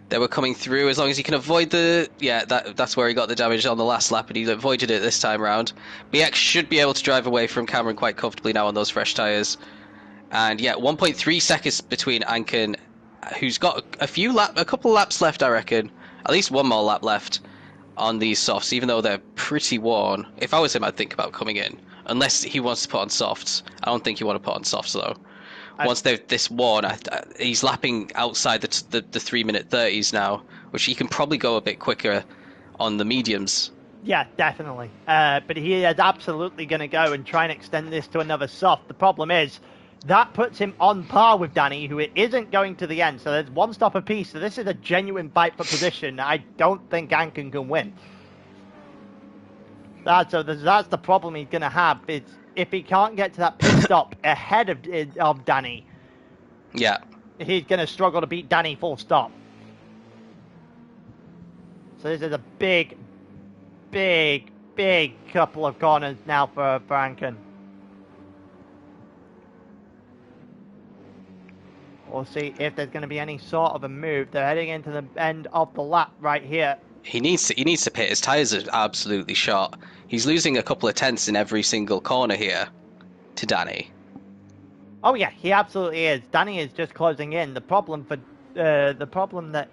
they were coming through. As long as he can avoid the... Yeah, that's where he got the damage on the last lap, and he avoided it this time round. BX should be able to drive away from Cameron quite comfortably now on those fresh tyres. And yeah, 1.3 seconds between Anken, who's got a couple laps left, I reckon. At least one more lap left on these softs, even though they're pretty worn. If I was him, I'd think about coming in. Unless he wants to put on softs. I don't think you want to put on softs, though. Once they're this worn, he's lapping outside the 3-minute 30s now, which he can probably go a bit quicker on the mediums. Yeah, definitely. But he is absolutely going to go and try and extend this to another soft. The problem is, that puts him on par with Danny, who isn't going to the end. So there's one stop apiece. So this is a genuine fight for position. I don't think Anken can win. That's the problem he's going to have. It's if he can't get to that pit stop ahead of Danny. Yeah. He's going to struggle to beat Danny full stop. So this is a big couple of corners now for Anken. We'll see if there's going to be any sort of a move. They're heading into the end of the lap right here. He needs to pit. His tyres are absolutely shot. He's losing a couple of tenths in every single corner here to Danny. Oh yeah, he absolutely is. Danny is just closing in. The problem that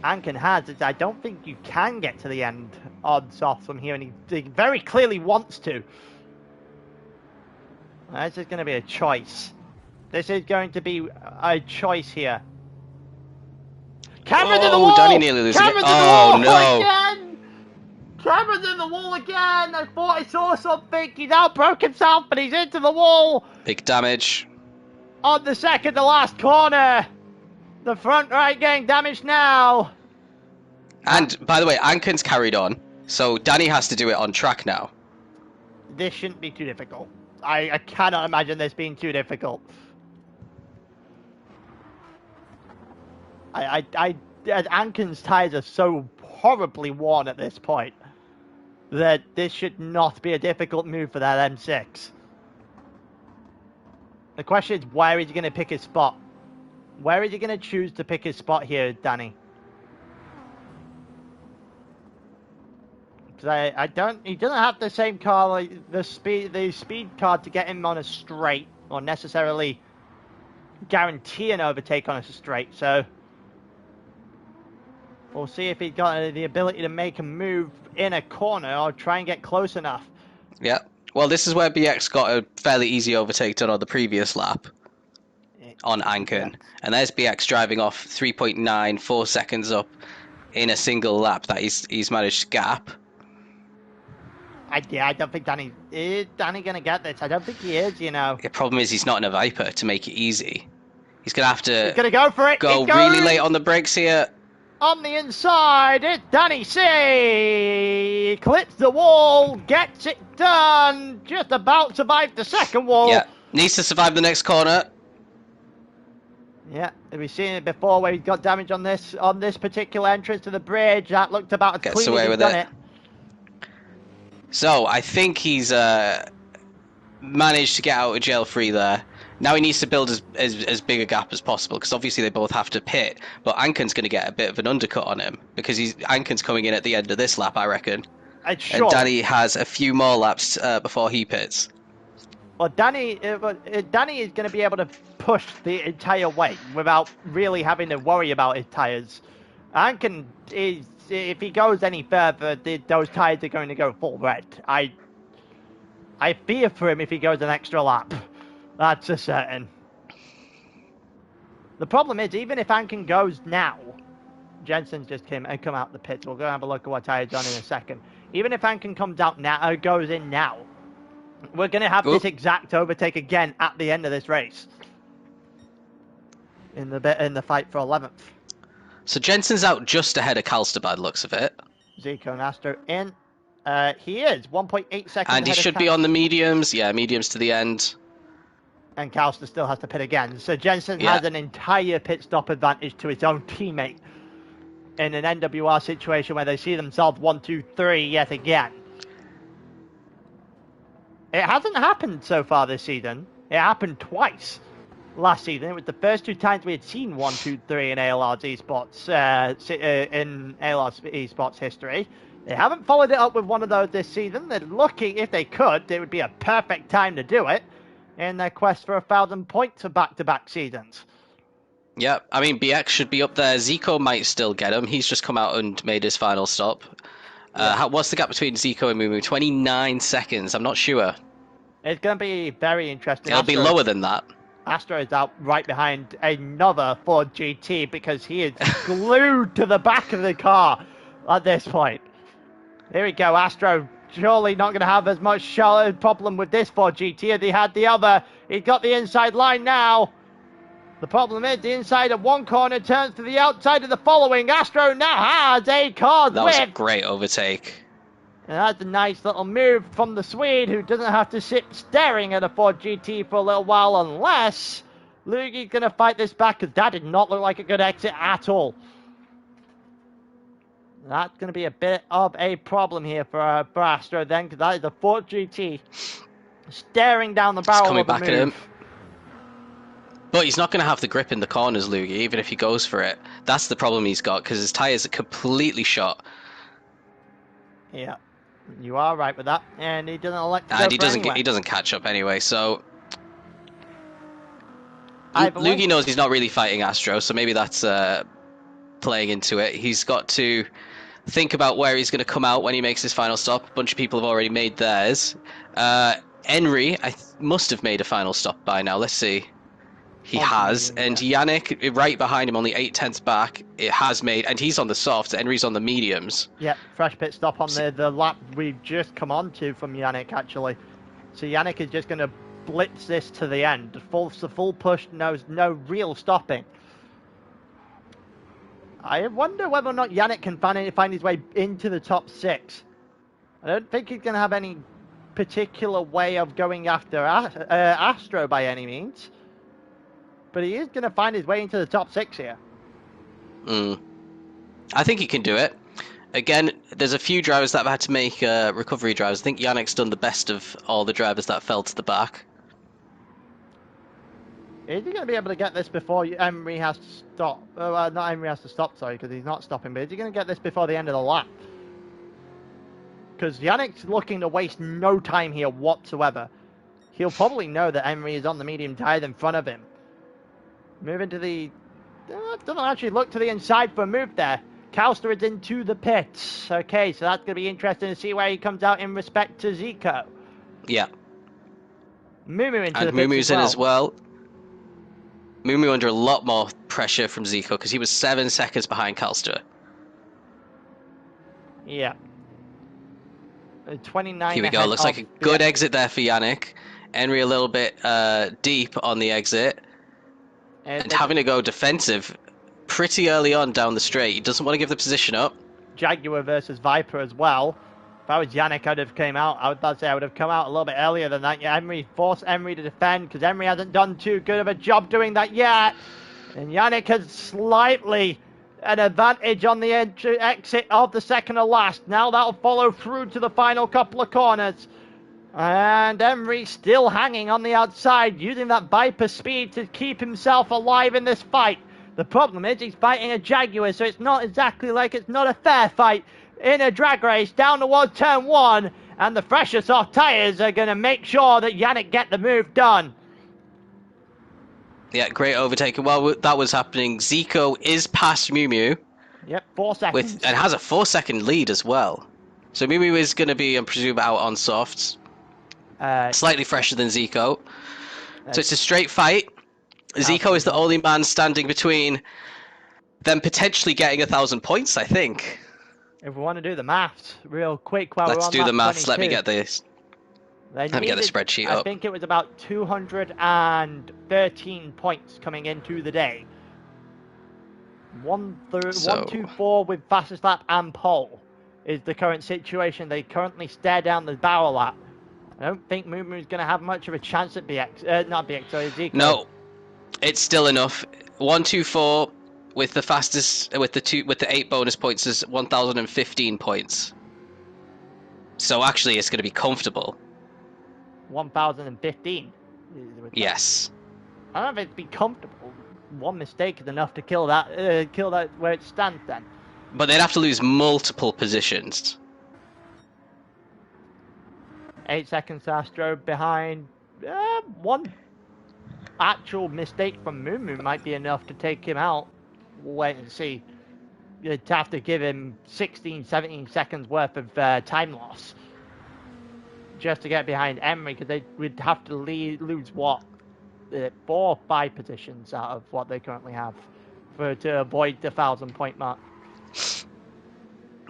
Anken has is I don't think you can get to the end on softs from here, and he very clearly wants to. This is going to be a choice. This is going to be a choice here. Cameron's in the wall! Danny nearly losing it. Oh, no. Again! Cameron's in the wall again! I thought I saw something. He's now broke himself, but he's into the wall. Big damage. On the second to last corner. The front right getting damaged now. And, by the way, Anken's carried on, so Danny has to do it on track now. This shouldn't be too difficult. I cannot imagine this being too difficult. Anken's tyres are so horribly worn at this point that this should not be a difficult move for that M6. The question is, where is he going to pick his spot? Where is he going to choose to pick his spot here, Danny? Because he doesn't have the same car, like the speed card to get him on a straight, or necessarily guarantee an overtake on a straight. So we'll see if he's got the ability to make a move in a corner or try and get close enough. Yeah. Well, this is where BX got a fairly easy overtake done on the previous lap on Anken. Yeah. And there's BX driving off 3.9, 4 seconds up in a single lap that he's managed to gap. I don't think is Danny going to get this. I don't think he is, you know. The problem is he's not in a Viper to make it easy. He's going to have to go for it. Go really late on the brakes here. On the inside, it's Danny C. Clips the wall, gets it done. Just about survived the second wall. Yeah, needs to survive the next corner. Yeah, we've seen it before where he's got damage on this particular entrance to the bridge. That looked about as clean as he's done it. So I think he's managed to get out of jail free there. Now he needs to build as big a gap as possible, because obviously they both have to pit. But Anken's going to get a bit of an undercut on him, because Anken's coming in at the end of this lap, I reckon. Sure. And Danny has a few more laps before he pits. Well, Danny is going to be able to push the entire way without really having to worry about his tyres. Anken is, if he goes any further, those tyres are going to go full red. I fear for him if he goes an extra lap. That's a certain. The problem is, even if Anken goes now, Jensen's just come out the pits. We'll go have a look at what tyre's on in a second. Even if Anken comes out now, goes in now, we're going to have this exact overtake again at the end of this race. In the fight for 11th. So Jensen's out just ahead of Calster by the looks of it. Zico Nastro in. He is 1.8 seconds. And he should be on the mediums. Yeah, mediums to the end. And Calster still has to pit again. So Jensen has an entire pit stop advantage to his own teammate in an NWR situation where they see themselves 1, 2, 3 yet again. It hasn't happened so far this season. It happened twice last season. It was the first 2 times we had seen 1, 2, 3 in ALR's Esports in ALR's Esports history. They haven't followed it up with one of those this season. They're looking, if they could, it would be a perfect time to do it in their quest for 1,000 points for back-to-back seasons. Yeah, I mean, BX should be up there. Zico might still get him. He's just come out and made his final stop. What's the gap between Zico and Mumu? 29 seconds. I'm not sure. It's going to be very interesting. It'll be lower than that. Astro is out right behind another Ford GT because he is glued to the back of the car at this point. Here we go, Astro surely not going to have as much problem with this Ford GT as he had the other. He's got the inside line now. The problem is the inside of one corner turns to the outside of the following. Astro now has a car That was a great overtake. And that's a nice little move from the Swede, who doesn't have to sit staring at a Ford GT for a little while unless Lugi's going to fight this back, because that did not look like a good exit at all. That's going to be a bit of a problem here for Astro then, because that is a Ford GT staring down the barrel coming of the back move. at him. But he's not going to have the grip in the corners, Lugi, even if he goes for it. That's the problem he's got, because his tyres are completely shot. Yeah. You are right with that, and he doesn't elect to And go he doesn't catch up anyway. So Lugi knows he's not really fighting Astro, so maybe that's playing into it. He's got to think about where he's going to come out when he makes his final stop. A bunch of people have already made theirs. Henry, must have made a final stop by now. Let's see. He has, and Yannick, right behind him, only 8/10 back, it has made, and he's on the softs, Henry's on the mediums. Yep, fresh pit stop on the lap we've just come on to from Yannick, actually. So Yannick is just going to blitz this to the end. Full push, no real stopping. I wonder whether or not Yannick can find his way into the top 6. I don't think he's going to have any particular way of going after Astro by any means. But he is going to find his way into the top 6 here. I think he can do it. Again, there's a few drivers that have had to make recovery drives. I think Yannick's done the best of all the drivers that fell to the back. Is he going to be able to get this before Emery has to stop? Not Emery has to stop, sorry, because he's not stopping. But is he going to get this before the end of the lap? Because Yannick's looking to waste no time here whatsoever. He'll probably know that Emery is on the medium tyres in front of him. Moving to the... doesn't actually look to the inside for a move there. Calster is into the pits. Okay, so that's going to be interesting to see where he comes out in respect to Zico. Yeah. Mumu into the pits Mumu's in as well. Mumu under a lot more pressure from Zico because he was 7 seconds behind Calster. Yeah. 29. Here we go. Looks like a good exit there for Yannick. Henry a little bit deep on the exit. And having to go defensive pretty early on down the straight. He doesn't want to give the position up. Jaguar versus Viper as well. If I was Yannick, I'd have came out. I would have come out a little bit earlier than that. Emery forced Emery to defend because Emery hasn't done too good of a job doing that yet. And Yannick has slightly an advantage on the exit of the second to last. Now that'll follow through to the final couple of corners. And Emery still hanging on the outside, using that Viper speed to keep himself alive in this fight. The problem is he's fighting a Jaguar, so it's not exactly like it's not a fair fight in a drag race down towards turn 1. And the fresher soft tyres are going to make sure that Yannick get the move done. Yeah, great overtaking. While that was happening, Zico is past Mumu. Yep, 4 seconds. And has a 4-second lead as well. So Mumu is going to be, I presume, out on softs. Slightly fresher than Zico. So it's a straight fight. Zico is the only man standing between them potentially getting 1,000 points, I think. If we want to do the maths real quick while Let's we're on do the maths. 22, Let me get this. Let me get the spreadsheet up. I think it was about 213 points coming into the day. 124 with fastest lap and pole is the current situation. They currently stare down the barrel lap. I don't think Mumu is going to have much of a chance at Zico. No, it's still enough. 124 with the fastest, with the 8 bonus points is 1,015 points. So actually, it's going to be comfortable. 1,015. Yes. I don't know if it'd be comfortable. One mistake is enough to kill that where it stands then. But they'd have to lose multiple positions. 8 seconds Astro behind. One actual mistake from Mumu might be enough to take him out. We'll wait and see. you'd have to give him 16, 17 seconds worth of time loss just to get behind Emery, because they would have to lose what, 4 or 5 positions out of what they currently have to avoid the 1,000-point mark.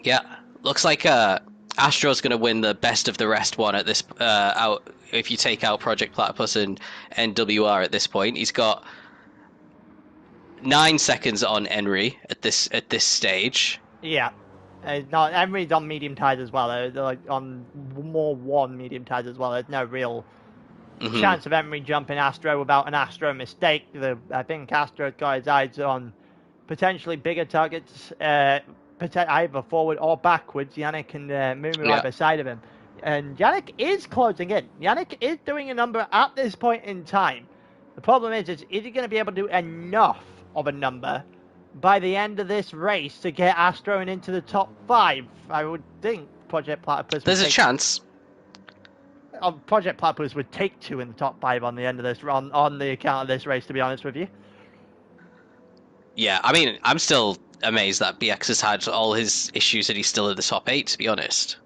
Yeah, looks like Astro's going to win the best of the rest one at this out. If you take out Project Platypus and NWR at this point, he's got 9 seconds on Henry at this stage. Yeah. No, Emery's on medium tires as well. They're like on more 1 medium tires as well. There's no real chance of Emery jumping Astro without an Astro mistake. I think Astro's got his eyes on potentially bigger targets, either forward or backwards. Yannick and Mumu either side of him. And Yannick is closing in. Yannick is doing a number at this point in time. The problem is he going to be able to do enough of a number by the end of this race to get Astro into the top 5? I would think Project Platypus. There's a chance. Project Platypus would take 2 in the top 5 on the end of this run, on the account of this race, to be honest with you. Yeah, I mean, I'm still amazed that BX has had all his issues and he's still in the top 8, to be honest.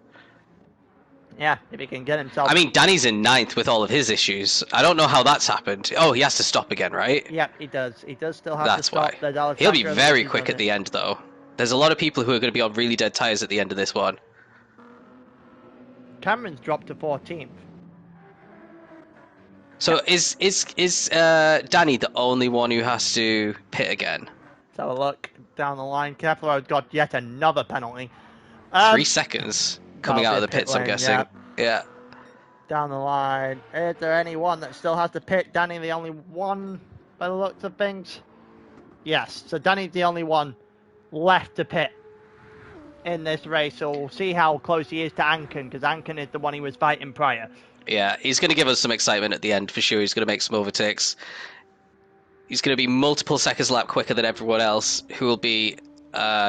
Yeah, if he can get himself... I mean, Danny's in 9th with all of his issues. I don't know how that's happened. Oh, he has to stop again, right? Yep, he does. He does still have to stop. That's why. He'll be very quick at the end, though. There's a lot of people who are going to be on really dead tyres at the end of this one. Cameron's dropped to 14th. So is Danny the only one who has to pit again? Let's have a look down the line. Kepler's got yet another penalty. 3 seconds coming out of the pits, I'm guessing. Yeah. Down the line. Is there anyone that still has to pit? Danny the only one by the looks of things? Yes, so Danny's the only one left to pit in this race. So we'll see how close he is to Anken, because Anken is the one he was fighting prior. Yeah, he's going to give us some excitement at the end for sure. He's going to make some overtakes. He's going to be multiple seconds lap quicker than everyone else, who will be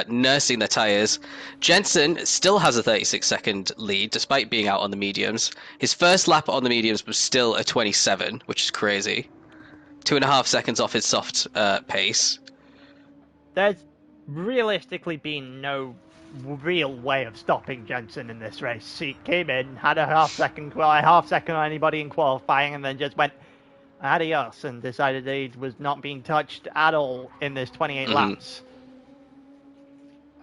nursing their tyres. Jensen still has a 36-second lead, despite being out on the mediums. His first lap on the mediums was still a 27, which is crazy. 2.5 seconds off his soft pace. There's realistically been no real way of stopping Jensen in this race. He came in, had a half second on anybody in qualifying, and then just went adios and decided that he was not being touched at all in this 28 laps.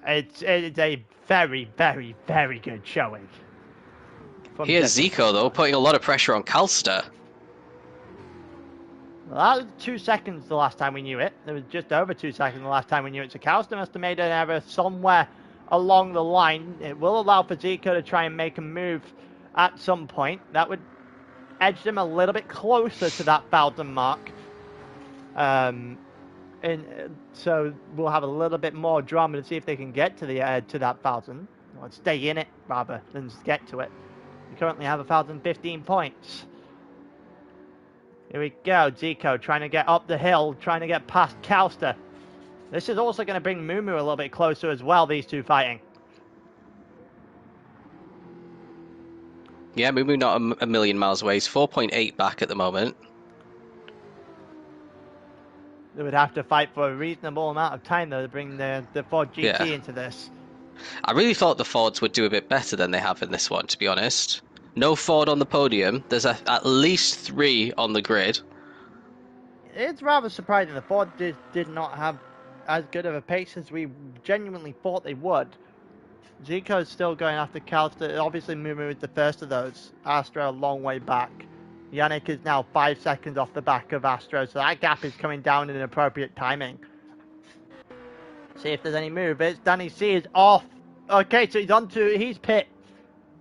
It's a very, very, very good showing. Here's Zico, though, putting a lot of pressure on Calster. Well, that was 2 seconds the last time we knew it. There was just over 2 seconds the last time we knew it. So Calster must have made an error somewhere along the line. It will allow for Zico to try and make a move at some point. That would edge them a little bit closer to that 1,000 mark. And so we'll have a little bit more drama to see if they can get to the to that 1,000, or stay in it rather than just get to it. We currently have 1,015 points. Here we go, Zico trying to get up the hill, trying to get past Calster. This is also going to bring Mumu a little bit closer as well, these two fighting. Yeah, Mumu not a million miles away. He's 4.8 back at the moment. They would have to fight for a reasonable amount of time, though, to bring the Ford GT into this. I really thought the Fords would do a bit better than they have in this one, to be honest. No Ford on the podium. There's at least 3 on the grid. It's rather surprising. The Ford did not have as good of a pace as we genuinely thought they would. Zico's still going after Calster. Obviously, Mumu is the first of those. Astro a long way back. Yannick is now 5 seconds off the back of Astro, so that gap is coming down in appropriate timing. See if there's any movers. Danny C is off. Okay, so he's pit.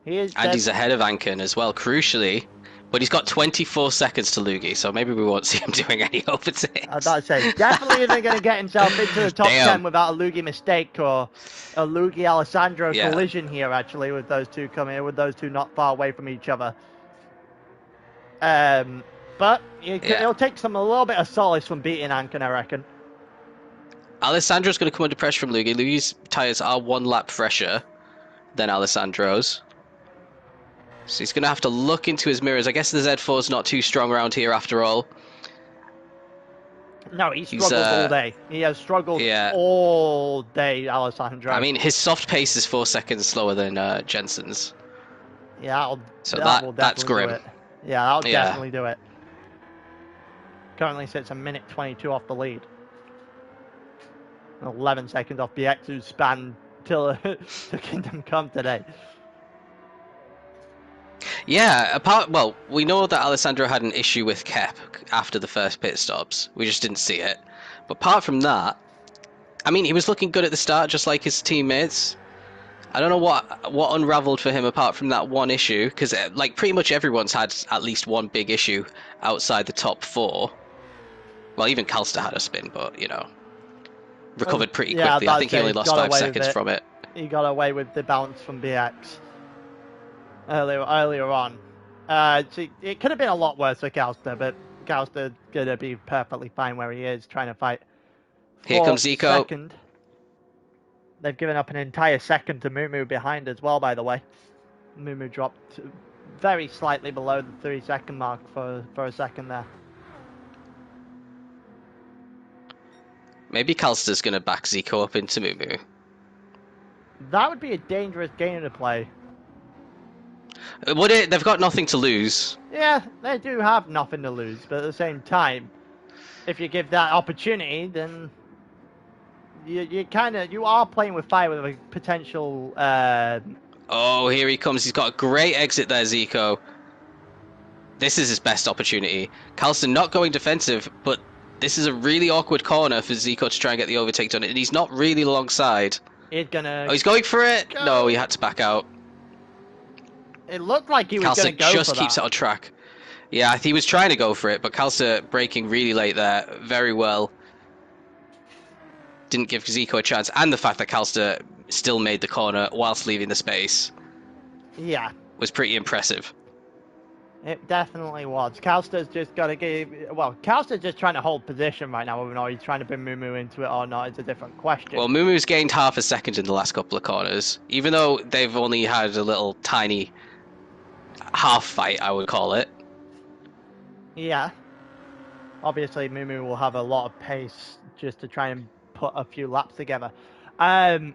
And he's ahead of Anken as well, crucially. But he's got 24 seconds to Loogie, so maybe we won't see him doing any overtakes. I was about to say, definitely isn't going to get himself into the top 10 without a Loogie mistake or a Loogie-Alessandro collision here, actually, with those two coming in, with those two not far away from each other. But it'll take a little bit of solace from beating Anken, I reckon. Alessandro's going to come under pressure from Loogie. Loogie's tyres are 1 lap fresher than Alessandro's. So he's going to have to look into his mirrors. I guess the Z4 is not too strong around here after all. No, he struggled all day. He has struggled all day, Alessandro. I mean, his soft pace is 4 seconds slower than Jensen's. Yeah, so that will that's definitely grim. do it. Yeah, that'll definitely do it. Currently sits a minute 22 off the lead. 11 seconds off BX, span till to Kingdom Come today. Yeah, we know that Alessandro had an issue with Kep after the first pit stops. We just didn't see it. But apart from that, I mean, he was looking good at the start, just like his teammates. I don't know what unraveled for him apart from that one issue, because like pretty much everyone's had at least one big issue outside the top 4. Well, even Calster had a spin, but you know, recovered pretty quickly. I think he only lost 5 seconds from it. He got away with the bounce from BX earlier on. So it could have been a lot worse for Calster, but Calster's gonna be perfectly fine where he is, trying to fight. Here comes Zico. Second. They've given up an entire second to Mumu behind as well, by the way. Mumu dropped very slightly below the 3-second mark for a second there. Maybe Calster's going to back Zico up into Mumu. That would be a dangerous game to play. Would it? They've got nothing to lose. Yeah, they do have nothing to lose, but at the same time, if you give that opportunity, then you are playing with fire with a potential. Oh, here he comes. He's got a great exit there, Zico. This is his best opportunity. Calston not going defensive, but this is a really awkward corner for Zico to try and get the overtake done, and he's not really alongside. He's gonna. Oh, he's going for it. Go. No, he had to back out. It looked like he was going to go for that. Calster just keeps it on track. Yeah, he was trying to go for it, but Calster braking really late there, very well. Didn't give Zico a chance, and the fact that Calster still made the corner whilst leaving the space, was pretty impressive. It definitely was. Calster's just got to give. Well, Calster's just trying to hold position right now. Whether or not he's trying to bring Mumu into it or not is a different question. Well, Mumu's gained half a second in the last couple of corners, even though they've only had a little tiny half fight, I would call it. Yeah. Obviously, Mumu will have a lot of pace just to try and put a few laps together. I'm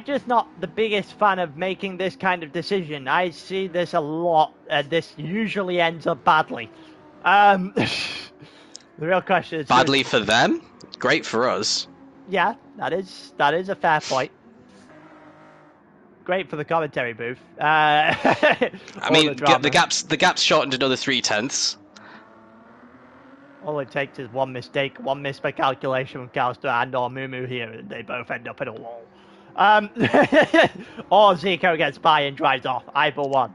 just not the biggest fan of making this kind of decision. I see this a lot, and this usually ends up badly. The real question is... Badly for them? Great for us. Yeah, that is a fair point. Great for the commentary booth. I mean, the gap's shortened another 0.3. All it takes is one mistake, one miscalculation from Calster and or Mumu here, and they both end up in a wall. Or Zico gets by and drives off, either one.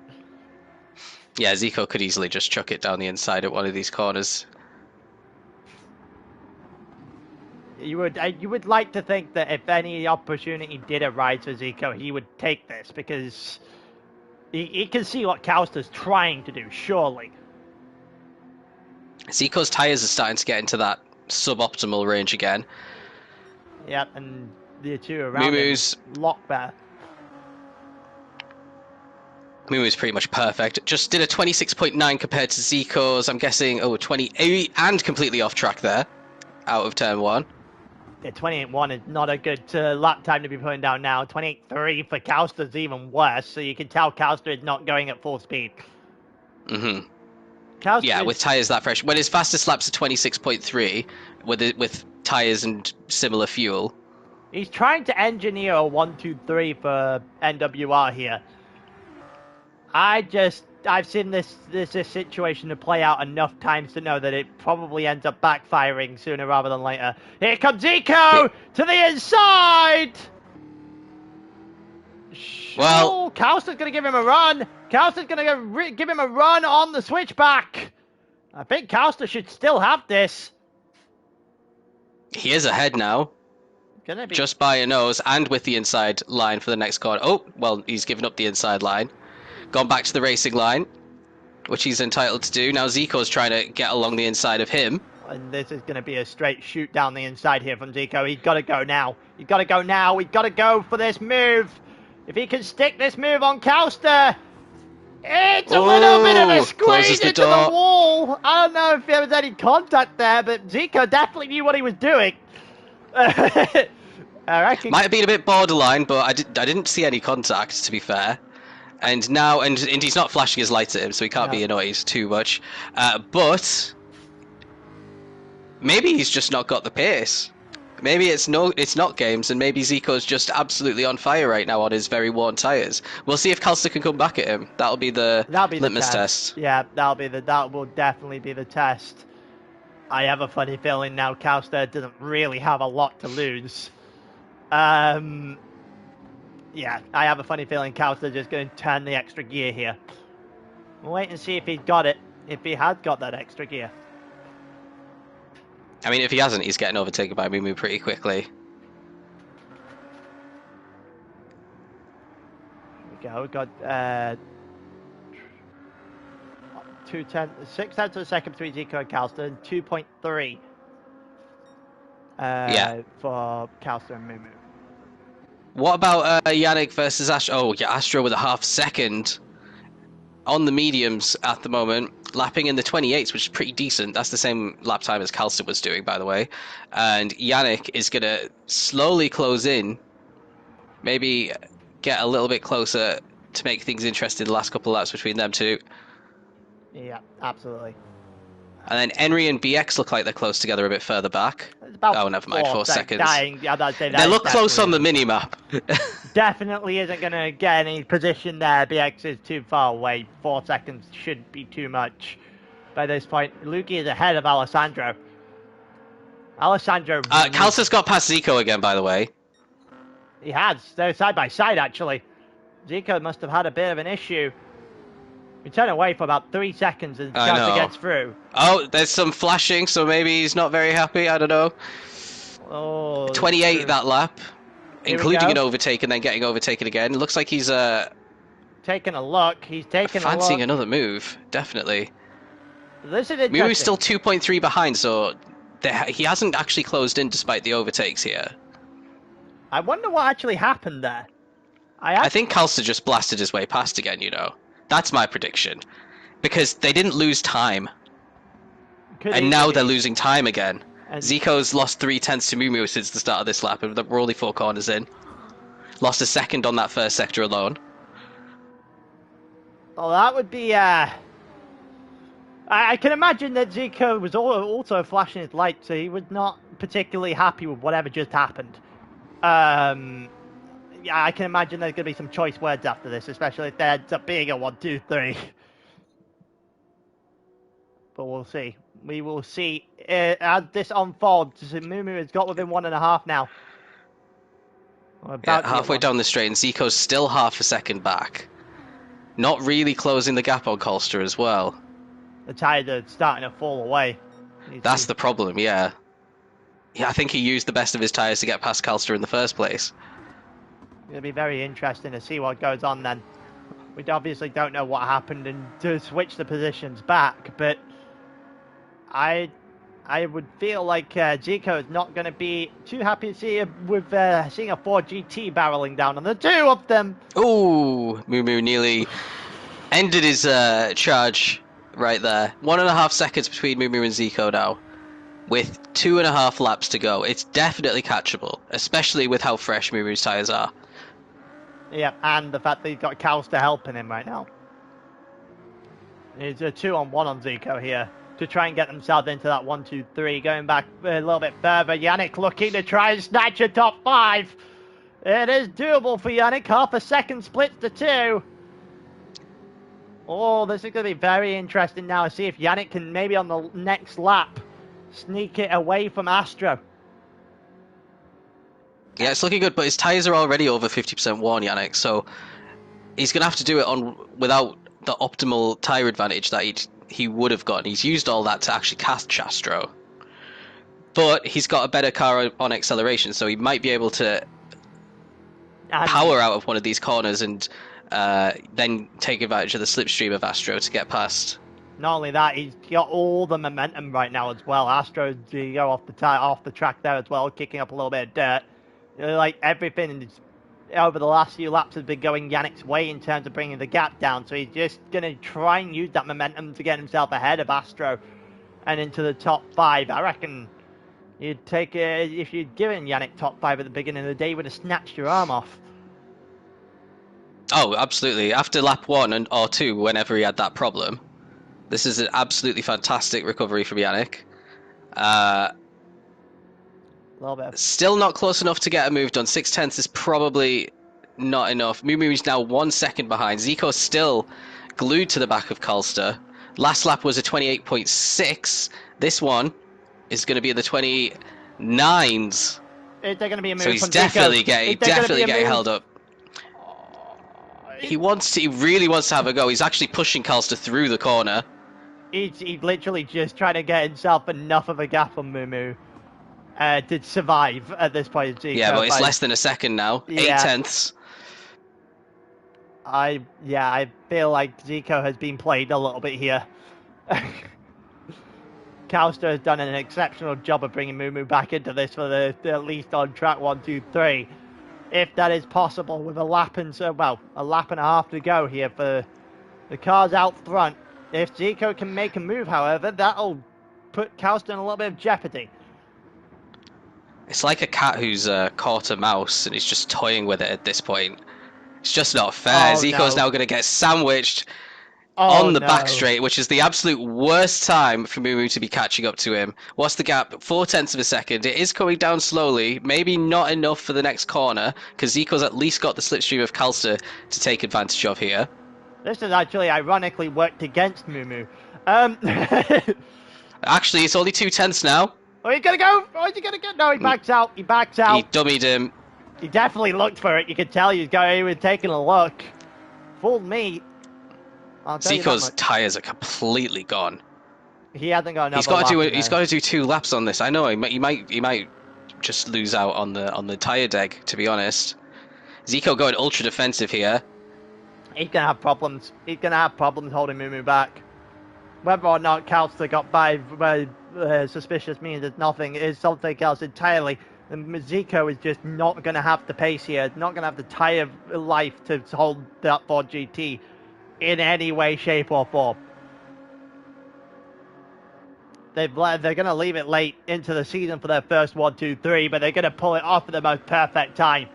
Yeah, Zico could easily just chuck it down the inside at one of these corners. You would like to think that if any opportunity did arise for Zico, he would take this, because he can see what Calster's trying to do, surely. Zico's tyres are starting to get into that suboptimal range again. Yep, and the two around Mumu's lock better. Mumu's pretty much perfect. Just did a 26.9 compared to Zico's. I'm guessing, 28 and completely off track there, out of turn 1. Yeah, 28.1 is not a good lap time to be putting down now. 28.3 for Calster's even worse, so you can tell Calster is not going at full speed. Mm-hmm. Yeah, with tyres that fresh. When his fastest laps are 26.3, with tyres and similar fuel. He's trying to engineer a 1-2-3 for NWR here. I've seen this situation to play out enough times to know that it probably ends up backfiring sooner rather than later. Here comes Zico to the inside! Well, Calster's going to give him a run. Calster's going to give him a run on the switchback. I think Calster should still have this. He is ahead now. Just by a nose and with the inside line for the next corner. Oh, well, he's given up the inside line. Gone back to the racing line, which he's entitled to do. Now Zico's trying to get along the inside of him. And this is going to be a straight shoot down the inside here from Zico. He's got to go now. He's got to go now. He's got to go for this move. If he can stick this move on Calster, It's a little bit of a Oh, closes squeeze the into the door. wall. I don't know if there was any contact there, but Zico definitely knew what he was doing. I reckon. Might have been a bit borderline, but I didn't see any contact, to be fair. And now, and he's not flashing his lights at him, so he can't be annoyed too much. But maybe he's just not got the pace. Maybe it's not games, and maybe Zico's just absolutely on fire right now on his very worn tires. We'll see if Calster can come back at him. That'll be the litmus test. Yeah, that will definitely be the test. I have a funny feeling now Calster doesn't really have a lot to lose. Yeah, I have a funny feeling Calster's just going to turn the extra gear here. We'll wait and see if he's got it, if he has got that extra gear. I mean, if he hasn't, he's getting overtaken by Mumu pretty quickly. Here we go, we've got 6 tenths of a second between Zico and Calster, and 2.3 for Calster and Mumu. What about Yannick versus Astro? Oh, yeah, Astro with a half second on the mediums at the moment, lapping in the 28s, which is pretty decent. That's the same lap time as Calster was doing, by the way. And Yannick is going to slowly close in, maybe get a little bit closer to make things interesting the last couple of laps between them two. Yeah, absolutely. And then Henry and BX look like they're close together a bit further back. Oh, never mind, 4 seconds. They look close on the mini-map. Definitely isn't going to get any position there. BX is too far away. 4 seconds shouldn't be too much by this point. Luki is ahead of Alessandro. Calster's got past Zico again, by the way. He has. They're side by side, actually. Zico must have had a bit of an issue. We turn away for about 3 seconds as Calster gets through. Oh, there's some flashing, so maybe he's not very happy. I don't know. Oh, 28 that lap, including an overtake and then getting overtaken again. It looks like he's taking a look. He's taking fancying another move, definitely. This is interesting. Mimu's still 2.3 behind, so he hasn't actually closed in despite the overtakes here. I wonder what actually happened there. I think Calster just blasted his way past again, you know. That's my prediction. Because they didn't lose time. And now they're losing time again. And Zico's lost 3 tenths to Mumu since the start of this lap, and we're only 4 corners in. Lost a second on that first sector alone. Well, that would be... I can imagine that Zico was also flashing his light, so he was not particularly happy with whatever just happened. Yeah, I can imagine there's going to be some choice words after this, especially if there ends up being a 1, 2, 3. But we'll see. We will see as this unfolds. Mumu has got within 1.5 now. Yeah, halfway down the straight, and Zico's still half a second back. Not really closing the gap on Calster as well. The tires are starting to fall away. That's the problem, yeah. Yeah, I think he used the best of his tires to get past Calster in the first place. It'll be very interesting to see what goes on then. We obviously don't know what happened and to switch the positions back, but I would feel like Zico is not going to be too happy to see with seeing a Ford GT barreling down on the two of them. Ooh, Mumu nearly ended his charge right there. 1.5 seconds between Mumu and Zico now, with 2.5 laps to go. It's definitely catchable, especially with how fresh Mumu's tyres are. Yeah, and the fact that he's got Calster helping him right now. It's a 2-on-1 on Zico here to try and get themselves into that 1, 2, 3. Going back a little bit further, Yannick looking to try and snatch a top 5. It is doable for Yannick. Half a second splits to 2. Oh, this is going to be very interesting now. See if Yannick can maybe on the next lap sneak it away from Astro. Yeah, it's looking good, but his tyres are already over 50% worn, Yannick, so he's going to have to do it without the optimal tyre advantage that he would have gotten. He's used all that to actually catch Astro. But he's got a better car on acceleration, so he might be able to power out of one of these corners and then take advantage of the slipstream of Astro to get past. Not only that, he's got all the momentum right now as well. Astro go off the track there as well, kicking up a little bit of dirt. Like everything over the last few laps has been going Yannick's way in terms of bringing the gap down. So he's just going to try and use that momentum to get himself ahead of Astro and into the top 5. I reckon you'd take if you'd given Yannick top 5 at the beginning of the day, you would have snatched your arm off. Oh, absolutely. After lap 1 or 2, whenever he had that problem, this is an absolutely fantastic recovery from Yannick. A little bit. Still not close enough to get a move done. 6/10 is probably not enough. Mumu is now 1 second behind. Zico's still glued to the back of Calster. Last lap was a 28.6. This one is going to be in the 29s. Is there going to be a move? So he's from definitely Zico? getting held up. He really wants to have a go. He's actually pushing Calster through the corner. He's literally just trying to get himself enough of a gap on Mumu to survive at this point. Zico, yeah, but it's less than a second now. Yeah. 8/10. I feel like Zico has been played a little bit here. Calster has done an exceptional job of bringing Mumu back into this for the at least on track 1, 2, 3. If that is possible with a lap and a lap and a half to go here for the cars out front. If Zico can make a move, however, that'll put Calster in a little bit of jeopardy. It's like a cat who's caught a mouse and he's just toying with it at this point. It's just not fair. Zico's now going to get sandwiched on the back straight, which is the absolute worst time for Mumu to be catching up to him. What's the gap? 0.4 of a second. It is coming down slowly. Maybe not enough for the next corner, because Zico's at least got the slipstream of Calster to take advantage of here. This has actually ironically worked against Mumu. Actually, it's only 0.2 now. Oh, he's going to go! Oh, is he going to go? No, he backs out. He backs out. He dummied him. He definitely looked for it. You could tell he was taking a look. Fooled me. Zico's tyres are completely gone. He hasn't got enough. He's got to do 2 laps on this. I know he might just lose out on the tyre deck. To be honest, Zico going ultra defensive here. He's gonna have problems. He's gonna have problems holding Mumu back. Whether or not Calster got by suspicious means is nothing. It is something else entirely. And Zico is just not gonna have the pace here. Not gonna have the tyre life to hold that Ford GT in any way, shape, or form. They're going to leave it late into the season for their first 1, 2, 3, but they're going to pull it off at the most perfect time.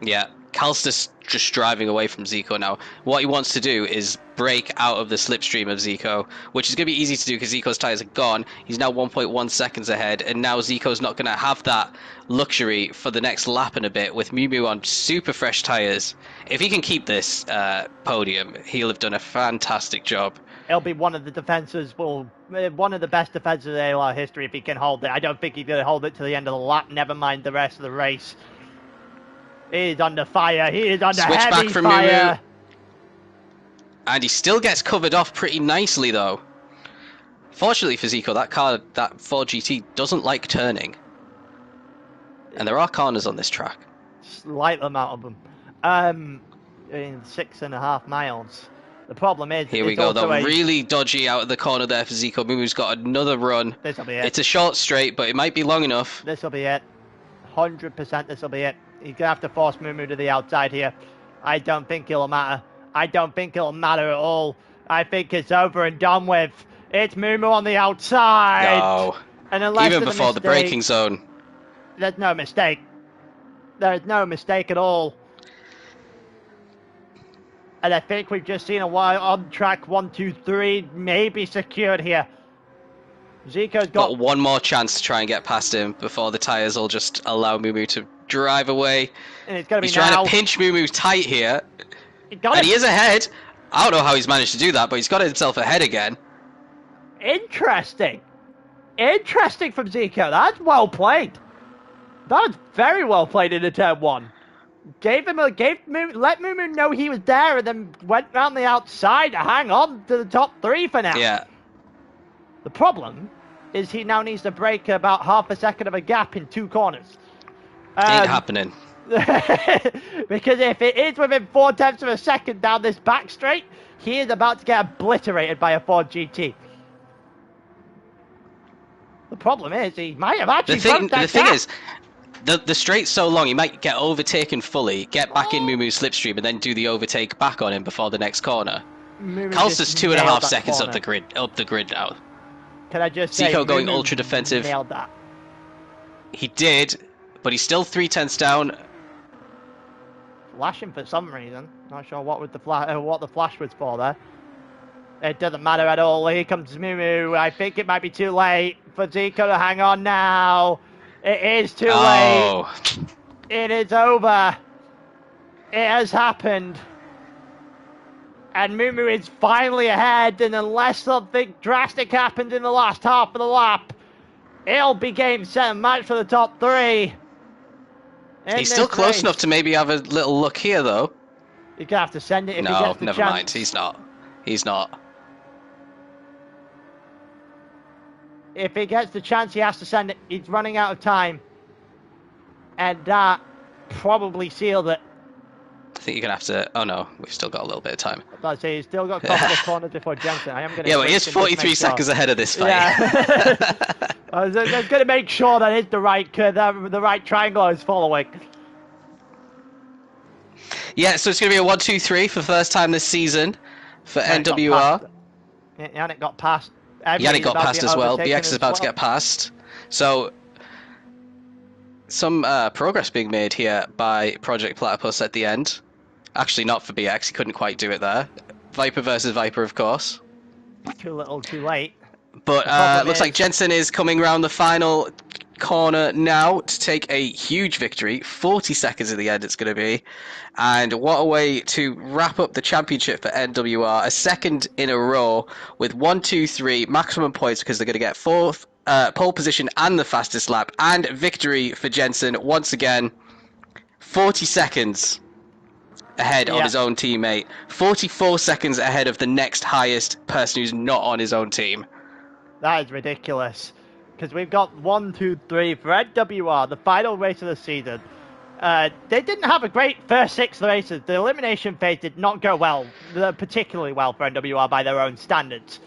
Yeah, Calster's just driving away from Zico now. What he wants to do is break out of the slipstream of Zico, which is going to be easy to do because Zico's tyres are gone. He's now 1.1 seconds ahead, and now Zico's not going to have that luxury for the next lap and a bit with Mumu on super fresh tyres. If he can keep this podium, he'll have done a fantastic job. He'll be one of the one of the best defenses in ALR history if he can hold it. I don't think he's going to hold it to the end of the lap, never mind the rest of the race. He is under fire. He is under Switch heavy back from fire. Mumu. And he still gets covered off pretty nicely, though. Fortunately for Zico, that Ford GT doesn't like turning. And there are corners on this track. Slight amount of them. In 6.5 miles. The problem is... Here we go, though. Really dodgy out of the corner there for Zico. Mumu's got another run. This'll be it. It's a short straight, but it might be long enough. This'll be it. 100% this'll be it. He's going to have to force Mumu to the outside here. I don't think it'll matter. I don't think it'll matter at all. I think it's over and done with. It's Mumu on the outside. No. And unless even before the braking zone. There's no mistake. There's no mistake at all. And I think we've just seen a while on track 1, 2, 3 maybe secured here. Zico's got one more chance to try and get past him before the tyres will just allow Mumu to drive away. And it's gonna be he's trying to pinch Mumu tight here. And he is ahead. I don't know how he's managed to do that, but he's got himself ahead again. Interesting. Interesting from Zico. That's well played. That was very well played in the turn 1. Let Mumu know he was there and then went round the outside to hang on to the top 3 for now. Yeah. The problem is he now needs to break about half a second of a gap in 2 corners. Ain't happening. Because if it is within 0.4 of a second down this back straight, he is about to get obliterated by a Ford GT. The problem is he might have actually the thing is, The straight's so long, he might get overtaken fully, get back in Mumu's slipstream, and then do the overtake back on him before the next corner. Calster's 2.5 seconds up the grid now. Can I just say, Zico going Mumu ultra defensive. nailed that. He did, but he's still 3/10 down. Flashing for some reason. Not sure what the flash was for there. It doesn't matter at all. Here comes Mumu. I think it might be too late for Zico to hang on now. It is too late. It is over. It has happened. And Mumu is finally ahead, and unless something drastic happens in the last half of the lap, it'll be game, set, and match for the top 3. He's still close enough to maybe have a little look here, though. You're going to have to send it if he gets the chance. No, never mind. He's not. He's not. If he gets the chance, he has to send it. He's running out of time. And that probably sealed it. I think you're going to have to... Oh, no. We've still got a little bit of time. I'd say he's still got a couple of corners before Jensen. I am going to... Yeah, but he is 43 seconds ahead of this fight. Yeah. I was going to make sure that it's the right triangle I was following. Yeah, so it's going to be a 1-2-3 for the first time this season for NWR. Yannick got past. Yannick got past as well. BX is about to get past. So, some progress being made here by Project Platypus at the end. Actually, not for BX. He couldn't quite do it there. Viper versus Viper, of course. Too little, too late. But looks like Jensen is coming around the final corner now to take a huge victory. 40 seconds at the end it's going to be. And what a way to wrap up the championship for NWR. A second in a row with 1, 2, 3 maximum points because they're going to get 4th pole position and the fastest lap. And victory for Jensen once again. 40 seconds ahead on his own teammate. 44 seconds ahead of the next highest person who's not on his own team. That is ridiculous. Because we've got 1, 2, 3 for NWR, the final race of the season. They didn't have a great first 6 races. The elimination phase did not go well, particularly well for NWR by their own standards.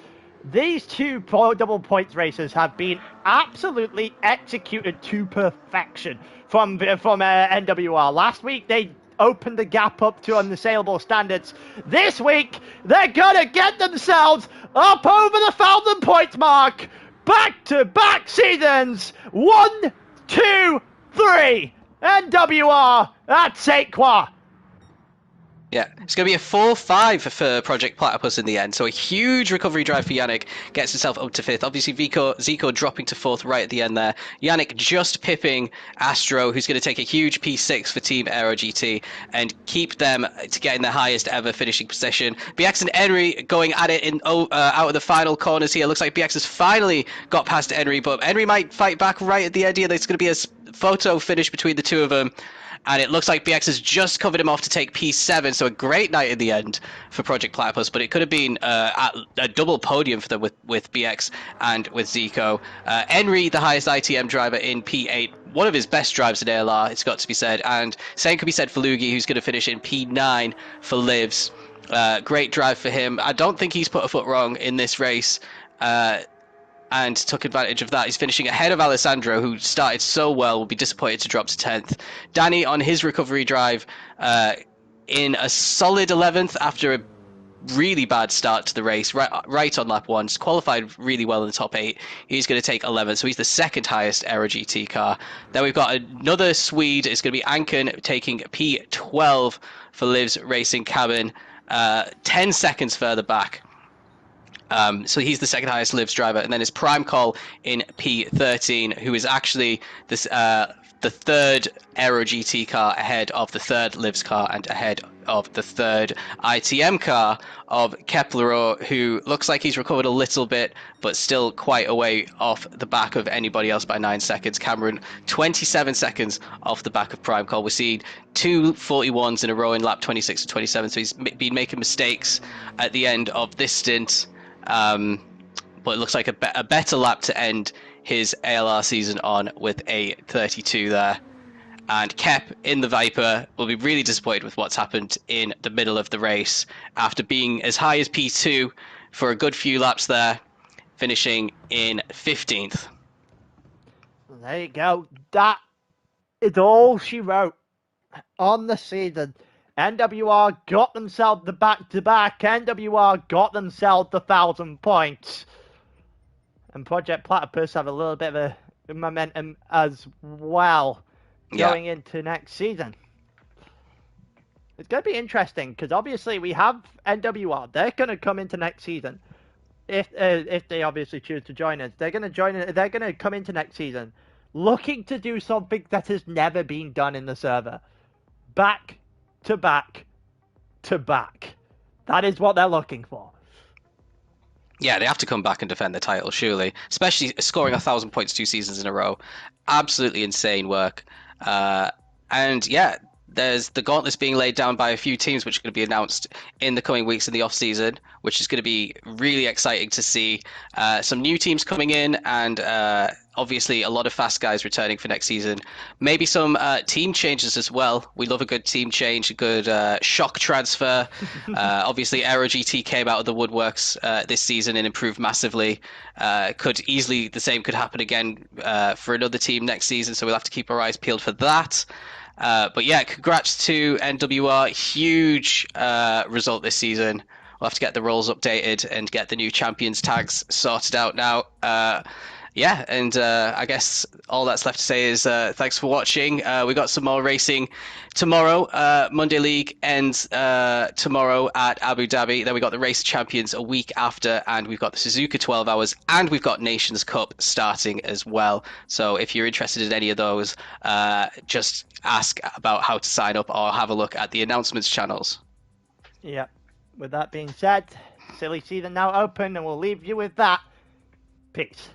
These 2 double points races have been absolutely executed to perfection from NWR. Last week they opened the gap up to unassailable standards. This week they're gonna get themselves up over the 1,000 points mark. Back-to-back seasons. 1, 2, 3. NWR at Sainte-Croix. Yeah, it's going to be a 4-5 for Project Platypus in the end. So a huge recovery drive for Yannick. Gets himself up to 5th. Obviously, Zico dropping to 4th right at the end there. Yannick just pipping Astro, who's going to take a huge P6 for Team Aero GT and keep them to getting their highest ever finishing position. BX and Henry going at it out of the final corners here. Looks like BX has finally got past Henry, but Henry might fight back right at the end here. There's going to be a photo finish between the two of them. And it looks like BX has just covered him off to take P7, so a great night in the end for Project Platypus, but it could have been a double podium for them with BX and with Zico. Henry, the highest ITM driver in P8, one of his best drives in ALR, it's got to be said, and same could be said for Lugi, who's going to finish in P9 for Livs. Great drive for him. I don't think he's put a foot wrong in this race. And took advantage of that. He's finishing ahead of Alessandro, who started so well, will be disappointed to drop to 10th. Danny on his recovery drive in a solid 11th after a really bad start to the race, right on lap 1. Qualified really well in the top 8. He's going to take 11th, so he's the second highest Aero GT car. Then we've got another Swede. It's going to be Anken taking P12 for Liv's Racing Cabin, 10 seconds further back. So he's the second highest Livs driver, and then his prime call in P13, who is actually this the third Aero GT car ahead of the third Livs car and ahead of the third ITM car of Kepler, who looks like he's recovered a little bit, but still quite a way off the back of anybody else by 9 seconds. Cameron, 27 seconds off the back of prime call. We're seeing 2 41s in a row in lap 26 and 27, so he's been making mistakes at the end of this stint. But it looks like a better lap to end his ALR season on with a 32 there. And Kep in the Viper will be really disappointed with what's happened in the middle of the race after being as high as P2 for a good few laps there, finishing in 15th. There you go. That It's all she wrote on the season. NWR got themselves the back-to-back. NWR got themselves the 1,000 points. And Project Platypus have a little bit of a momentum as well going into next season. It's going to be interesting because obviously we have NWR. They're going to come into next season if they obviously choose to join us. They're going to join. They're going to come into next season looking to do something that has never been done in the server. Back to back to back. That is what they're looking for. Yeah, they have to come back and defend the title, surely. Especially scoring 1,000 points 2 seasons in a row. Absolutely insane work. And yeah, there's the gauntlets being laid down by a few teams, which are going to be announced in the coming weeks in the off season, which is going to be really exciting to see. Some new teams coming in, and obviously a lot of fast guys returning for next season. Maybe some team changes as well. We love a good team change, a good shock transfer. Obviously, Aero GT came out of the woodworks this season and improved massively. The same could happen again for another team next season, so we'll have to keep our eyes peeled for that. But yeah, congrats to NWR. Huge result this season. We'll have to get the roles updated and get the new champions tags sorted out now. Yeah, and I guess all that's left to say is thanks for watching. We got some more racing tomorrow. Monday League ends tomorrow at Abu Dhabi. Then we got the Race Champions a week after, and we've got the Suzuka 12 Hours, and we've got Nations Cup starting as well. So if you're interested in any of those, just ask about how to sign up or have a look at the announcements channels. Yeah. With that being said, silly season now open, and we'll leave you with that. Peace.